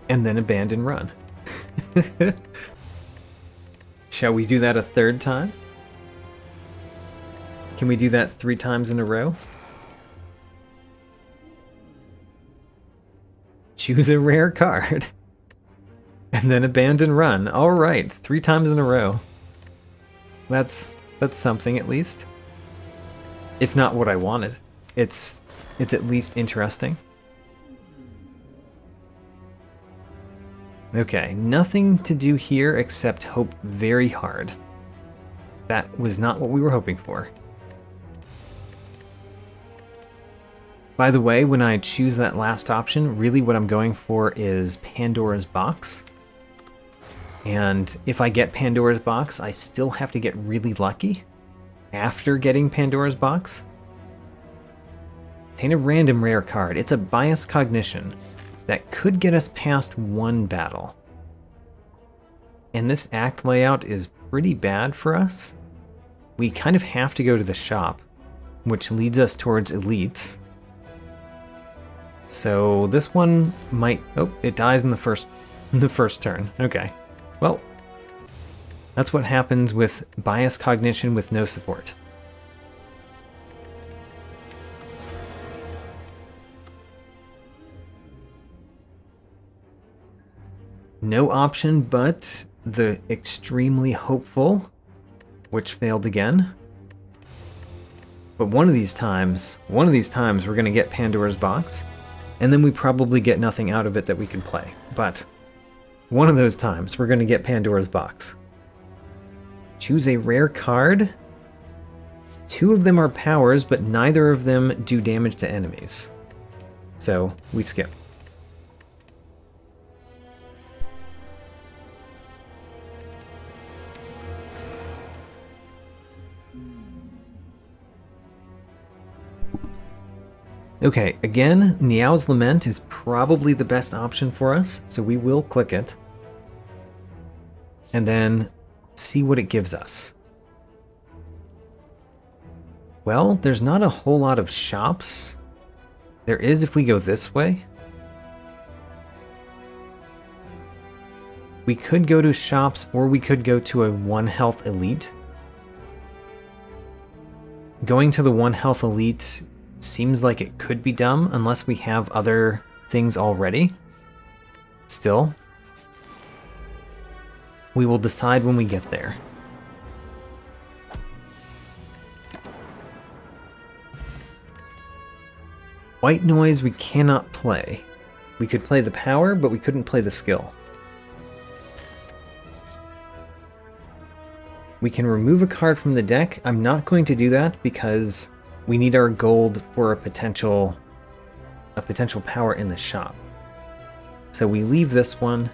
S1: and then abandon run. Shall we do that a third time? Can we do that 3 times in a row? Choose a rare card, and then abandon run. All right, 3 times in a row. That's something at least. If not what I wanted, it's at least interesting. Okay, nothing to do here except hope very hard. That was not what we were hoping for. By the way, when I choose that last option, really what I'm going for is Pandora's Box. And if I get Pandora's Box, I still have to get really lucky after getting Pandora's Box. Obtain a random rare card. It's a Biased Cognition that could get us past 1 battle. And this act layout is pretty bad for us. We kind of have to go to the shop, which leads us towards elites. So this one might... Oh, it dies in the first turn. Okay. Well, that's what happens with Biased Cognition with no support. No option but the extremely hopeful, which failed again. But one of these times we're going to get Pandora's Box, and then we probably get nothing out of it that we can play. But one of those times we're going to get Pandora's Box. Choose a rare card. 2 of them are powers, but neither of them do damage to enemies. So we skip. Okay, again, Niao's Lament is probably the best option for us, so we will click it. And then see what it gives us. Well, there's not a whole lot of shops. There is if we go this way. We could go to shops, or we could go to a 1 health elite. Going to the 1 health elite seems like it could be dumb unless we have other things already. Still, we will decide when we get there. White noise we cannot play. We could play the power, but we couldn't play the skill. We can remove a card from the deck. I'm not going to do that because we need our gold for a potential power in the shop. So we leave this one,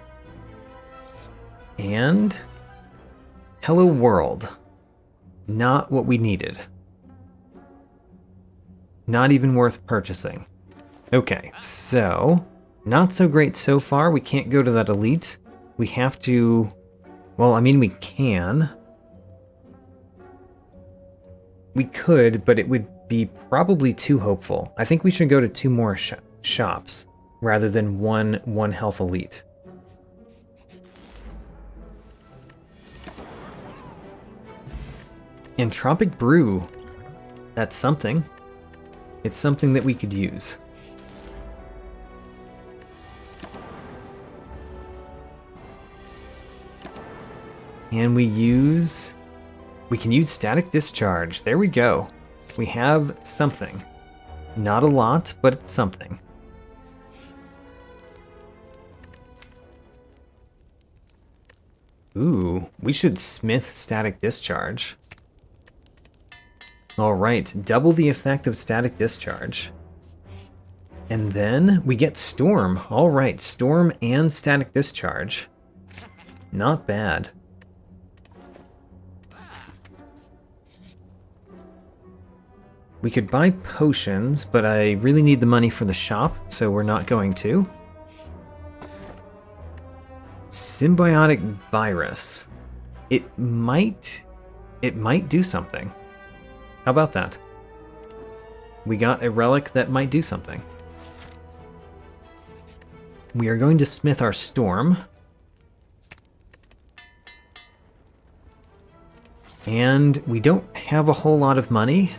S1: And hello world. Not what we needed. Not even worth purchasing. Okay, so not so great so far. We can't go to that elite. We have to... Well, I mean, we can. We could, but it would be probably too hopeful. I think we should go to 2 more shops rather than one health elite. Entropic Brew. That's something. It's something that we could use. And we can use Static Discharge. There we go. We have something. Not a lot, but it's something. Ooh, we should smith Static Discharge. Alright, double the effect of Static Discharge. And then we get Storm. Alright, Storm and Static Discharge. Not bad. We could buy potions, but I really need the money for the shop, so we're not going to. Symbiotic Virus. It might do something. How about that? We got a relic that might do something. We are going to smith our Storm. And we don't have a whole lot of money.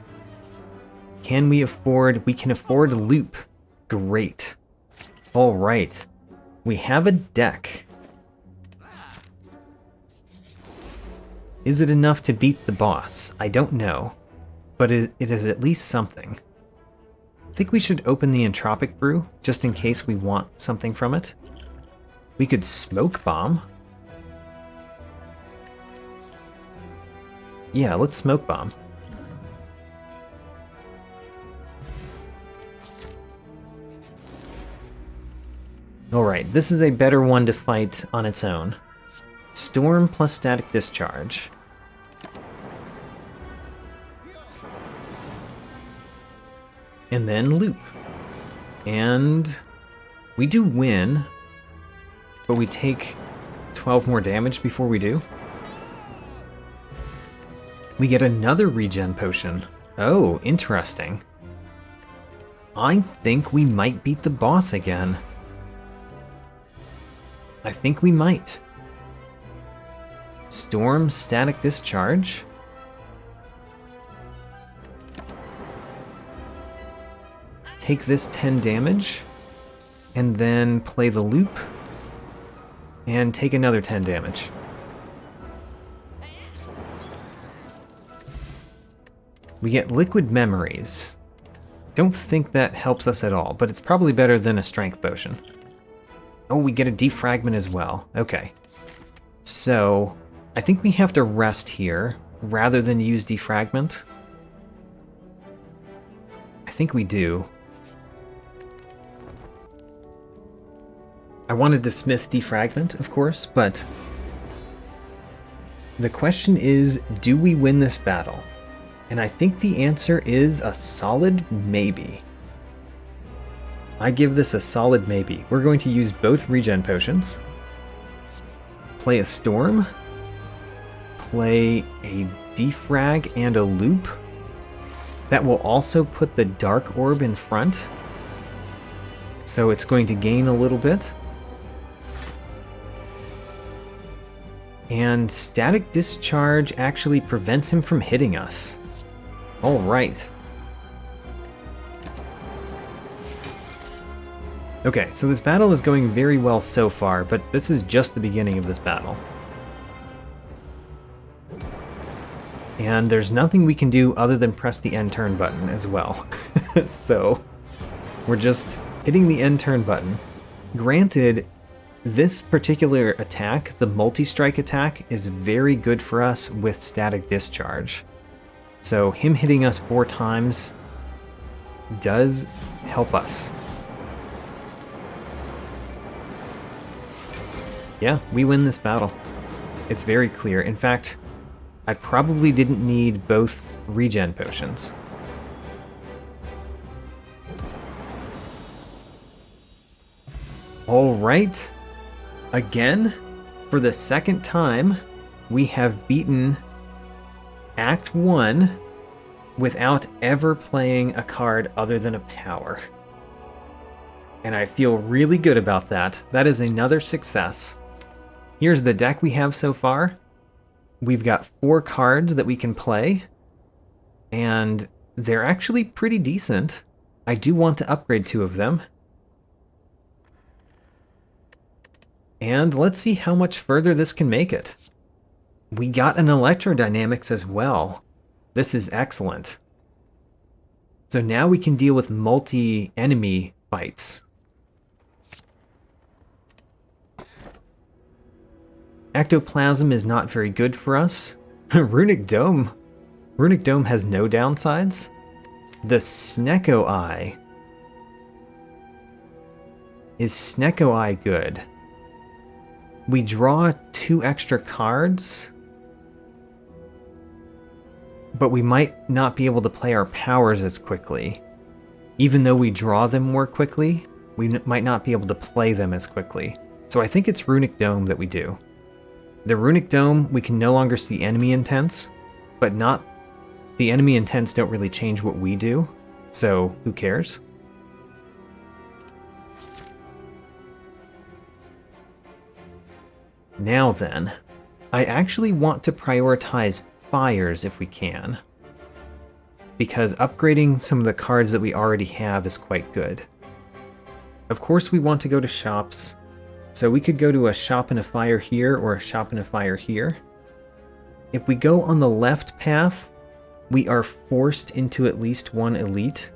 S1: Can we afford... We can afford Loop. Great. Alright. We have a deck. Is it enough to beat the boss? I don't know. But it is at least something. I think we should open the Entropic Brew, just in case we want something from it. We could Smoke Bomb. Yeah, let's Smoke Bomb. Alright, this is a better one to fight on its own. Storm plus Static Discharge. And then Loop. And we do win, but we take 12 more damage before we do. We get another regen potion. Oh, interesting. I think we might beat the boss again. I think we might. Storm Static Discharge. Take this 10 damage, and then play the Loop, and take another 10 damage. We get Liquid Memories. Don't think that helps us at all, but it's probably better than a Strength Potion. Oh, we get a Defragment as well. Okay. So, I think we have to rest here, rather than use Defragment. I think we do. I wanted to smith Defragment, of course, but the question is, do we win this battle? And I think the answer is a solid maybe. I give this a solid maybe. We're going to use both regen potions, play a Storm, play a Defrag and a Loop. That will also put the Dark Orb in front, so it's going to gain a little bit. And Static Discharge actually prevents him from hitting us. Alright. Okay, so this battle is going very well so far, but this is just the beginning of this battle. And there's nothing we can do other than press the end turn button as well. So, we're just hitting the end turn button. Granted, this particular attack, the multi-strike attack, is very good for us with Static Discharge. So him hitting us 4 times does help us. Yeah, we win this battle. It's very clear. In fact, I probably didn't need both regen potions. Alright. Again, for the second time, we have beaten Act 1 without ever playing a card other than a power. And I feel really good about that. That is another success. Here's the deck we have so far. We've got 4 cards that we can play, and they're actually pretty decent. I do want to upgrade 2 of them. And let's see how much further this can make it. We got an electrodynamics as well. This is excellent. So now we can deal with multi-enemy fights. Ectoplasm is not very good for us. Runic Dome. Runic Dome has no downsides. The Snecko Eye. Is Snecko Eye good? We draw 2 extra cards, but we might not be able to play our powers as quickly. Even though we draw them more quickly, we might not be able to play them as quickly. So I think it's Runic Dome that we do. The Runic Dome, we can no longer see enemy intents, but not the enemy intents don't really change what we do, so who cares? Now then, I actually want to prioritize fires if we can, because upgrading some of the cards that we already have is quite good. Of course we want to go to shops, so we could go to a shop and a fire here or a shop and a fire here. If we go on the left path, we are forced into at least 1 elite.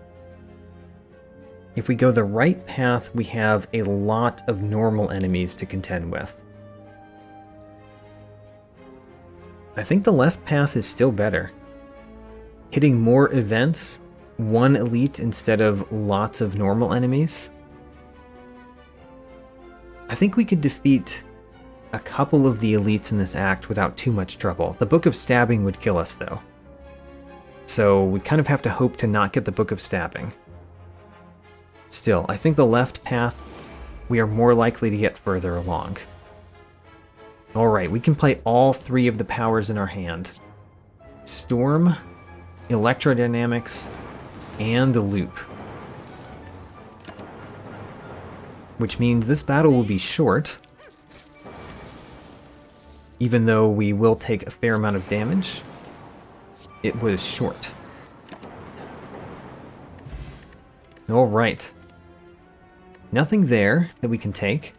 S1: If we go the right path, we have a lot of normal enemies to contend with. I think the left path is still better. Hitting more events, 1 elite instead of lots of normal enemies. I think we could defeat a couple of the elites in this act without too much trouble. The Book of Stabbing would kill us though. So we kind of have to hope to not get the Book of Stabbing. Still, I think the left path, we are more likely to get further along. Alright, we can play all 3 of the powers in our hand. Storm, Electrodynamics, and the Loop. Which means this battle will be short, even though we will take a fair amount of damage. It was short. Alright. Nothing there that we can take.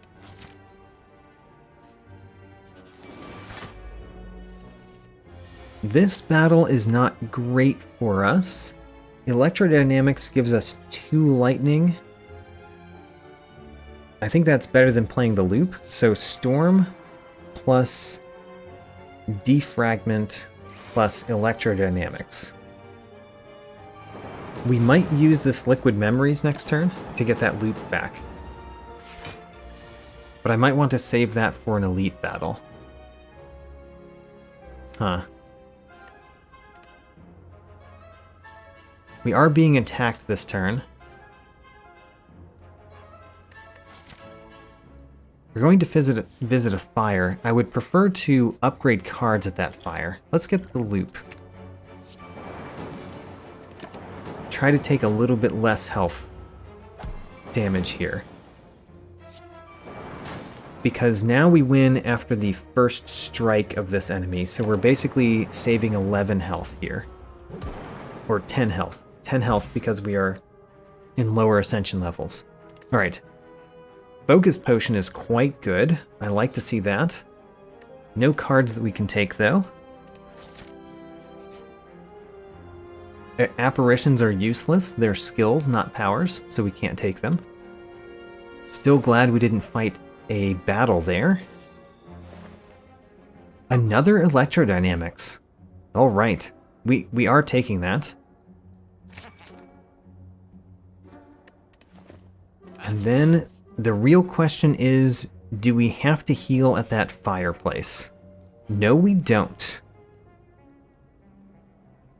S1: This battle is not great for us. Electrodynamics gives us 2 lightning. I think that's better than playing the loop. So Storm plus Defragment plus Electrodynamics. We might use this Liquid Memories next turn to get that loop back. But I might want to save that for an elite battle. Huh. We are being attacked this turn. We're going to visit a fire. I would prefer to upgrade cards at that fire. Let's get the loop. Try to take a little bit less health damage here. Because now we win after the first strike of this enemy, so we're basically saving 11 health here. Or 10 health. 10 health because we are in lower ascension levels. Alright. Focus Potion is quite good. I like to see that. No cards that we can take, though. Apparitions are useless. They're skills, not powers, so we can't take them. Still glad we didn't fight a battle there. Another Electrodynamics. Alright. We are taking that. And then the real question is, do we have to heal at that fireplace? No, we don't.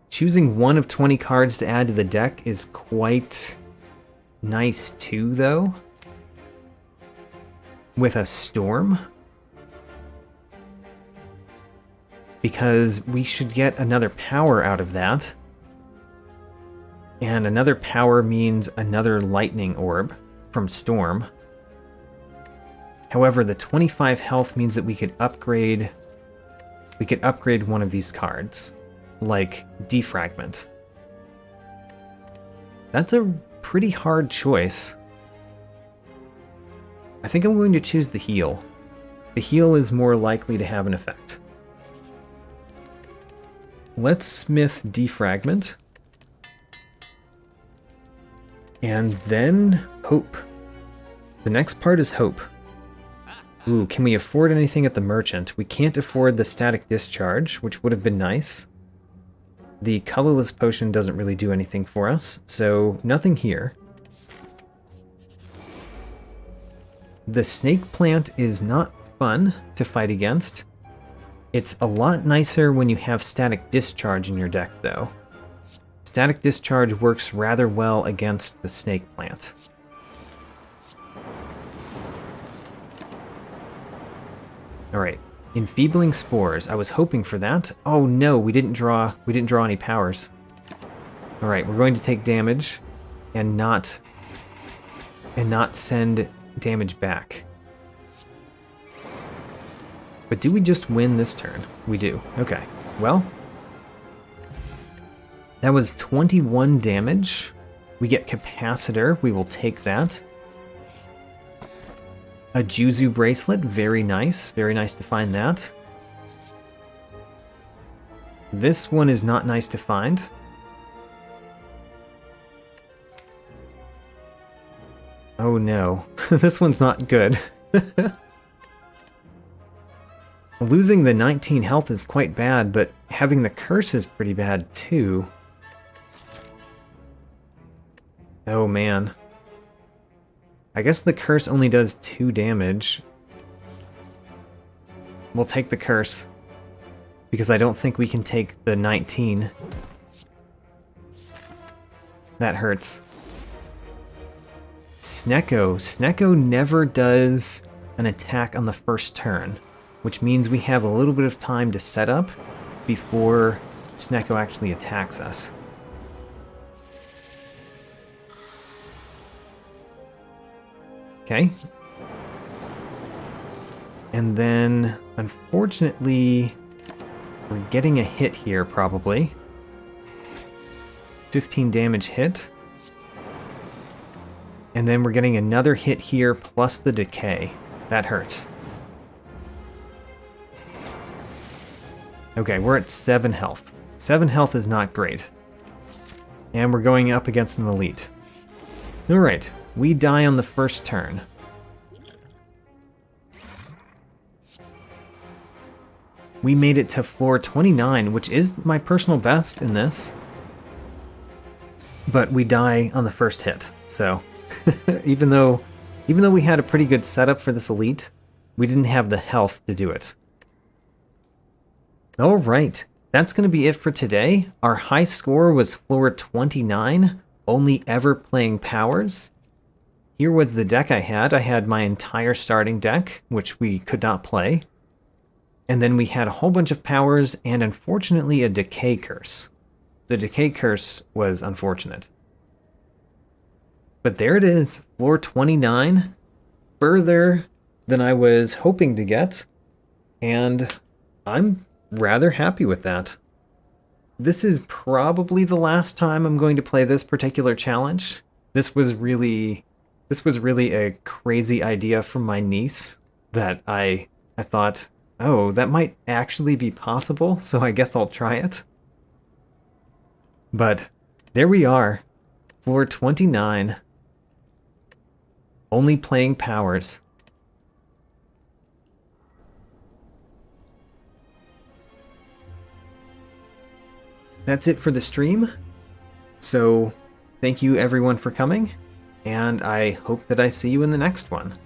S1: Choosing one of 20 cards to add to the deck is quite nice too, though. With a Storm. Because we should get another power out of that. And another power means another Lightning Orb from Storm. However, the 25 health means that we could upgrade one of these cards, like Defragment. That's a pretty hard choice. I think I'm going to choose the heal. The heal is more likely to have an effect. Let's smith Defragment. And then hope. The next part is hope. Ooh, can we afford anything at the merchant? We can't afford the static discharge, which would have been nice. The colorless potion doesn't really do anything for us, so nothing here. The snake plant is not fun to fight against. It's a lot nicer when you have static discharge in your deck, though. Static discharge works rather well against the snake plant. Alright, Enfeebling Spores. I was hoping for that. Oh no, we didn't draw any powers. Alright, we're going to take damage and not send damage back. But do we just win this turn? We do. Okay. Well, that was 21 damage. We get Capacitor. We will take that. A Juzu Bracelet, very nice. Very nice to find that. This one is not nice to find. Oh no, this one's not good. Losing the 19 health is quite bad, but having the curse is pretty bad too. Oh man. I guess the curse only does 2 damage. We'll take the curse. Because I don't think we can take the 19. That hurts. Snecko. Snecko never does an attack on the first turn, which means we have a little bit of time to set up before Snecko actually attacks us. Okay. And then, unfortunately, we're getting a hit here, probably. 15 damage hit. And then we're getting another hit here, plus the decay. That hurts. Okay, we're at 7 health. 7 health is not great. And we're going up against an elite. Alright. We die on the first turn. We made it to floor 29, which is my personal best in this. But we die on the first hit, so even though we had a pretty good setup for this elite, we didn't have the health to do it. Alright, that's going to be it for today. Our high score was floor 29, only ever playing powers. Here was the deck I had. I had my entire starting deck, which we could not play. And then we had a whole bunch of powers and, unfortunately, a decay curse. The decay curse was unfortunate. But there it is, floor 29. Further than I was hoping to get. And I'm rather happy with that. This is probably the last time I'm going to play this particular challenge. This was really a crazy idea from my niece that I thought, oh, that might actually be possible, so I guess I'll try it. But there we are, floor 29. Only playing powers. That's it for the stream. So thank you everyone for coming. And I hope that I see you in the next one.